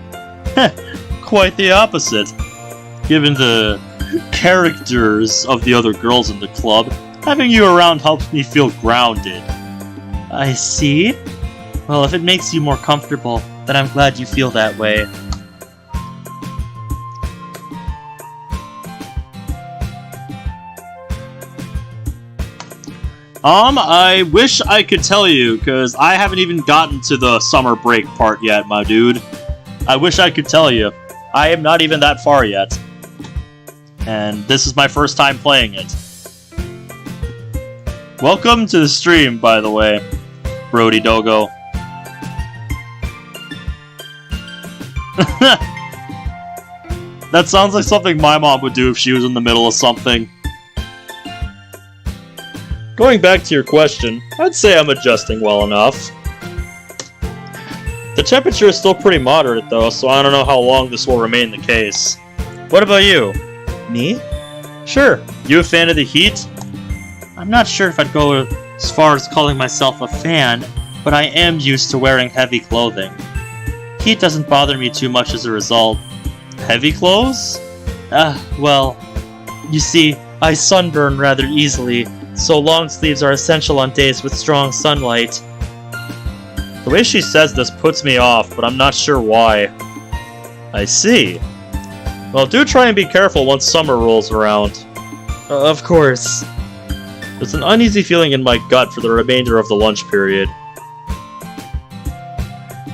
Quite the opposite. Given the characters of the other girls in the club, having you around helps me feel grounded. I see. Well, if it makes you more comfortable, then I'm glad you feel that way. I wish I could tell you, because I haven't even gotten to the summer break part yet, my dude. I wish I could tell you. I am not even that far yet. And this is my first time playing it. Welcome to the stream, by the way, Brody Dogo. That sounds like something my mom would do if she was in the middle of something. Going back to your question, I'd say I'm adjusting well enough. The temperature is still pretty moderate though, so I don't know how long this will remain the case. What about you? Me? Sure. You a fan of the heat? I'm not sure if I'd go as far as calling myself a fan, but I am used to wearing heavy clothing. Heat doesn't bother me too much as a result. Heavy clothes? Well, you see, I sunburn rather easily, so long sleeves are essential on days with strong sunlight. The way she says this puts me off, but I'm not sure why. I see. Well, do try and be careful once summer rolls around. Of course. There's an uneasy feeling in my gut for the remainder of the lunch period.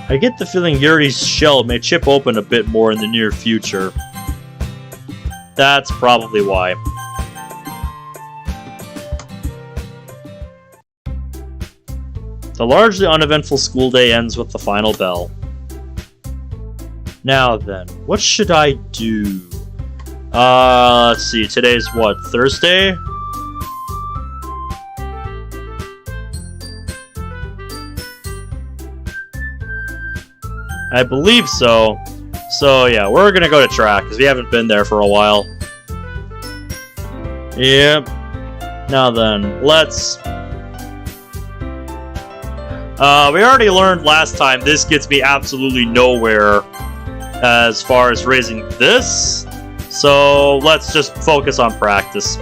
I get the feeling Yuri's shell may chip open a bit more in the near future. That's probably why. The largely uneventful school day ends with the final bell. Now then, what should I do? Let's see, today's what, Thursday? I believe so. So yeah, we're gonna go to track, because we haven't been there for a while. Yep. Now then, let's... we already learned last time this gets me absolutely nowhere as far as raising this. So let's just focus on practice.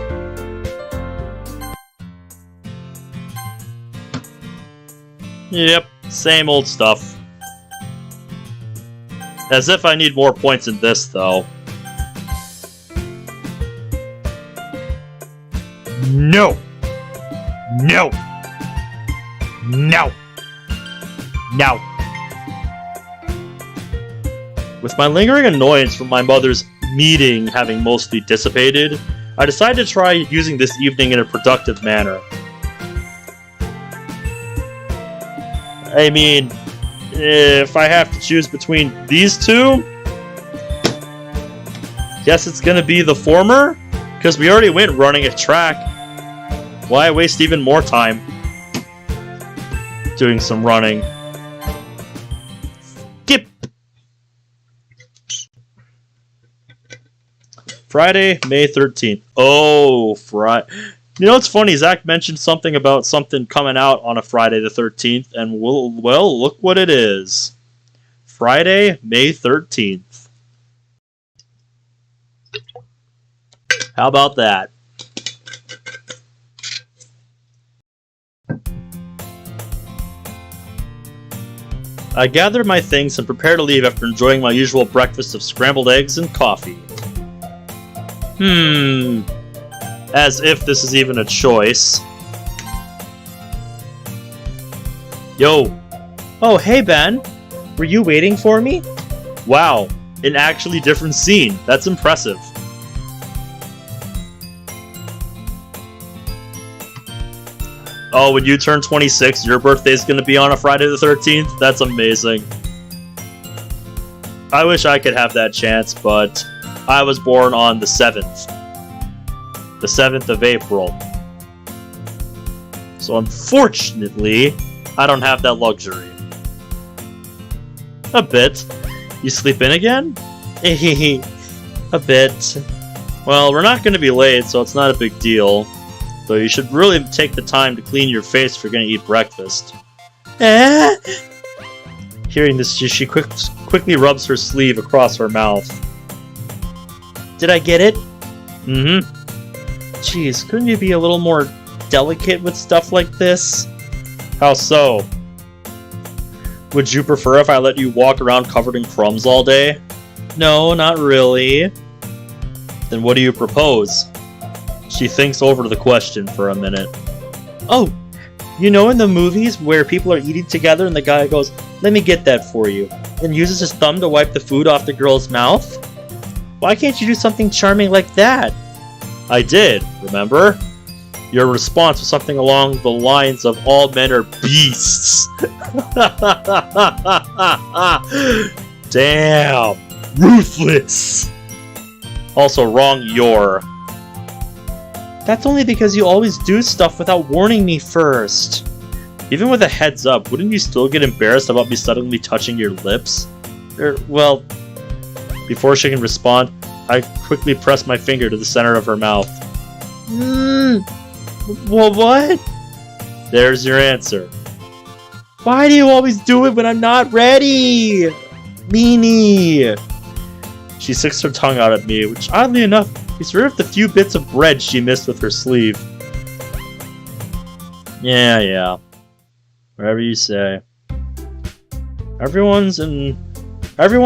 Yep, same old stuff. As if I need more points in this, though. No! No! No! No! With my lingering annoyance from my mother's meeting having mostly dissipated, I decided to try using this evening in a productive manner. I mean, if I have to choose between these two, guess it's gonna be the former, because we already went running a track. Why waste even more time doing some running? Skip! Friday, May 13th. Oh, You know what's funny? Zach mentioned something about something coming out on a Friday the 13th, and well, look what it is. Friday, May 13th. How about that? I gather my things and prepare to leave after enjoying my usual breakfast of scrambled eggs and coffee. As if this is even a choice. Yo. Oh, hey, Ben. Were you waiting for me? Wow, an actually different scene. That's impressive. Oh, when you turn 26, your birthday's gonna be on a Friday the 13th? That's amazing. I wish I could have that chance, but I was born on the 7th. The 7th of April. So unfortunately, I don't have that luxury. A bit. You sleep in again? A bit. Well, we're not going to be late, so it's not a big deal. Though you should really take the time to clean your face if you're going to eat breakfast. Hearing this, she quickly rubs her sleeve across her mouth. Did I get it? Mm-hmm. Jeez, couldn't you be a little more delicate with stuff like this? How so? Would you prefer if I let you walk around covered in crumbs all day? No, not really. Then what do you propose? She thinks over the question for a minute. Oh, you know in the movies where people are eating together and the guy goes, "Let me get that for you," and uses his thumb to wipe the food off the girl's mouth? Why can't you do something charming like that? I did, remember? Your response was something along the lines of all men are beasts. Damn. Ruthless. Also wrong, you're. That's only because you always do stuff without warning me first. Even with a heads up, wouldn't you still get embarrassed about me suddenly touching your lips? Well, before she can respond, I quickly press my finger to the center of her mouth. Well, what? There's your answer. Why do you always do it when I'm not ready? Meanie. She sticks her tongue out at me, which oddly enough is rid of the few bits of bread she missed with her sleeve. Yeah. Whatever you say. Everyone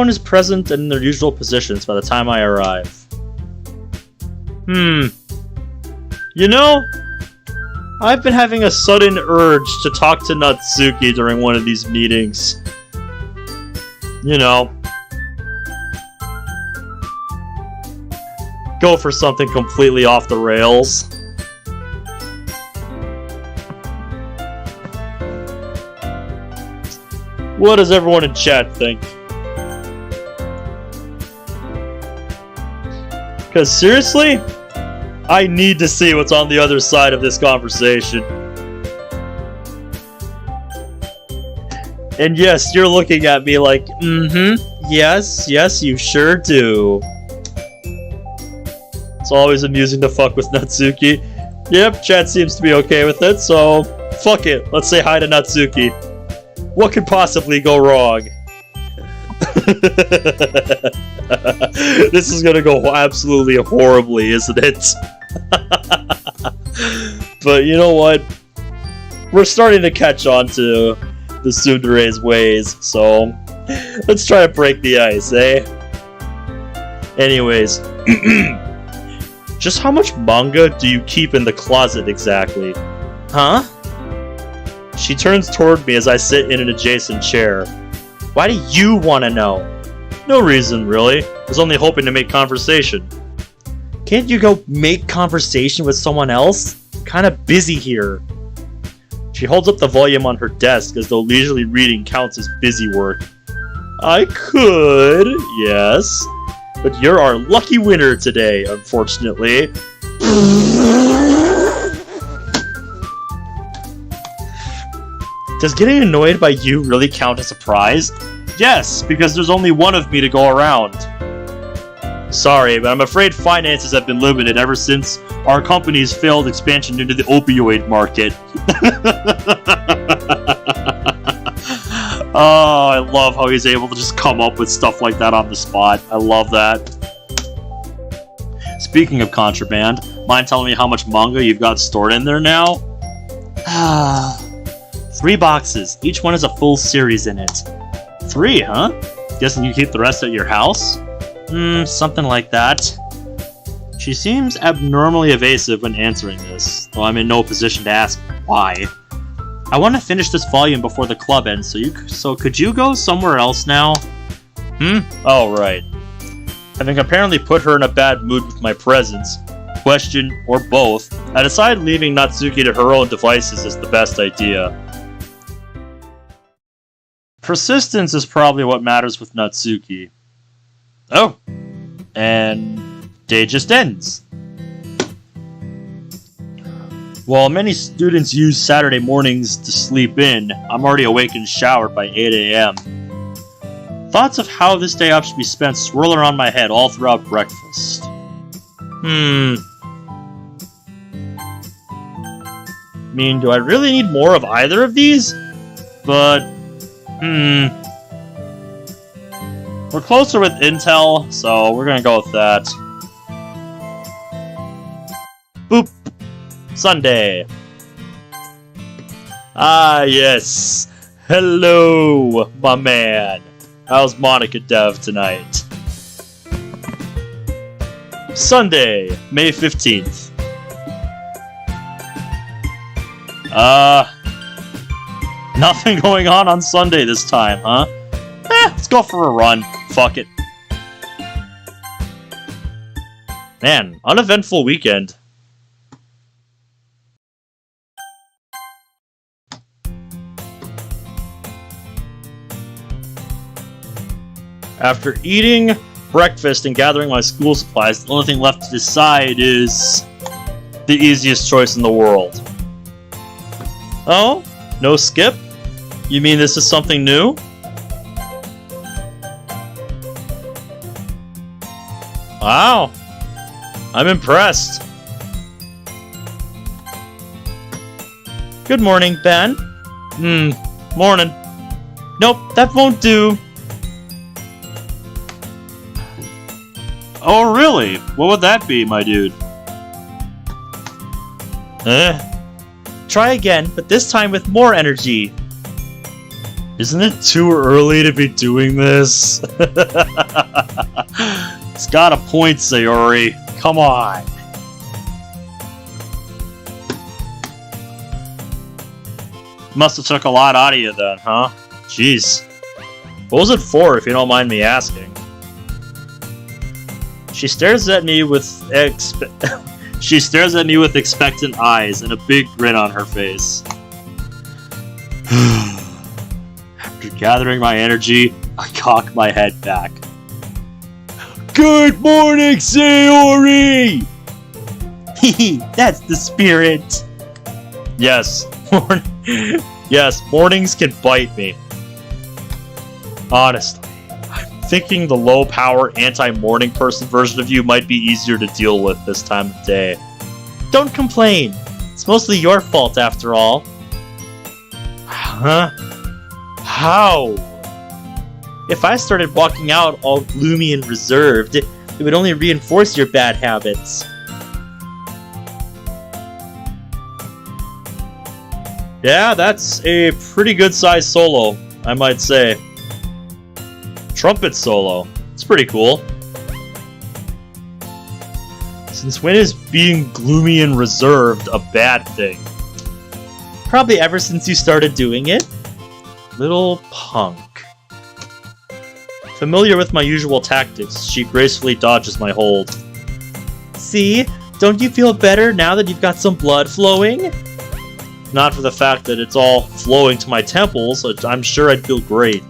is present and in their usual positions by the time I arrive. You know, I've been having a sudden urge to talk to Natsuki during one of these meetings. You know, go for something completely off the rails. What does everyone in chat think? Because seriously, I need to see what's on the other side of this conversation. And yes, you're looking at me like, yes, you sure do. It's always amusing to fuck with Natsuki. Yep, chat seems to be okay with it, so fuck it. Let's say hi to Natsuki. What could possibly go wrong? This is gonna go absolutely horribly, isn't it? But you know what? We're starting to catch on to the Tsundere's ways, so let's try to break the ice, eh? Anyways, just how much manga do you keep in the closet exactly? Huh? She turns toward me as I sit in an adjacent chair. Why do you want to know? No reason, really. I was only hoping to make conversation. Can't you go make conversation with someone else? Kinda busy here. She holds up the volume on her desk as though leisurely reading counts as busy work. I could, yes. But you're our lucky winner today, unfortunately. Does getting annoyed by you really count as a prize? Yes, because there's only one of me to go around. Sorry, but I'm afraid finances have been limited ever since our company's failed expansion into the opioid market. Oh, I love how he's able to just come up with stuff like that on the spot. I love that. Speaking of contraband, mind telling me how much manga you've got stored in there now? 3 boxes. Each one has a full series in it. 3, huh? Guessing you keep the rest at your house? Something like that. She seems abnormally evasive when answering this, though I'm in no position to ask why. I want to finish this volume before the club ends, so could you go somewhere else now? Oh, right. Having apparently put her in a bad mood with my presence, question, or both, I decide leaving Natsuki to her own devices is the best idea. Persistence is probably what matters with Natsuki. Oh, and day just ends. While many students use Saturday mornings to sleep in, I'm already awake and showered by 8 a.m. Thoughts of how this day off should be spent swirl around my head all throughout breakfast. I mean, do I really need more of either of these? But, we're closer with Intel, so we're gonna go with that. Boop! Sunday. Ah, yes. Hello, my man. How's Monica Dev tonight? Sunday, May 15th. Nothing going on Sunday this time, huh? Let's go for a run. Fuck it. Man, uneventful weekend. After eating breakfast and gathering my school supplies, the only thing left to decide is the easiest choice in the world. Oh? No skip? You mean this is something new? Wow. I'm impressed. Good morning, Ben. Morning. Nope, that won't do. Oh, really? What would that be, my dude? Try again, but this time with more energy. Isn't it too early to be doing this? It's got a point, Sayori. Come on. Must have took a lot out of you then, huh? Jeez. What was it for, if you don't mind me asking? She stares at me with she stares at me with expectant eyes and a big grin on her face. After gathering my energy, I cock my head back. Good morning, Sayori! That's the spirit. Yes, yes, mornings can bite me. Honestly, I'm thinking the low-power, anti-morning person version of you might be easier to deal with this time of day. Don't complain. It's mostly your fault, after all. Huh? How? If I started walking out all gloomy and reserved, it would only reinforce your bad habits. Yeah, that's a pretty good-sized solo, I might say. Trumpet solo. It's pretty cool. Since when is being gloomy and reserved a bad thing? Probably ever since you started doing it. Little punk. Familiar with my usual tactics, she gracefully dodges my hold. See? Don't you feel better now that you've got some blood flowing? Not for the fact that it's all flowing to my temples, I'm sure I'd feel great.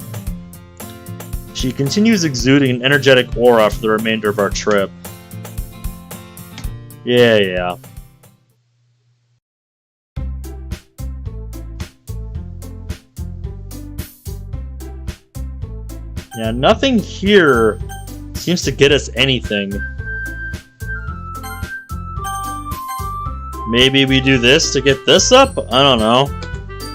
She continues exuding an energetic aura for the remainder of our trip. Yeah. Yeah, nothing here seems to get us anything. Maybe we do this to get this up? I don't know.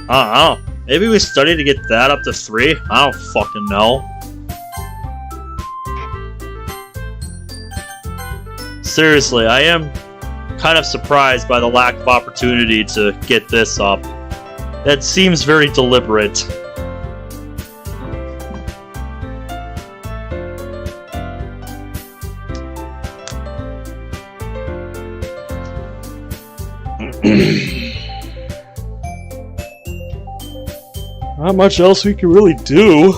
I don't know. Maybe we study to get that up to 3? I don't fucking know. Seriously, I am kind of surprised by the lack of opportunity to get this up. That seems very deliberate. Not much else we can really do.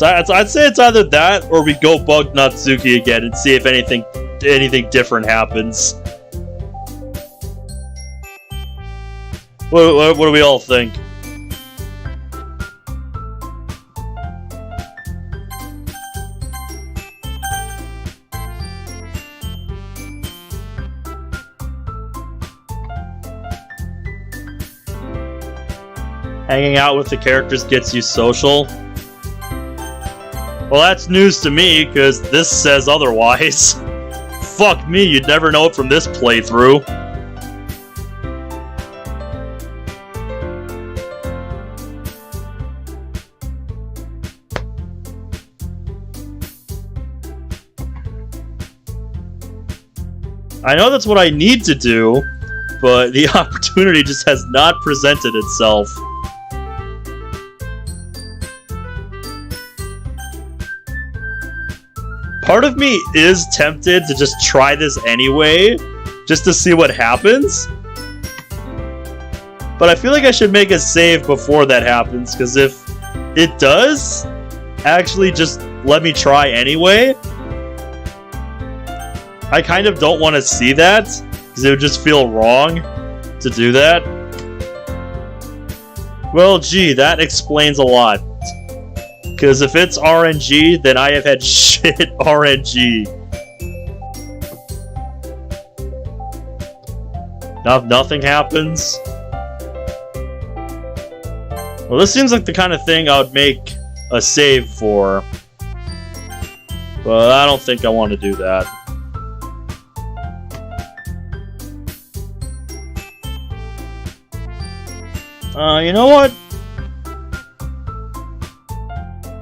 I'd say it's either that or we go bug Natsuki again and see if anything different happens. What do we all think? Hanging out with the characters gets you social. Well, that's news to me, because this says otherwise. Fuck me, you'd never know it from this playthrough. I know that's what I need to do, but the opportunity just has not presented itself. Part of me is tempted to just try this anyway, just to see what happens. But I feel like I should make a save before that happens, because if it does actually just let me try anyway, I kind of don't want to see that, because it would just feel wrong to do that. Well, gee, that explains a lot. Because if it's RNG, then I have had shit RNG. Nothing happens. Well, this seems like the kind of thing I would make a save for. But I don't think I want to do that. You know what?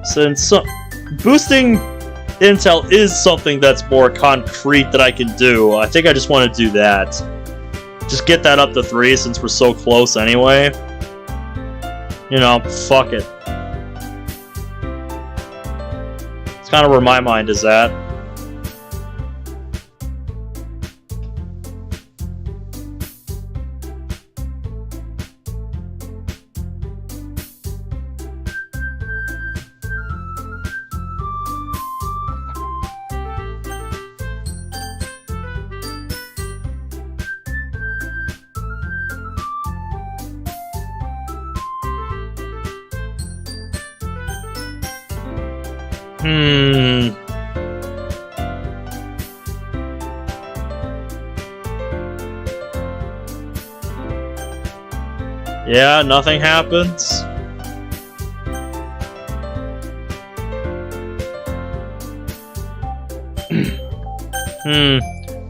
Since boosting intel is something that's more concrete that I can do, I think I just want to do that. Just get that up to 3 since we're so close anyway. You know, fuck it. It's kind of where my mind is at. Yeah, nothing happens.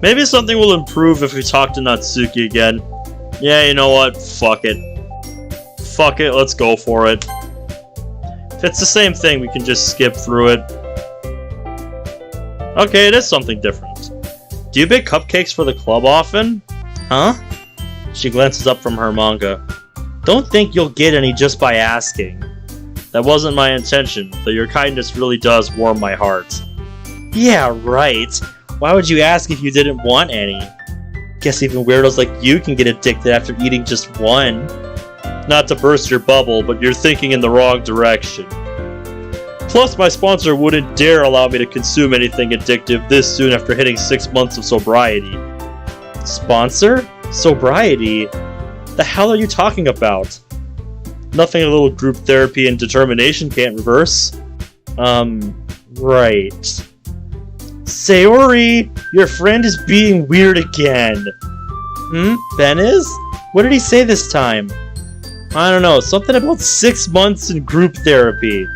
Maybe something will improve if we talk to Natsuki again. Yeah, you know what? Fuck it. Fuck it, let's go for it. If it's the same thing, we can just skip through it. Okay, it is something different. Do you bake cupcakes for the club often? Huh? She glances up from her manga. Don't think you'll get any just by asking. That wasn't my intention, though your kindness really does warm my heart. Yeah, right. Why would you ask if you didn't want any? Guess even weirdos like you can get addicted after eating just one. Not to burst your bubble, but you're thinking in the wrong direction. Plus, my sponsor wouldn't dare allow me to consume anything addictive this soon after hitting 6 months of sobriety. Sponsor? Sobriety? The hell are you talking about? Nothing a little group therapy and determination can't reverse. Right. Sayori, your friend is being weird again. Ben is? What did he say this time? I don't know, something about 6 months in group therapy.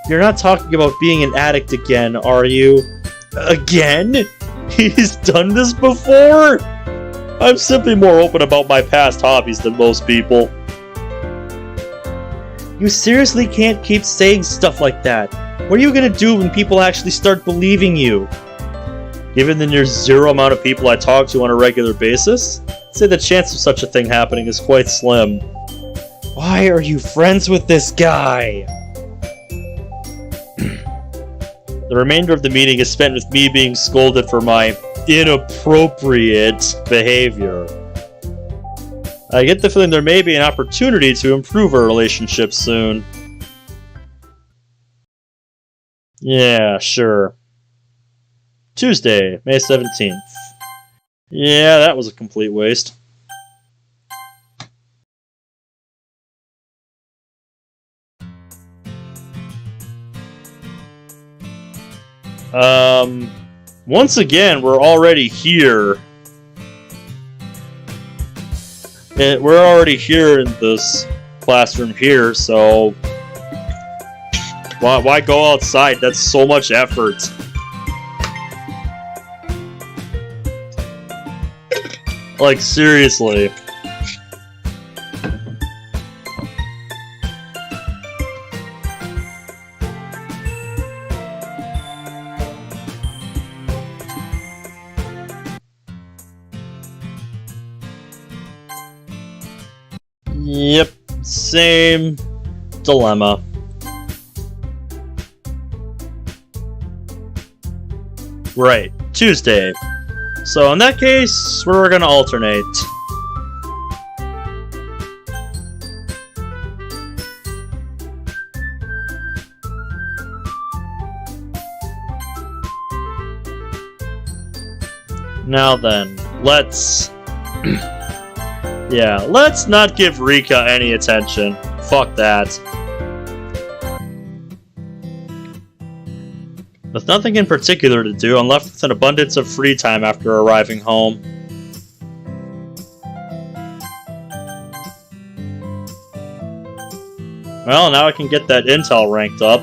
You're not talking about being an addict again, are you? Again? He's done this before? I'm simply more open about my past hobbies than most people. You seriously can't keep saying stuff like that. What are you gonna do when people actually start believing you? Given the near zero amount of people I talk to on a regular basis, I'd say the chance of such a thing happening is quite slim. Why are you friends with this guy? The remainder of the meeting is spent with me being scolded for my inappropriate behavior. I get the feeling there may be an opportunity to improve our relationship soon. Yeah, sure. Tuesday, May 17th. Yeah, that was a complete waste. Once again, we're already here. We're already here in this classroom here, so why go outside? That's so much effort. Like, seriously. Yep, same dilemma. Right, Tuesday. So in that case, we're gonna alternate. Now then, let's... yeah, let's not give Rika any attention. Fuck that. With nothing in particular to do, I'm left with an abundance of free time after arriving home. Well, now I can get that intel ranked up.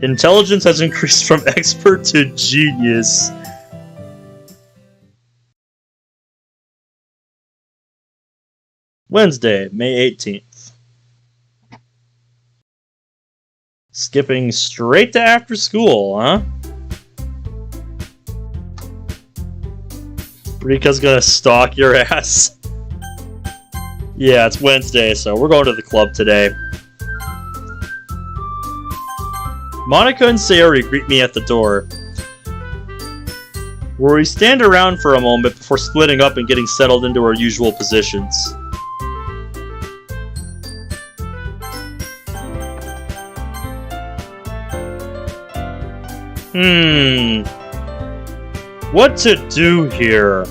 Intelligence has increased from expert to genius. Wednesday, May 18th. Skipping straight to after school, huh? Rika's gonna stalk your ass. Yeah, it's Wednesday, so we're going to the club today. Monica and Sayori greet me at the door, where we stand around for a moment before splitting up and getting settled into our usual positions. What to do here?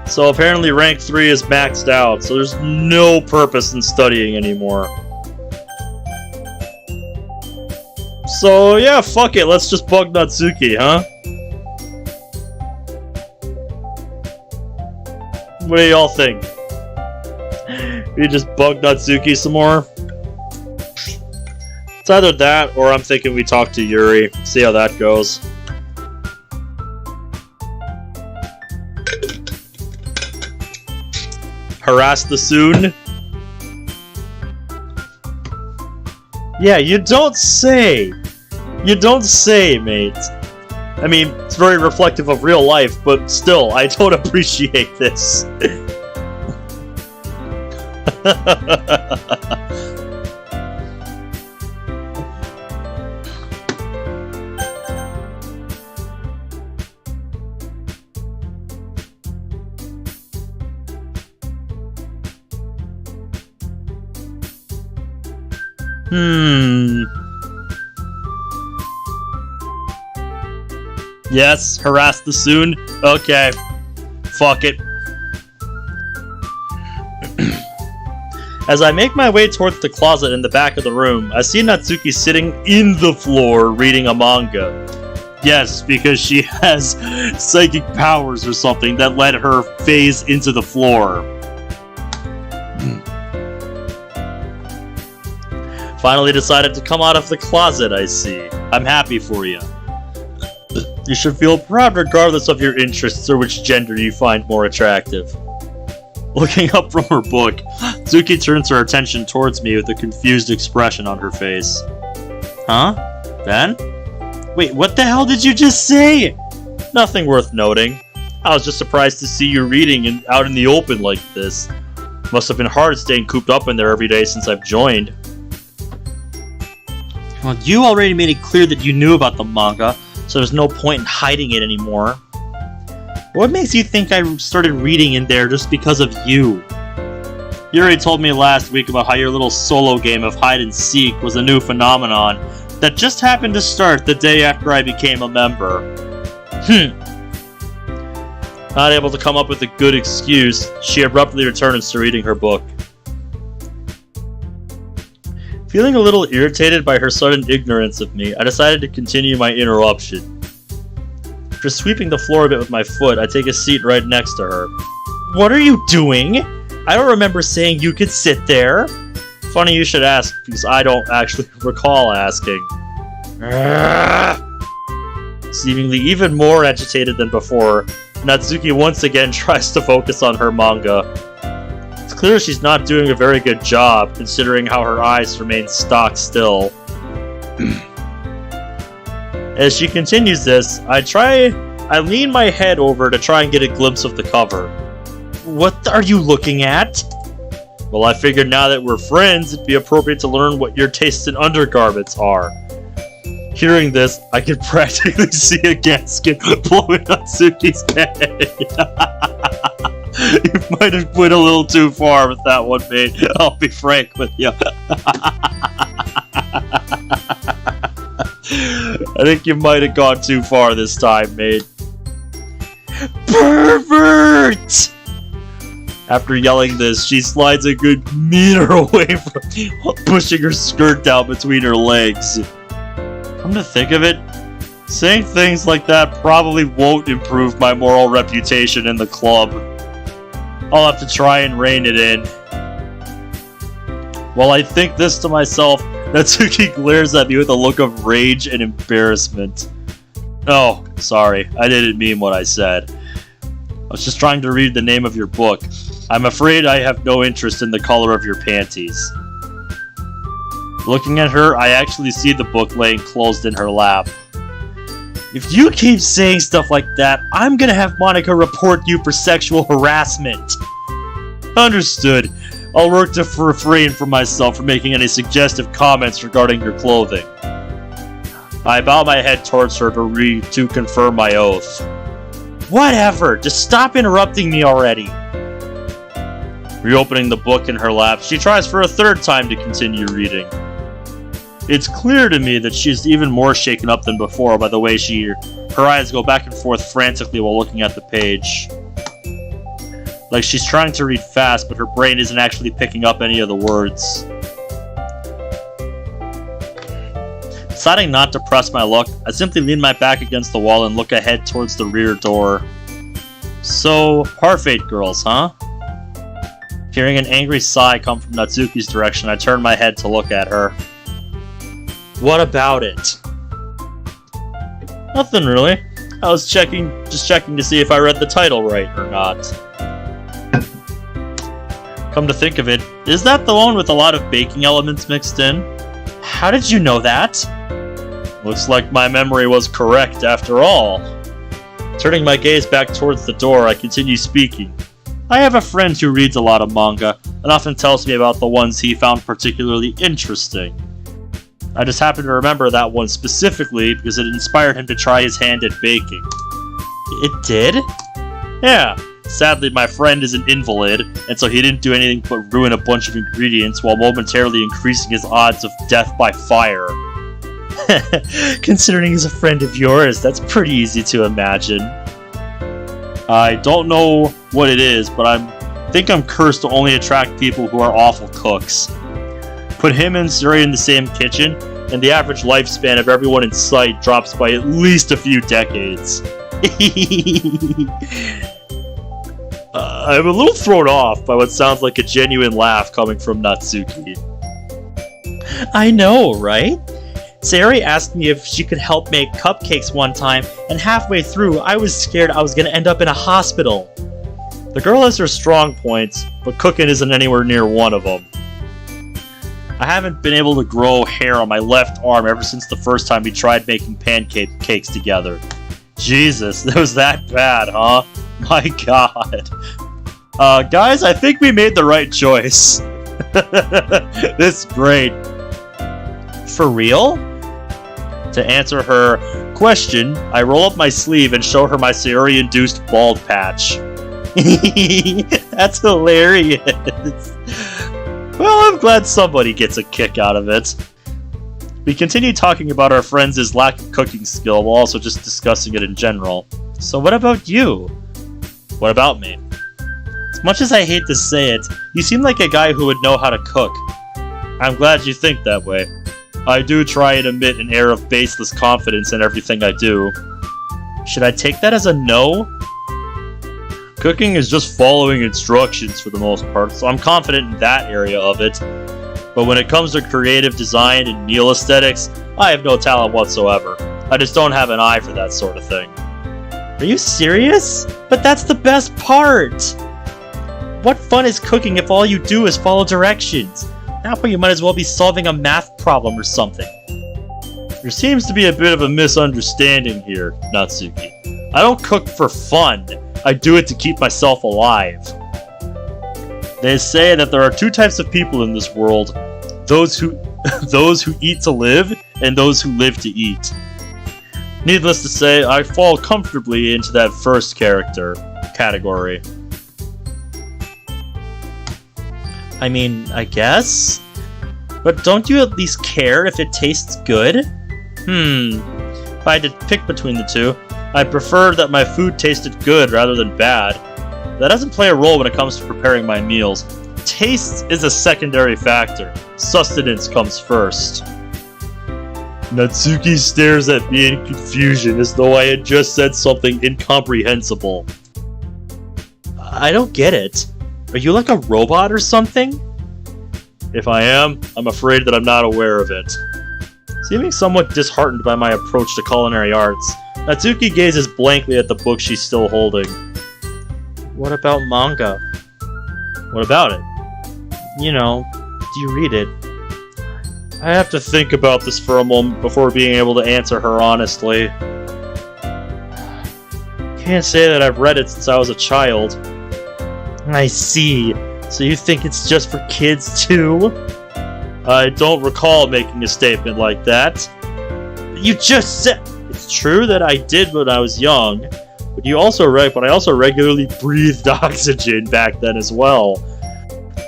So apparently rank 3 is maxed out, so there's no purpose in studying anymore. So yeah, fuck it, let's just bug Natsuki, huh? What do y'all think? We just bug Natsuki some more? It's either that, or I'm thinking we talk to Yuri, see how that goes. Harass the Soon? Yeah, you don't say! You don't say, mate. I mean, it's very reflective of real life, but still, I don't appreciate this. Yes, harass the Soon? Okay. Fuck it. As I make my way towards the closet in the back of the room, I see Natsuki sitting in the floor reading a manga. Yes, because she has psychic powers or something that let her phase into the floor. Finally decided to come out of the closet, I see. I'm happy for you. You should feel proud regardless of your interests or which gender you find more attractive. Looking up from her book, Tsuki turns her attention towards me with a confused expression on her face. Huh? Ben? Wait, what the hell did you just say? Nothing worth noting. I was just surprised to see you reading out in the open like this. Must have been hard staying cooped up in there every day since I've joined. Well, you already made it clear that you knew about the manga, so there's no point in hiding it anymore. What makes you think I started reading in there just because of you? Yuri told me last week about how your little solo game of hide and seek was a new phenomenon that just happened to start the day after I became a member. Not able to come up with a good excuse, she abruptly returns to reading her book. Feeling a little irritated by her sudden ignorance of me, I decided to continue my interruption. After sweeping the floor a bit with my foot, I take a seat right next to her. What are you doing? I don't remember saying you could sit there. Funny you should ask, because I don't actually recall asking. Seemingly even more agitated than before, Natsuki once again tries to focus on her manga. It's clear she's not doing a very good job, considering how her eyes remain stock still. As she continues this, I lean my head over to try and get a glimpse of the cover. What are you looking at? Well, I figured now that we're friends, it'd be appropriate to learn what your tastes in undergarments are. Hearing this, I could practically see a gasket blowing Natsuki's head. You might have went a little too far with that one, mate. I'll be frank with you. I think you might have gone too far this time, mate. Pervert! After yelling this, she slides a good meter away from me while pushing her skirt down between her legs. Come to think of it, saying things like that probably won't improve my moral reputation in the club. I'll have to try and rein it in. While I think this to myself, Natsuki glares at me with a look of rage and embarrassment. Oh, sorry, I didn't mean what I said. I was just trying to read the name of your book. I'm afraid I have no interest in the color of your panties. Looking at her, I actually see the book laying closed in her lap. If you keep saying stuff like that, I'm gonna have Monica report you for sexual harassment. Understood. I'll work to refrain from myself from making any suggestive comments regarding your clothing. I bow my head towards her to confirm my oath. Whatever, just stop interrupting me already. Reopening the book in her lap, she tries for a third time to continue reading. It's clear to me that she's even more shaken up than before by the way her eyes go back and forth frantically while looking at the page. Like she's trying to read fast, but her brain isn't actually picking up any of the words. Deciding not to press my luck, I simply lean my back against the wall and look ahead towards the rear door. So, Parfait girls, huh? Hearing an angry sigh come from Natsuki's direction, I turn my head to look at her. What about it? Nothing really. I was just checking to see if I read the title right or not. Come to think of it, is that the one with a lot of baking elements mixed in? How did you know that? Looks like my memory was correct after all. Turning my gaze back towards the door, I continue speaking. I have a friend who reads a lot of manga, and often tells me about the ones he found particularly interesting. I just happen to remember that one specifically because it inspired him to try his hand at baking. It did? Yeah. Sadly, my friend is an invalid, and so he didn't do anything but ruin a bunch of ingredients while momentarily increasing his odds of death by fire. Considering he's a friend of yours, that's pretty easy to imagine. I don't know what it is, but I think I'm cursed to only attract people who are awful cooks. Put him and Suri in the same kitchen, and the average lifespan of everyone in sight drops by at least a few decades. I'm a little thrown off by what sounds like a genuine laugh coming from Natsuki. I know, right? Sari asked me if she could help make cupcakes one time, and halfway through, I was scared I was going to end up in a hospital. The girl has her strong points, but cooking isn't anywhere near one of them. I haven't been able to grow hair on my left arm ever since the first time we tried making pancakes together. Jesus, it was that bad, huh? My god. Guys, I think we made the right choice. This is great. For real? To answer her question, I roll up my sleeve and show her my Sayuri-induced bald patch. That's hilarious. Well, I'm glad somebody gets a kick out of it. We continue talking about our friends' lack of cooking skill while also just discussing it in general. So what about you? What about me? As much as I hate to say it, you seem like a guy who would know how to cook. I'm glad you think that way. I do try and emit an air of baseless confidence in everything I do. Should I take that as a no? Cooking is just following instructions for the most part, so I'm confident in that area of it. But when it comes to creative design and meal aesthetics, I have no talent whatsoever. I just don't have an eye for that sort of thing. Are you serious? But that's the best part! What fun is cooking if all you do is follow directions? That way you might as well be solving a math problem or something. There seems to be a bit of a misunderstanding here, Natsuki. I don't cook for fun. I do it to keep myself alive. They say that there are two types of people in this world. Those who eat to live, and those who live to eat. Needless to say, I fall comfortably into that first category. I mean, I guess? But don't you at least care if it tastes good? If I had to pick between the two, I'd prefer that my food tasted good rather than bad. That doesn't play a role when it comes to preparing my meals. Taste is a secondary factor. Sustenance comes first. Natsuki stares at me in confusion as though I had just said something incomprehensible. I don't get it. Are you like a robot or something? If I am, I'm afraid that I'm not aware of it. Seeming somewhat disheartened by my approach to culinary arts, Natsuki gazes blankly at the book she's still holding. What about manga? What about it? You know, do you read it? I have to think about this for a moment before being able to answer her honestly. Can't say that I've read it since I was a child. I see. So you think it's just for kids too? I don't recall making a statement like that. You just said... It's true that I did when I was young, but I also regularly breathed oxygen back then as well.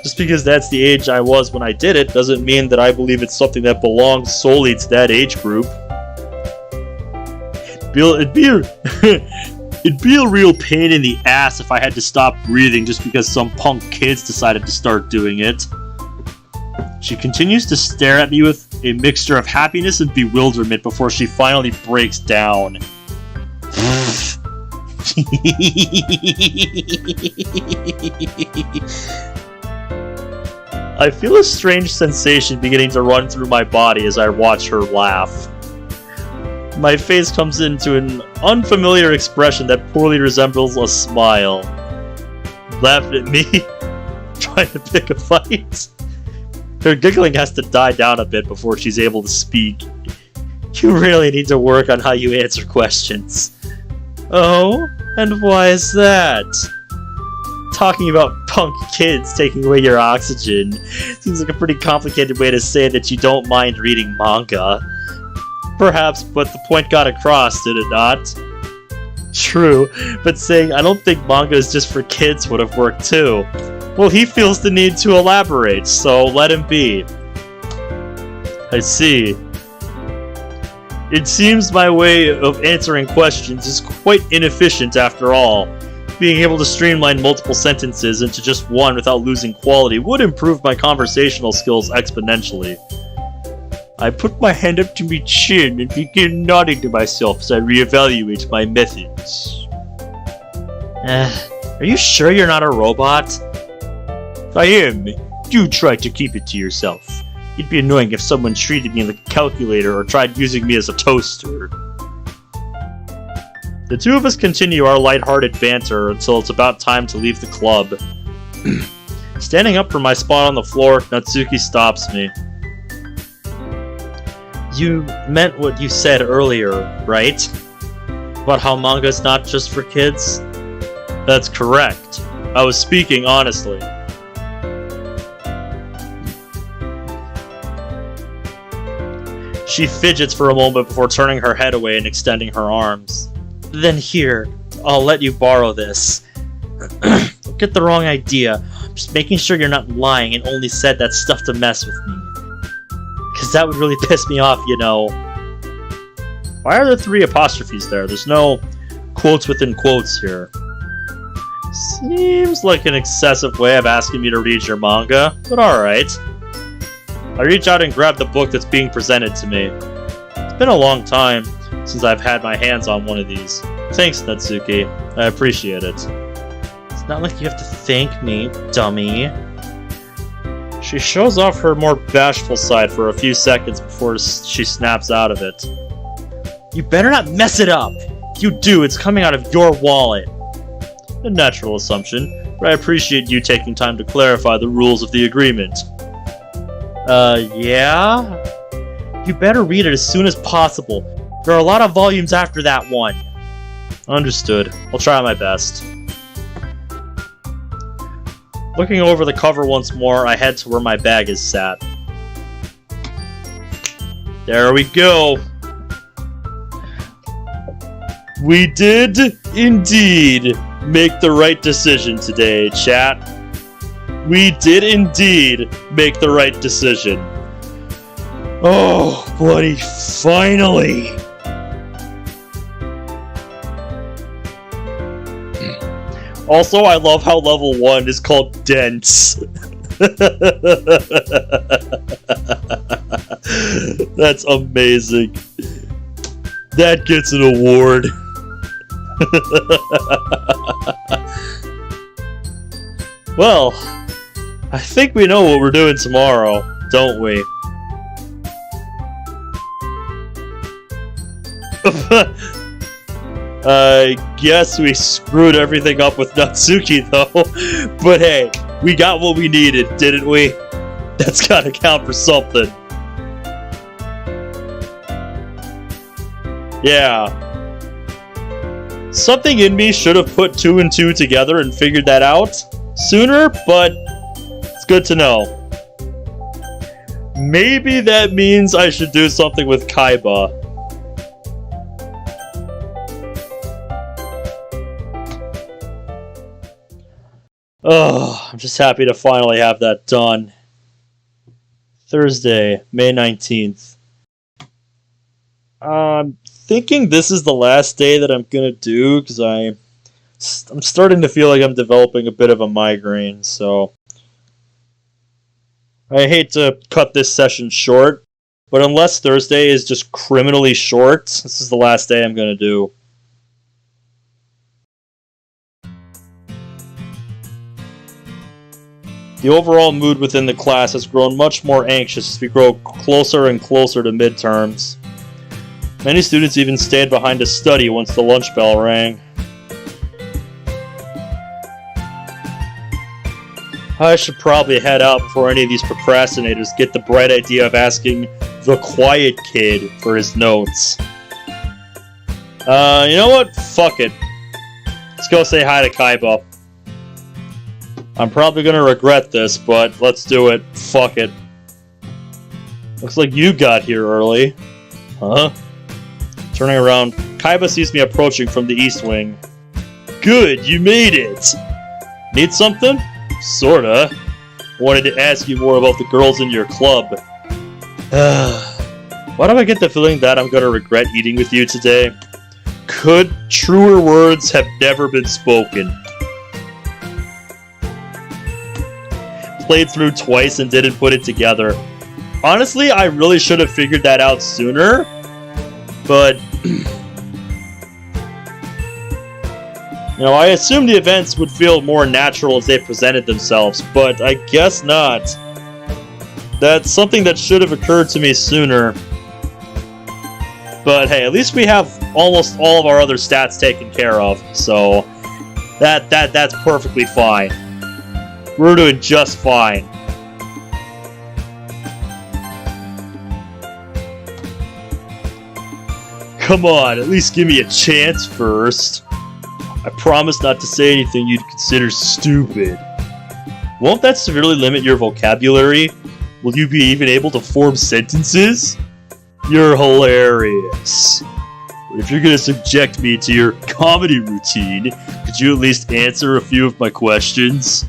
Just because that's the age I was when I did it doesn't mean that I believe it's something that belongs solely to that age group. It'd be a real pain in the ass if I had to stop breathing just because some punk kids decided to start doing it. She continues to stare at me with a mixture of happiness and bewilderment before she finally breaks down. I feel a strange sensation beginning to run through my body as I watch her laugh. My face comes into an unfamiliar expression that poorly resembles a smile. Laughing at me, trying to pick a fight. Her giggling has to die down a bit before she's able to speak. You really need to work on how you answer questions. Oh, and why is that? Talking about punk kids taking away your oxygen seems like a pretty complicated way to say that you don't mind reading manga. Perhaps, but the point got across, did it not? True, but saying I don't think manga is just for kids would have worked too. Well, he feels the need to elaborate, so let him be. I see. It seems my way of answering questions is quite inefficient after all. Being able to streamline multiple sentences into just one without losing quality would improve my conversational skills exponentially. I put my hand up to my chin and begin nodding to myself as I reevaluate my methods. Are you sure you're not a robot? I am. Do try to keep it to yourself. It'd be annoying if someone treated me like a calculator or tried using me as a toaster. The two of us continue our lighthearted banter until it's about time to leave the club. Standing up from my spot on the floor, Natsuki stops me. You meant what you said earlier, right? About how manga's not just for kids? That's correct. I was speaking honestly. She fidgets for a moment before turning her head away and extending her arms. Then here, I'll let you borrow this. Don't get the wrong idea. I'm just making sure you're not lying and only said that stuff to mess with me. Because that would really piss me off, you know. Why are there 3 apostrophes there? There's no quotes within quotes here. Seems like an excessive way of asking me to read your manga, but alright. I reach out and grab the book that's being presented to me. It's been a long time since I've had my hands on one of these. Thanks, Natsuki. I appreciate it. It's not like you have to thank me, dummy. She shows off her more bashful side for a few seconds before she snaps out of it. You better not mess it up! If you do, it's coming out of your wallet. A natural assumption, but I appreciate you taking time to clarify the rules of the agreement. Yeah? You better read it as soon as possible. There are a lot of volumes after that one. Understood. I'll try my best. Looking over the cover once more, I head to where my bag is sat. There we go. We did indeed make the right decision today, chat. We did indeed make the right decision. Oh, buddy, finally! Also, I love how level 1 is called dense. That's amazing. That gets an award. Well, I think we know what we're doing tomorrow, don't we? I guess we screwed everything up with Natsuki, though. But hey, we got what we needed, didn't we? That's gotta count for something. Yeah. Something in me should have put 2 and 2 together and figured that out sooner, but it's good to know. Maybe that means I should do something with Kaiba. Oh, I'm just happy to finally have that done. Thursday, May 19th. thinking this is the last day that I'm gonna do, because I'm starting to feel like I'm developing a bit of a migraine, so I hate to cut this session short, but unless Thursday is just criminally short, this is the last day I'm gonna do. The overall mood within the class has grown much more anxious as we grow closer and closer to midterms. Many students even stayed behind to study once the lunch bell rang. I should probably head out before any of these procrastinators get the bright idea of asking the quiet kid for his notes. You know what? Fuck it. Let's go say hi to Kaiba. I'm probably gonna regret this, but let's do it. Fuck it. Looks like you got here early. Huh? Turning around, Kaiba sees me approaching from the east wing. Good, you made it! Need something? Sorta. Wanted to ask you more about the girls in your club. Why do I get the feeling that I'm gonna regret eating with you today? Could truer words have never been spoken? Played through twice and didn't put it together. Honestly, I really should have figured that out sooner, but you know, I assumed the events would feel more natural as they presented themselves, but I guess not. That's something that should have occurred to me sooner. But hey, at least we have almost all of our other stats taken care of, so that's perfectly fine. We're doing just fine. Come on, at least give me a chance first. I promise not to say anything you'd consider stupid. Won't that severely limit your vocabulary? Will you be even able to form sentences? You're hilarious. But if you're gonna subject me to your comedy routine, could you at least answer a few of my questions?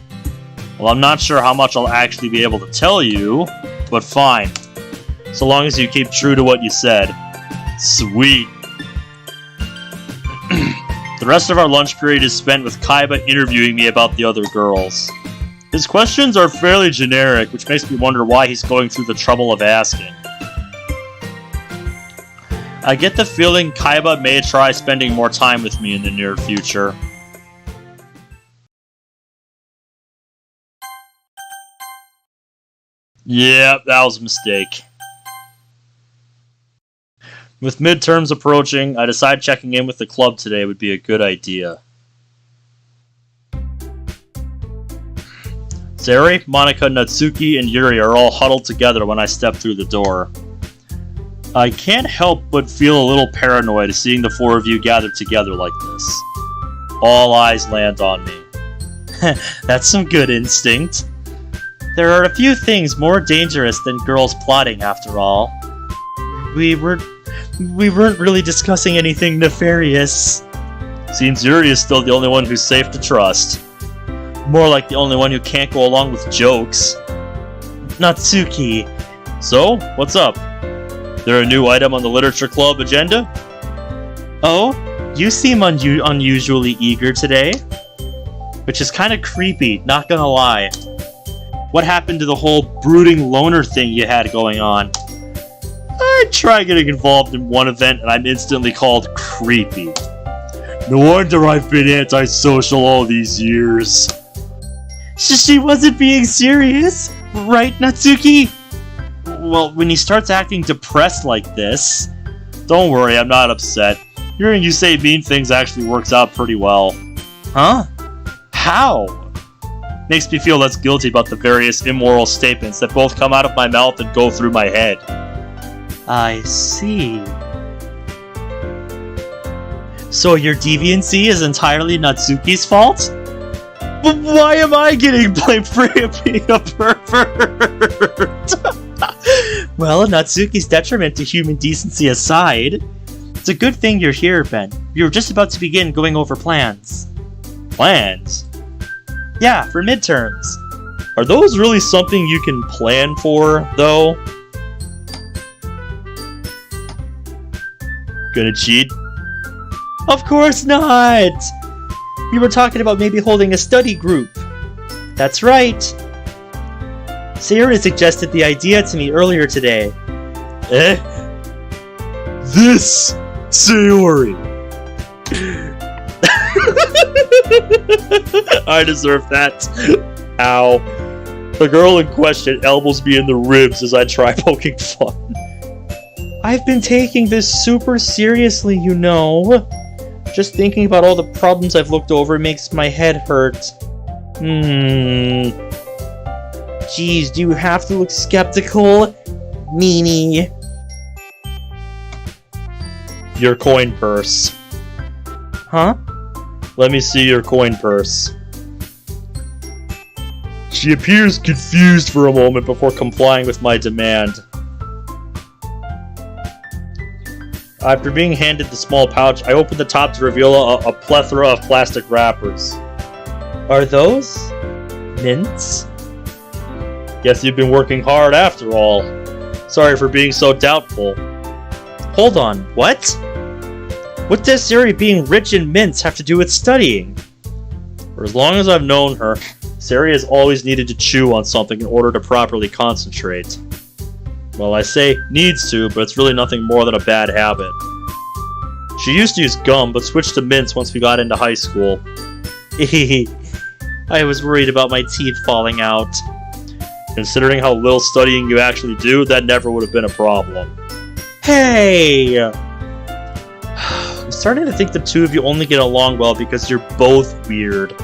Well, I'm not sure how much I'll actually be able to tell you, but fine. So long as you keep true to what you said. Sweet. The rest of our lunch period is spent with Kaiba interviewing me about the other girls. His questions are fairly generic, which makes me wonder why he's going through the trouble of asking. I get the feeling Kaiba may try spending more time with me in the near future. Yeah, that was a mistake. With midterms approaching, I decide checking in with the club today would be a good idea. Zeri, Monika, Natsuki, and Yuri are all huddled together when I step through the door. I can't help but feel a little paranoid seeing the four of you gathered together like this. All eyes land on me. That's some good instinct. There are a few things more dangerous than girls plotting, after all. We weren't really discussing anything nefarious. Seems Yuri is still the only one who's safe to trust. More like the only one who can't go along with jokes. Natsuki. So, what's up? There a new item on the Literature Club agenda? Oh, you seem unusually eager today. Which is kind of creepy, not gonna lie. What happened to the whole brooding loner thing you had going on? I try getting involved in one event and I'm instantly called creepy. No wonder I've been antisocial all these years. She wasn't being serious, right, Natsuki? Well, when he starts acting depressed like this... Don't worry, I'm not upset. Hearing you say mean things actually works out pretty well. Huh? How? Makes me feel less guilty about the various immoral statements that both come out of my mouth and go through my head. I see. So your deviancy is entirely Natsuki's fault? But why am I getting blamed for him being a pervert? Well, Natsuki's detriment to human decency aside, it's a good thing you're here, Ben. We were just about to begin going over plans. Plans? Yeah, for midterms. Are those really something you can plan for, though? Gonna cheat? Of course not! We were talking about maybe holding a study group. That's right. Sayori suggested the idea to me earlier today. Eh? This Sayori! I deserve that. Ow. The girl in question elbows me in the ribs as I try poking fun. I've been taking this super seriously, you know. Just thinking about all the problems I've looked over makes my head hurt. Geez, do you have to look skeptical? Meanie. Your coin purse. Huh? Let me see your coin purse. She appears confused for a moment before complying with my demand. After being handed the small pouch, I open the top to reveal a plethora of plastic wrappers. Are those mints? Guess you've been working hard after all. Sorry for being so doubtful. Hold on, what? What does Sayori being rich in mints have to do with studying? For as long as I've known her, Sayori has always needed to chew on something in order to properly concentrate. Well, I say needs to, but it's really nothing more than a bad habit. She used to use gum, but switched to mints once we got into high school. I was worried about my teeth falling out. Considering how little studying you actually do, that never would have been a problem. Hey! I'm starting to think the two of you only get along well because you're both weird.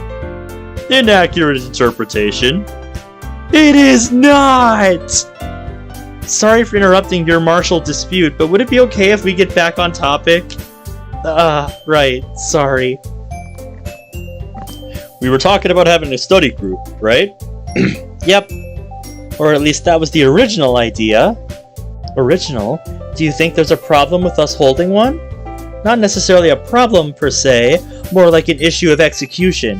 Inaccurate interpretation. It is not! Sorry for interrupting your martial dispute, but would it be okay if we get back on topic? Right, sorry. We were talking about having a study group, right? Yep. Or at least that was the original idea. Original? Do you think there's a problem with us holding one? Not necessarily a problem per se, more like an issue of execution.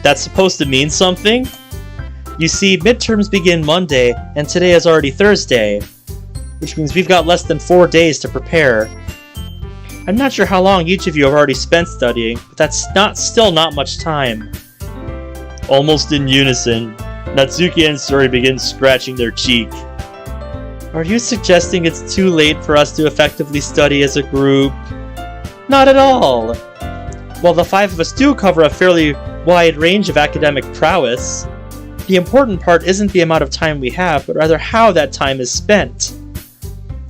That's supposed to mean something? You see, midterms begin Monday, and today is already Thursday, which means we've got less than 4 days to prepare. I'm not sure how long each of you have already spent studying, but that's still not much time. Almost in unison, Natsuki and Sayori begin scratching their cheek. Are you suggesting it's too late for us to effectively study as a group? Not at all! While the 5 of us do cover a fairly wide range of academic prowess, the important part isn't the amount of time we have, but rather how that time is spent.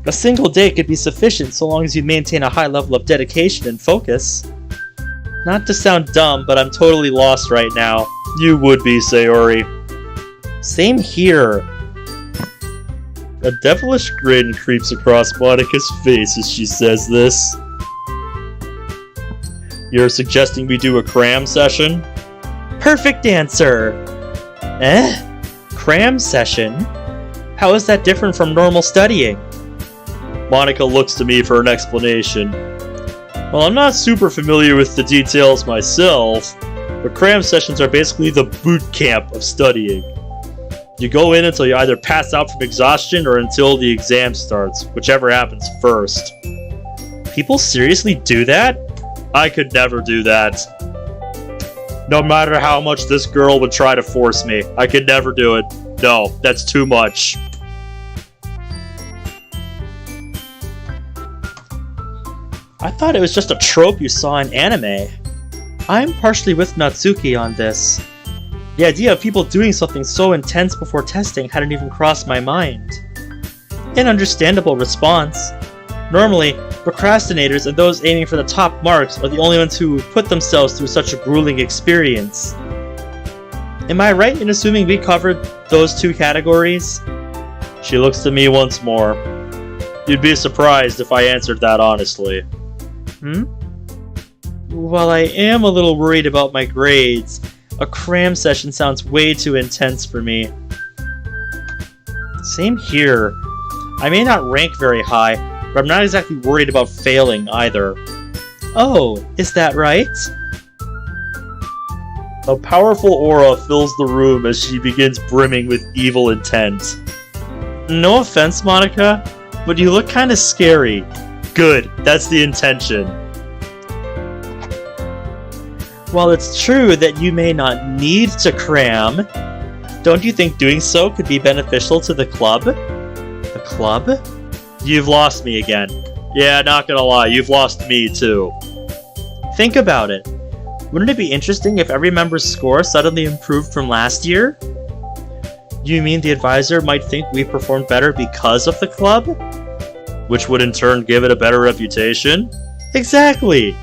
A single day could be sufficient so long as you maintain a high level of dedication and focus. Not to sound dumb, but I'm totally lost right now. You would be, Sayori. Same here. A devilish grin creeps across Monika's face as she says this. You're suggesting we do a cram session? Perfect answer! Cram session? How is that different from normal studying? Monika looks to me for an explanation. Well, I'm not super familiar with the details myself, but cram sessions are basically the boot camp of studying. You go in until you either pass out from exhaustion or until the exam starts, whichever happens first. People seriously do that? I could never do that. No matter how much this girl would try to force me, I could never do it. No, that's too much. I thought it was just a trope you saw in anime. I'm partially with Natsuki on this. The idea of people doing something so intense before testing hadn't even crossed my mind. An understandable response. Normally, procrastinators and those aiming for the top marks are the only ones who put themselves through such a grueling experience. Am I right in assuming we covered those two categories? She looks to me once more. You'd be surprised if I answered that honestly. While I am a little worried about my grades, a cram session sounds way too intense for me. Same here. I may not rank very high, but I'm not exactly worried about failing either. Oh, is that right? A powerful aura fills the room as she begins brimming with evil intent. No offense, Monika, but you look kinda scary. Good, that's the intention. While it's true that you may not need to cram, don't you think doing so could be beneficial to the club? The club? You've lost me again. Yeah, not gonna lie, you've lost me too. Think about it. Wouldn't it be interesting if every member's score suddenly improved from last year? You mean the advisor might think we performed better because of the club? Which would in turn give it a better reputation? Exactly!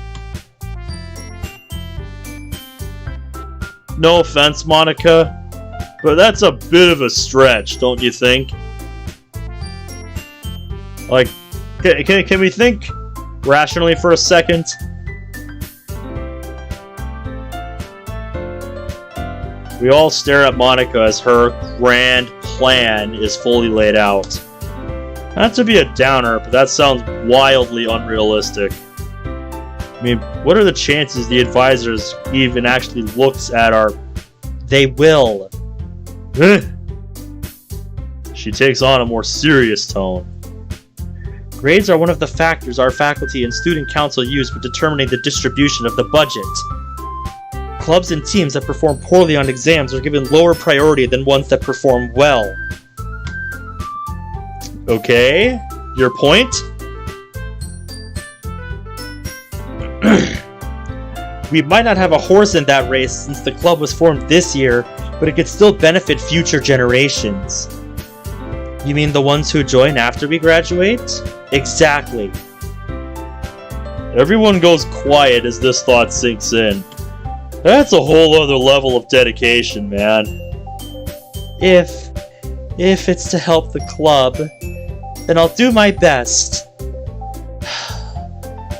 No offense, Monica, but that's a bit of a stretch, don't you think? Like, can we think rationally for a second? We all stare at Monica as her grand plan is fully laid out. Not to be a downer, but that sounds wildly unrealistic. I mean, what are the chances the advisors even actually looks at our... They will. She takes on a more serious tone. Grades are one of the factors our faculty and student council use for determining the distribution of the budget. Clubs and teams that perform poorly on exams are given lower priority than ones that perform well. Okay, your point? We might not have a horse in that race since the club was formed this year, but it could still benefit future generations. You mean the ones who join after we graduate? Exactly. Everyone goes quiet as this thought sinks in. That's a whole other level of dedication, man. If it's to help the club, then I'll do my best.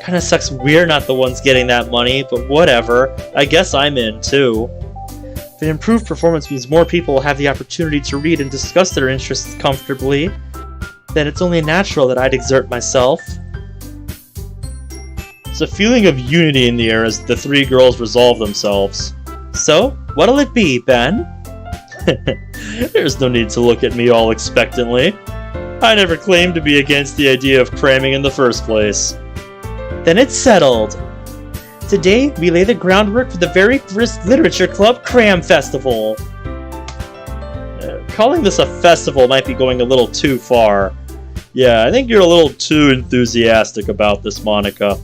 Kinda sucks we're not the ones getting that money, but whatever. I guess I'm in, too. If an improved performance means more people will have the opportunity to read and discuss their interests comfortably, then it's only natural that I'd exert myself. There's a feeling of unity in the air as the three girls resolve themselves. So, what'll it be, Ben? There's no need to look at me all expectantly. I never claimed to be against the idea of cramming in the first place. Then it's settled. Today, we lay the groundwork for the very first Literature Club Cram Festival. Calling this a festival might be going a little too far. Yeah, I think you're a little too enthusiastic about this, Monica.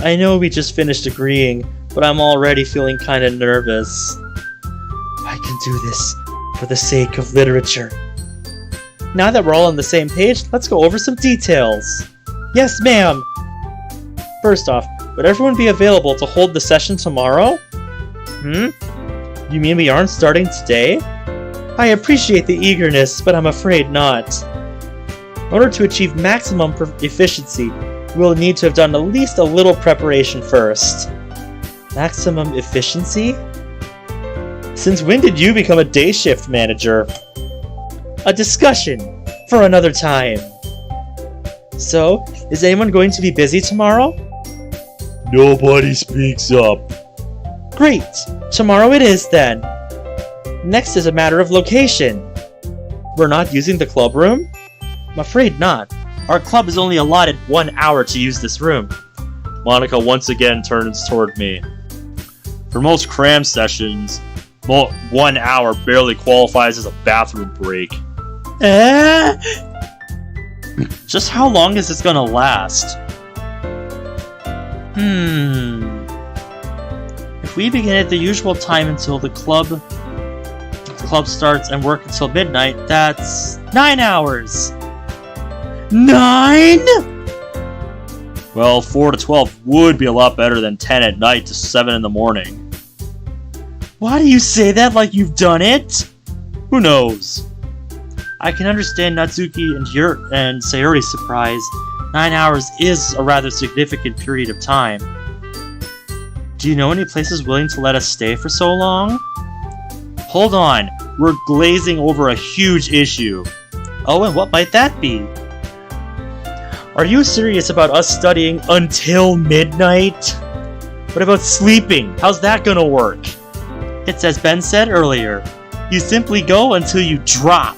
I know we just finished agreeing, but I'm already feeling kinda nervous. I can do this for the sake of literature. Now that we're all on the same page, let's go over some details. Yes, ma'am! First off, would everyone be available to hold the session tomorrow? You mean we aren't starting today? I appreciate the eagerness, but I'm afraid not. In order to achieve maximum efficiency, we'll need to have done at least a little preparation first. Maximum efficiency? Since when did you become a day shift manager? A discussion for another time. So, is anyone going to be busy tomorrow? Nobody speaks up. Great! Tomorrow it is then. Next is a matter of location. We're not using the club room? I'm afraid not. Our club is only allotted 1 hour to use this room. Monica once again turns toward me. For most cram sessions, 1 hour barely qualifies as a bathroom break. Just how long is this gonna last? If we begin at the usual time until the club starts and work until midnight, that's 9 hours! 9?! Well, 4 to 12 would be a lot better than 10 at night to 7 in the morning. Why do you say that like you've done it? Who knows? I can understand Natsuki and Sayori's surprise. 9 hours is a rather significant period of time. Do you know any places willing to let us stay for so long? Hold on, we're glazing over a huge issue. Oh, and what might that be? Are you serious about us studying until midnight? What about sleeping? How's that gonna work? It's as Ben said earlier. You simply go until you drop.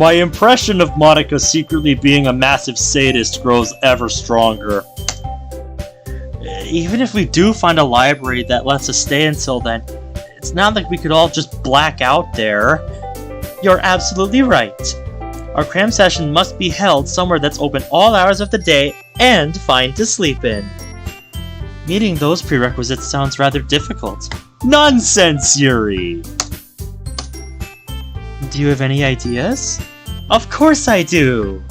My impression of Monica secretly being a massive sadist grows ever stronger. Even if we do find a library that lets us stay until then, it's not like we could all just black out there. You're absolutely right. Our cram session must be held somewhere that's open all hours of the day and fine to sleep in. Meeting those prerequisites sounds rather difficult. Nonsense, Yuri! Do you have any ideas? Of course I do!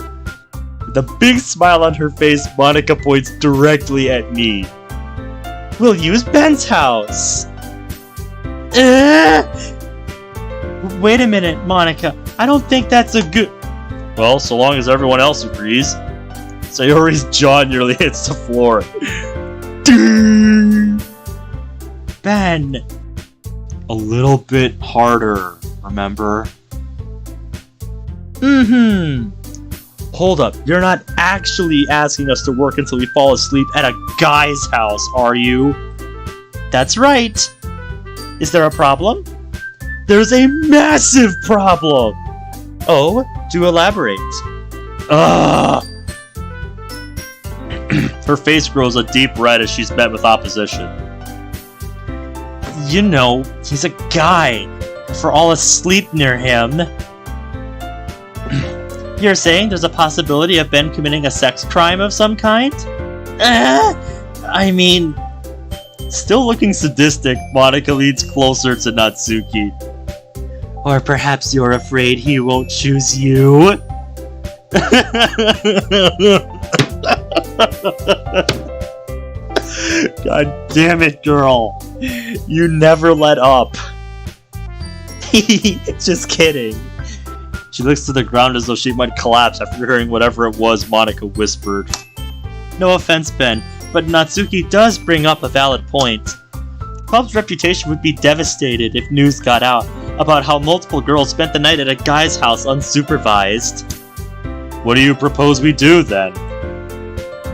With a big smile on her face, Monica points directly at me. We'll use Ben's house! Wait a minute, Monica. I don't think that's a good... Well, so long as everyone else agrees. Sayori's jaw nearly hits the floor. Ben! A little bit harder, remember? Hold up, you're not actually asking us to work until we fall asleep at a guy's house, are you? That's right! Is there a problem? There's a massive problem! Oh, do elaborate. Ugh! Her face grows a deep red as she's met with opposition. You know, he's a guy. For all asleep near him. You're saying there's a possibility of Ben committing a sex crime of some kind? I mean... Still looking sadistic, Monica leans closer to Natsuki. Or perhaps you're afraid he won't choose you? God damn it, girl. You never let up. Just kidding. She looks to the ground as though she might collapse after hearing whatever it was Monica whispered. No offense, Ben, but Natsuki does bring up a valid point. Club's reputation would be devastated if news got out about how multiple girls spent the night at a guy's house unsupervised. What do you propose we do, then?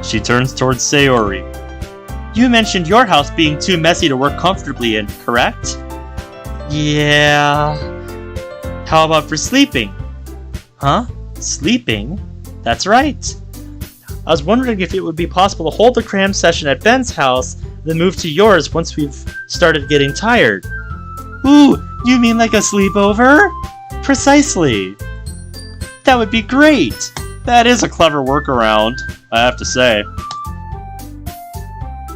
She turns towards Sayori. You mentioned your house being too messy to work comfortably in, correct? Yeah... How about for sleeping? Huh? Sleeping? That's right. I was wondering if it would be possible to hold a cram session at Ben's house, then move to yours once we've started getting tired. Ooh, you mean like a sleepover? Precisely. That would be great. That is a clever workaround, I have to say.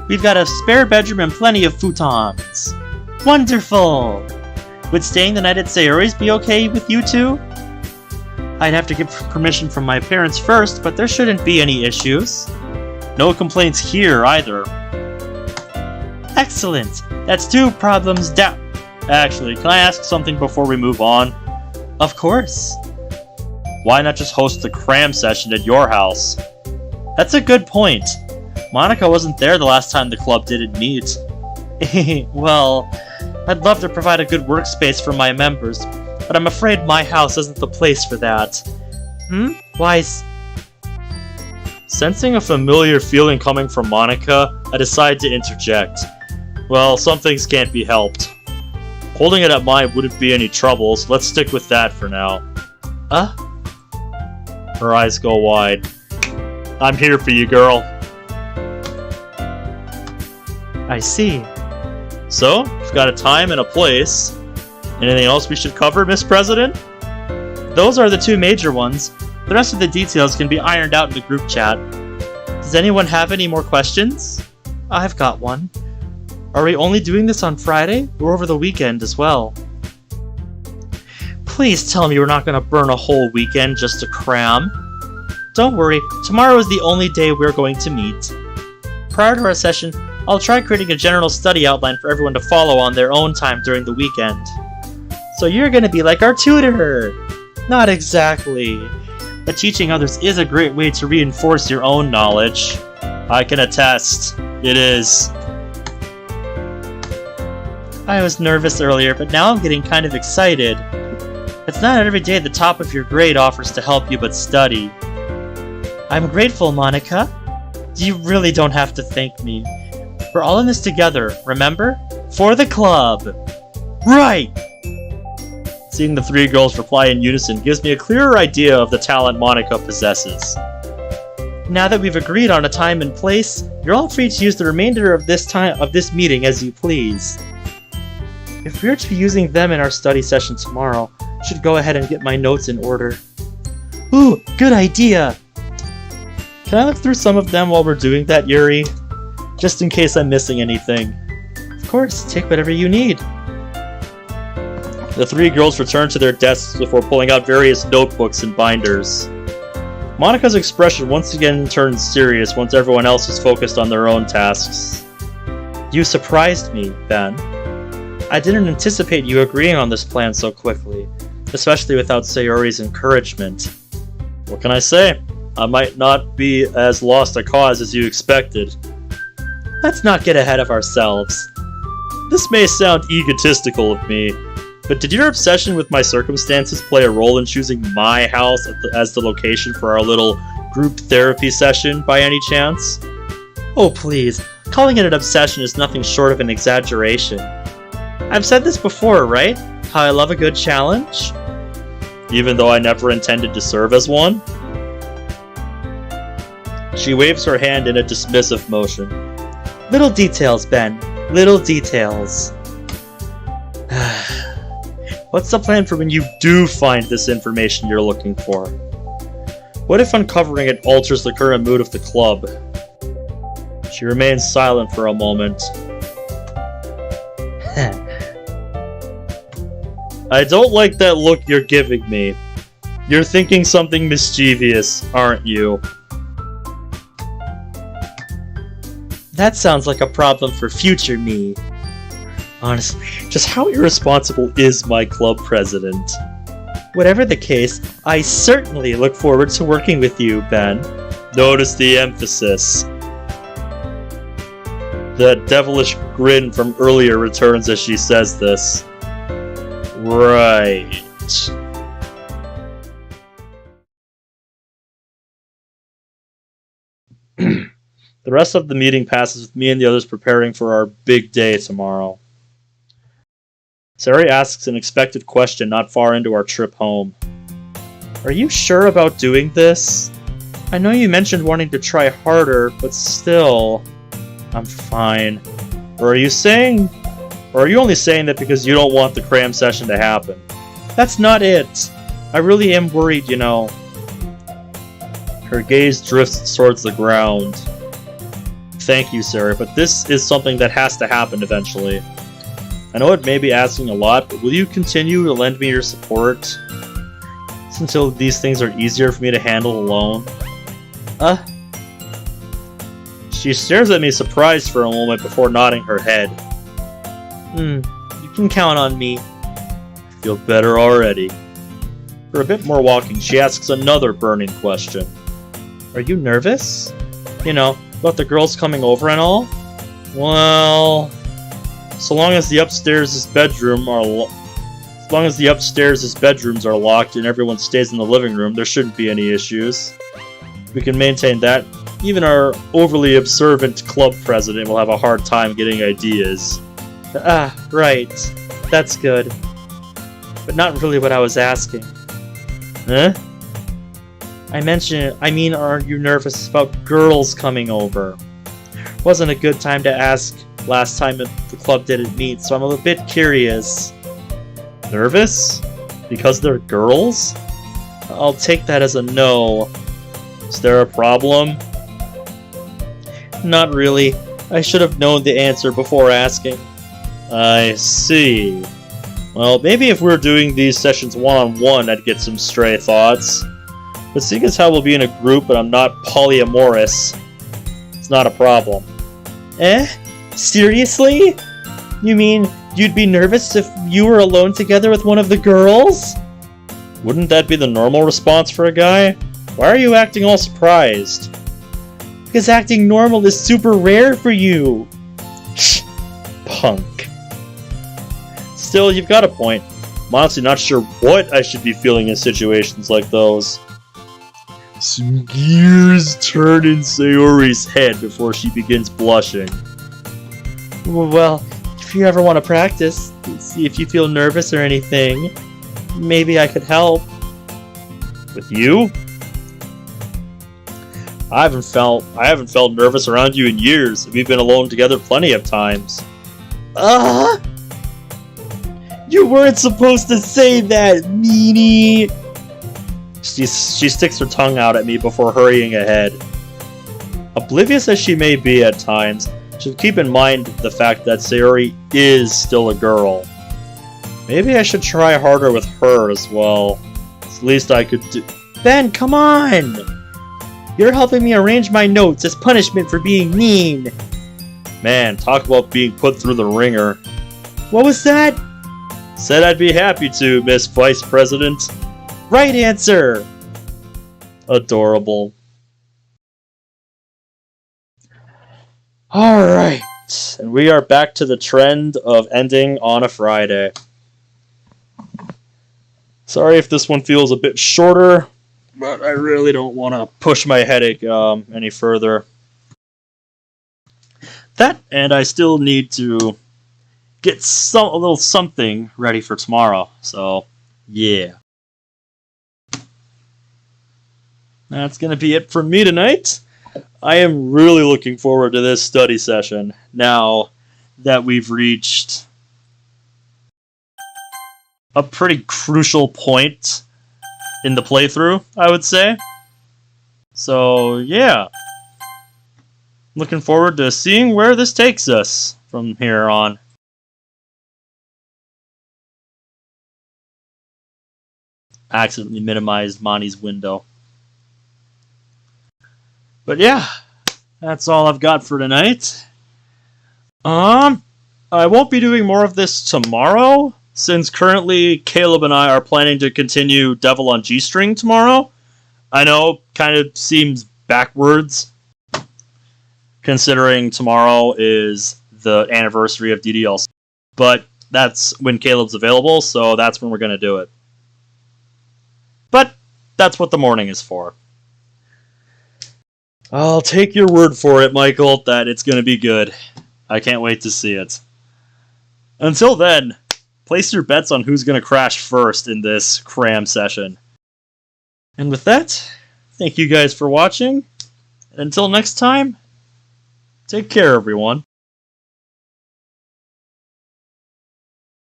We've got a spare bedroom and plenty of futons. Wonderful! Would staying the night at Sayori's be okay with you two? I'd have to get permission from my parents first, but there shouldn't be any issues. No complaints here, either. Excellent! That's 2 problems down. Actually, can I ask something before we move on? Of course. Why not just host the cram session at your house? That's a good point. Monica wasn't there the last time the club didn't meet. Well, I'd love to provide a good workspace for my members, but I'm afraid my house isn't the place for that. Why? Sensing a familiar feeling coming from Monica, I decide to interject. Well, some things can't be helped. Holding it at mine wouldn't be any trouble, so let's stick with that for now. Her eyes go wide. I'm here for you, girl. I see. So, we've got a time and a place. Anything else we should cover, Miss President? Those are the 2 major ones. The rest of the details can be ironed out in the group chat. Does anyone have any more questions? I've got one. Are we only doing this on Friday, or over the weekend as well? Please tell me we're not going to burn a whole weekend just to cram. Don't worry, tomorrow is the only day we're going to meet. Prior to our session, I'll try creating a general study outline for everyone to follow on their own time during the weekend. So you're going to be like our tutor! Not exactly. But teaching others is a great way to reinforce your own knowledge. I can attest. It is. I was nervous earlier, but now I'm getting kind of excited. It's not every day the top of your grade offers to help you but study. I'm grateful, Monica. You really don't have to thank me. We're all in this together, remember? For the club! Right! Seeing the three girls reply in unison gives me a clearer idea of the talent Monica possesses. Now that we've agreed on a time and place, you're all free to use the remainder of this meeting as you please. If we're to be using them in our study session tomorrow, I should go ahead and get my notes in order. Ooh, good idea! Can I look through some of them while we're doing that, Yuri? Just in case I'm missing anything. Of course, take whatever you need. The three girls return to their desks before pulling out various notebooks and binders. Monica's expression once again turns serious once everyone else is focused on their own tasks. You surprised me, Ben. I didn't anticipate you agreeing on this plan so quickly, especially without Sayori's encouragement. What can I say? I might not be as lost a cause as you expected. Let's not get ahead of ourselves. This may sound egotistical of me, but did your obsession with my circumstances play a role in choosing my house as the location for our little group therapy session by any chance? Oh please, calling it an obsession is nothing short of an exaggeration. I've said this before, right? How I love a good challenge? Even though I never intended to serve as one? She waves her hand in a dismissive motion. Little details, Ben. Little details. What's the plan for when you do find this information you're looking for? What if uncovering it alters the current mood of the club? She remains silent for a moment. I don't like that look you're giving me. You're thinking something mischievous, aren't you? That sounds like a problem for future me. Honestly, just how irresponsible is my club president? Whatever the case, I certainly look forward to working with you, Ben. Notice the emphasis. That devilish grin from earlier returns as she says this. Right. The rest of the meeting passes with me and the others preparing for our big day tomorrow. Sari asks an expected question not far into our trip home. Are you sure about doing this? I know you mentioned wanting to try harder, but still... I'm fine. Or are you only saying that because you don't want the cram session to happen? That's not it. I really am worried, you know. Her gaze drifts towards the ground. Thank you, Sarah, but this is something that has to happen eventually. I know it may be asking a lot, but will you continue to lend me your support? Until these things are easier for me to handle alone? She stares at me surprised for a moment before nodding her head. You can count on me. I feel better already. For a bit more walking, she asks another burning question. Are you nervous? You know, about the girls coming over and all? Well... So long as the upstairs' bedrooms are locked and everyone stays in the living room, there shouldn't be any issues. If we can maintain that, even our overly observant club president will have a hard time getting ideas. Right. That's good. But not really what I was asking. Huh? I mean, are you nervous about girls coming over? Wasn't a good time to ask last time the club didn't meet, so I'm a bit curious. Nervous? Because they're girls? I'll take that as a no. Is there a problem? Not really. I should have known the answer before asking. I see. Well, maybe if we were doing these sessions one-on-one, I'd get some stray thoughts. But seeing as how we'll be in a group and I'm not polyamorous, it's not a problem. Seriously? You mean you'd be nervous if you were alone together with one of the girls? Wouldn't that be the normal response for a guy? Why are you acting all surprised? Because acting normal is super rare for you. Punk. Still, you've got a point. I'm honestly not sure what I should be feeling in situations like those. Some gears turn in Sayori's head before she begins blushing. Well, if you ever want to practice, see if you feel nervous or anything, maybe I could help. With you? I haven't felt nervous around you in years. We've been alone together plenty of times. You weren't supposed to say that, meanie! She sticks her tongue out at me before hurrying ahead. Oblivious as she may be at times, should keep in mind the fact that Sayori is still a girl. Maybe I should try harder with her as well. It's the least I could do. Ben, come on! You're helping me arrange my notes as punishment for being mean. Man, talk about being put through the ringer. What was that? Said I'd be happy to, Miss Vice President. Right answer! Adorable. Alright. And we are back to the trend of ending on a Friday. Sorry if this one feels a bit shorter, but I really don't want to push my headache any further. That, and I still need to get a little something ready for tomorrow, so yeah. That's going to be it from me tonight. I am really looking forward to this study session now that we've reached a pretty crucial point in the playthrough, I would say. So, yeah. Looking forward to seeing where this takes us from here on. Accidentally minimized Monty's window. But yeah, that's all I've got for tonight. I won't be doing more of this tomorrow, since currently Caleb and I are planning to continue Devil on G-String tomorrow. I know, kind of seems backwards, considering tomorrow is the anniversary of DDLC. But that's when Caleb's available, so that's when we're going to do it. But that's what the morning is for. I'll take your word for it, Michael, that it's going to be good. I can't wait to see it. Until then, place your bets on who's going to crash first in this cram session. And with that, thank you guys for watching. And until next time, take care, everyone.